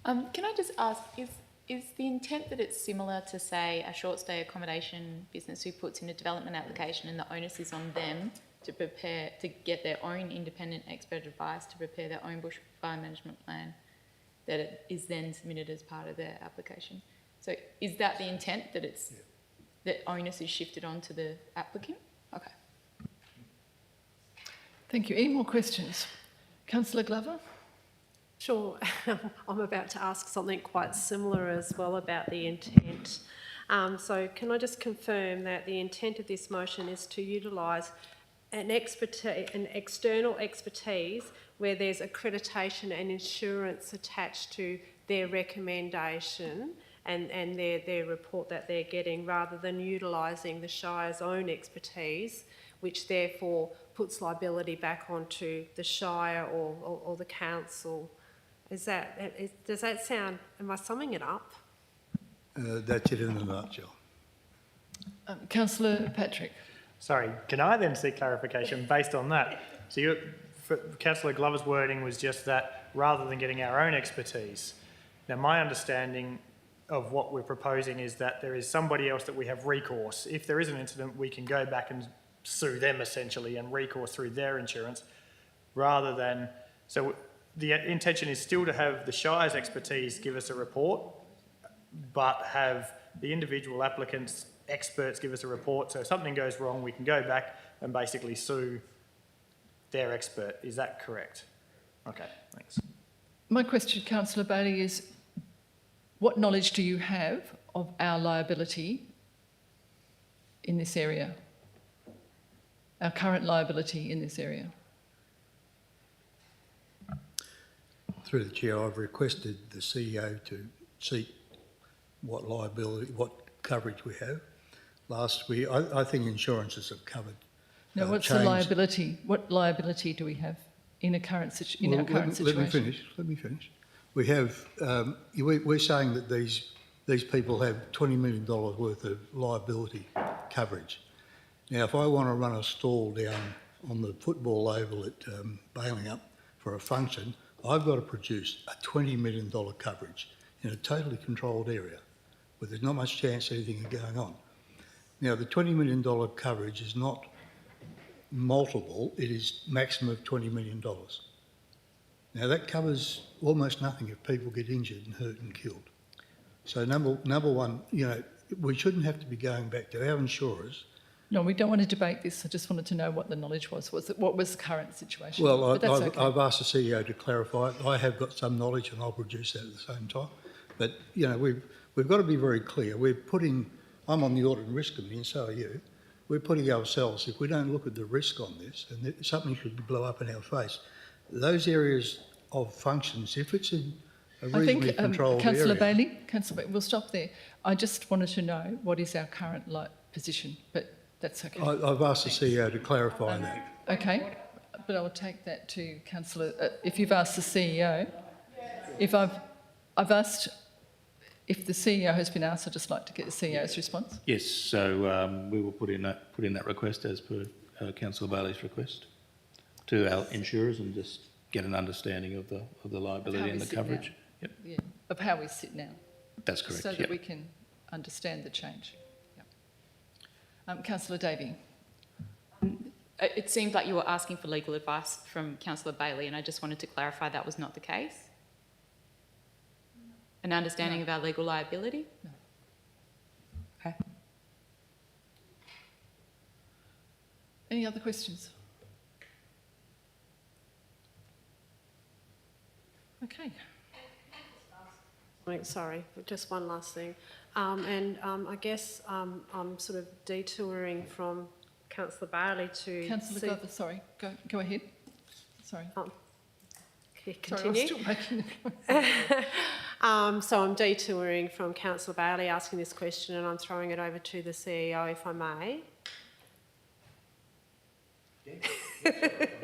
Can I just ask, is the intent that it's similar to, say, a short stay accommodation business who puts in a development application and the onus is on them to get their own independent expert advice to prepare their own bushfire management plan, that it is then submitted as part of their application? So is that the intent, that the onus is shifted onto the applicant? Okay. Thank you. Any more questions? Councillor Glover? Sure. I'm about to ask something quite similar as well about the intent. So can I just confirm that the intent of this motion is to utilise an external expertise where there's accreditation and insurance attached to their recommendation and their report that they're getting, rather than utilising the Shire's own expertise, which therefore puts liability back onto the Shire or the council? Does that sound, am I summing it up? That's it in a nutshell. Councillor Patrick? Sorry, can I then seek clarification based on that? So Councillor Glover's wording was just that rather than getting our own expertise. Now, my understanding of what we're proposing is that there is somebody else that we have recourse. If there is an incident, we can go back and sue them essentially and recourse through their insurance rather than... So the intention is still to have the Shire's expertise give us a report, but have the individual applicants, experts give us a report. So if something goes wrong, we can go back and basically sue their expert. Is that correct? Okay, thanks. My question, Councillor Bailey, is what knowledge do you have of our liability in this area? Our current liability in this area? Through the chair, I've requested the CEO to seek what coverage we have. I think insurances have covered. No, what's the liability? What liability do we have in our current situation? Let me finish. We have. We're saying that these people have $20 million worth of liability coverage. Now, if I want to run a stall down on the football oval at Balingup for a function, I've got to produce a $20 million coverage in a totally controlled area where there's not much chance anything is going on. Now, the $20 million coverage is not multiple, it is maximum of $20 million. Now, that covers almost nothing if people get injured and hurt and killed. So number one, we shouldn't have to be going back to our insurers. No, we don't want to debate this. I just wanted to know what the knowledge was. What was the current situation? Well, okay. I've asked the CEO to clarify it. I have got some knowledge and I'll produce that at the same time. But, we've got to be very clear. I'm on the Audit and Risk Committee and so are you. We're putting ourselves, if we don't look at the risk on this, and something should blow up in our face, those areas of functions, if it's in a reasonably controlled Councillor area... Councillor Bailey, we'll stop there. I just wanted to know what is our current position, but that's okay. I've asked the CEO to clarify that. Okay, but I will take that to Councillor... if you've asked the CEO, if I've asked... If the CEO has been asked, I'd just like to get the CEO's response. Yes, so we will put in that request as per Councillor Bailey's request to our insurers and just get an understanding of the liability and the coverage. Yep. Yeah, of how we sit now. That's correct. So that we can understand the change. Yep. Councillor Davey. It seemed like you were asking for legal advice from Councillor Bailey, and I just wanted to clarify that was not the case. An understanding of our legal liability? No. Okay. Any other questions? Okay. Sorry, just one last thing. I guess I'm sort of detouring from Councillor Bailey to... Councillor Glover, sorry, go ahead. Sorry. Continue. Sorry, I'm still making so I'm detouring from Councillor Bailey asking this question and I'm throwing it over to the CEO, if I may.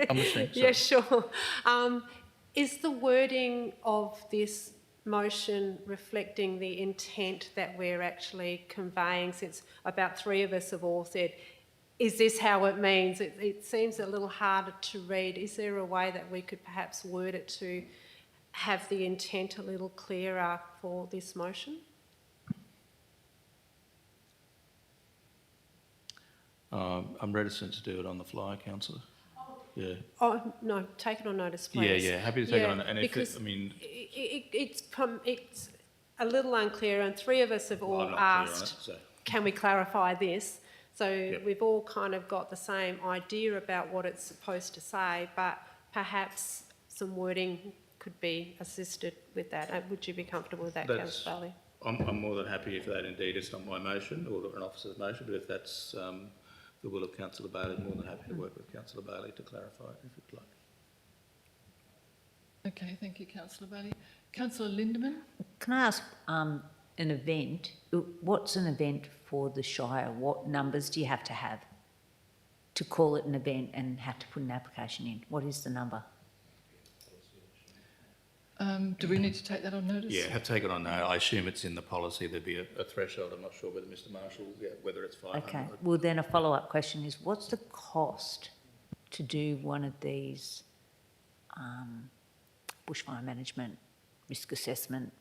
I'm listening. Yeah, sure. Is the wording of this motion reflecting the intent that we're actually conveying, since about 3 of us have all said, is this how it means? It seems a little harder to read. Is there a way that we could perhaps word it to have the intent a little clearer for this motion? I'm reticent to do it on the fly, councillor. Yeah. Oh, no, take it on notice, please. Yeah, happy to take it on. And because I mean, it's a little unclear, and 3 of us have all I'm not clear on asked, it, so. can we clarify this? So Yep. we've all kind of got the same idea about what it's supposed to say, but perhaps some wording could be assisted with that. Would you be comfortable with that, That's- Councillor Bailey? I'm more than happy if that indeed is not my motion or an officer's motion, but if that's the will of Councillor Bailey, more than happy to work with Councillor Bailey to clarify it if you'd like. Okay, thank you, Councillor Bailey. Councillor Lindemann? Can I ask, an event, what's an event for the Shire? What numbers do you have to call it an event and have to put an application in? What is the number? Do we need to take that on notice? Yeah, have taken on note. I assume it's in the policy. There'd be a threshold. I'm not sure whether Mr Marshall, whether it's 500. Okay, well then a follow-up question is, what's the cost to do one of these bushfire management, risk assessment,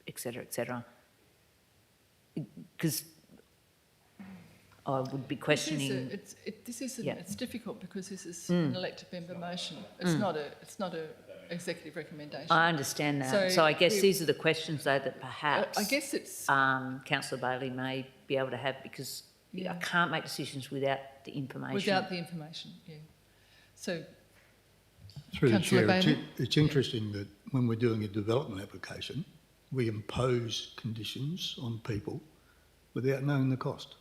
et cetera, because I would be questioning. It's difficult because this is an elected member motion. It's not a executive recommendation. I understand that. So I guess these are the questions though that perhaps I guess it's Councillor Bailey may be able to have, because I can't make decisions without the information. Without the information, yeah. So, Through the Councillor Chair, Bailey? it's interesting that when we're doing a development application, we impose conditions on people without knowing the cost.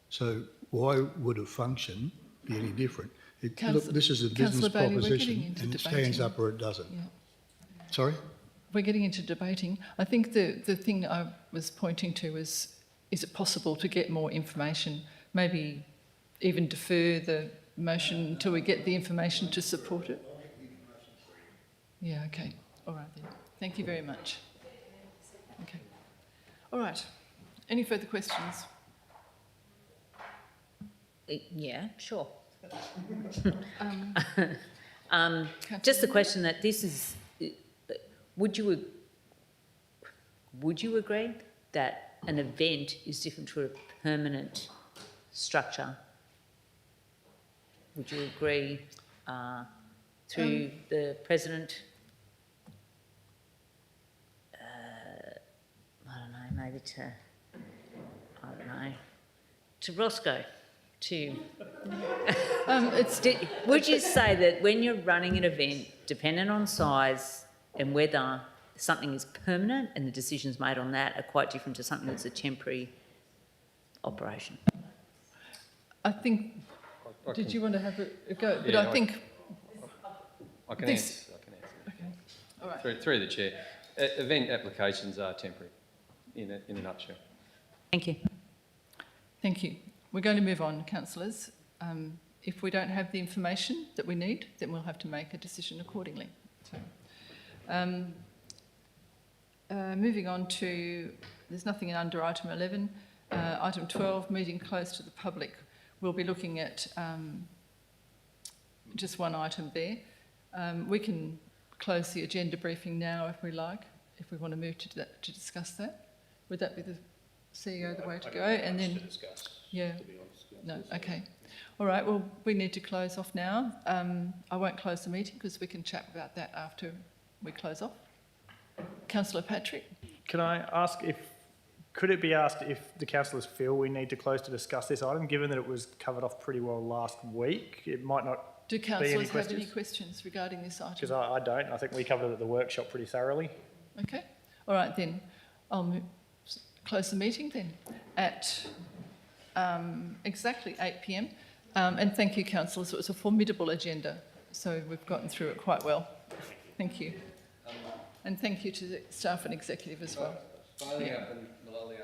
So why would a function be any different? Look, this is a business proposition and it stands up or it doesn't. Yeah. Sorry? We're getting into debating. I think the thing I was pointing to is it possible to get more information? Maybe even defer the motion until we get the information to support it? Yeah, okay. All right then. Thank you very much. Okay. All right. Any further questions? Yeah, sure. Just the question that this is, would you agree that an event is different to a permanent structure? Would you agree through the President? I don't know, maybe to Roscoe, would you say that when you're running an event, dependent on size and whether something is permanent and the decisions made on that are quite different to something that's a temporary operation? I think, did you want to have a go? But I think... I can answer. Okay, all right. Through the Chair. Event applications are temporary, in a nutshell. Thank you. Thank you. We're going to move on, councillors. If we don't have the information that we need, then we'll have to make a decision accordingly. So, moving on to, there's nothing under item 11. Item 12, meeting closed to the public. We'll be looking at just one item there. We can close the agenda briefing now if we like, if we want to move to discuss that. Would that be the CEO the way to go? And then, yeah, no, okay. All right, well, we need to close off now. I won't close the meeting because we can chat about that after we close off. Councillor Patrick? Can I ask could it be asked if the councillors feel we need to close to discuss this item, given that it was covered off pretty well last week? It might not Do be councillors have any questions regarding this item? Because I don't. I think we covered it at the workshop pretty thoroughly. Okay. All right, then. I'll close the meeting then at exactly 8 p.m. And thank you, councillors. It was a formidable agenda, so we've gotten through it quite well. Thank you. And thank you to the staff and executive as well. Bailey up and Malali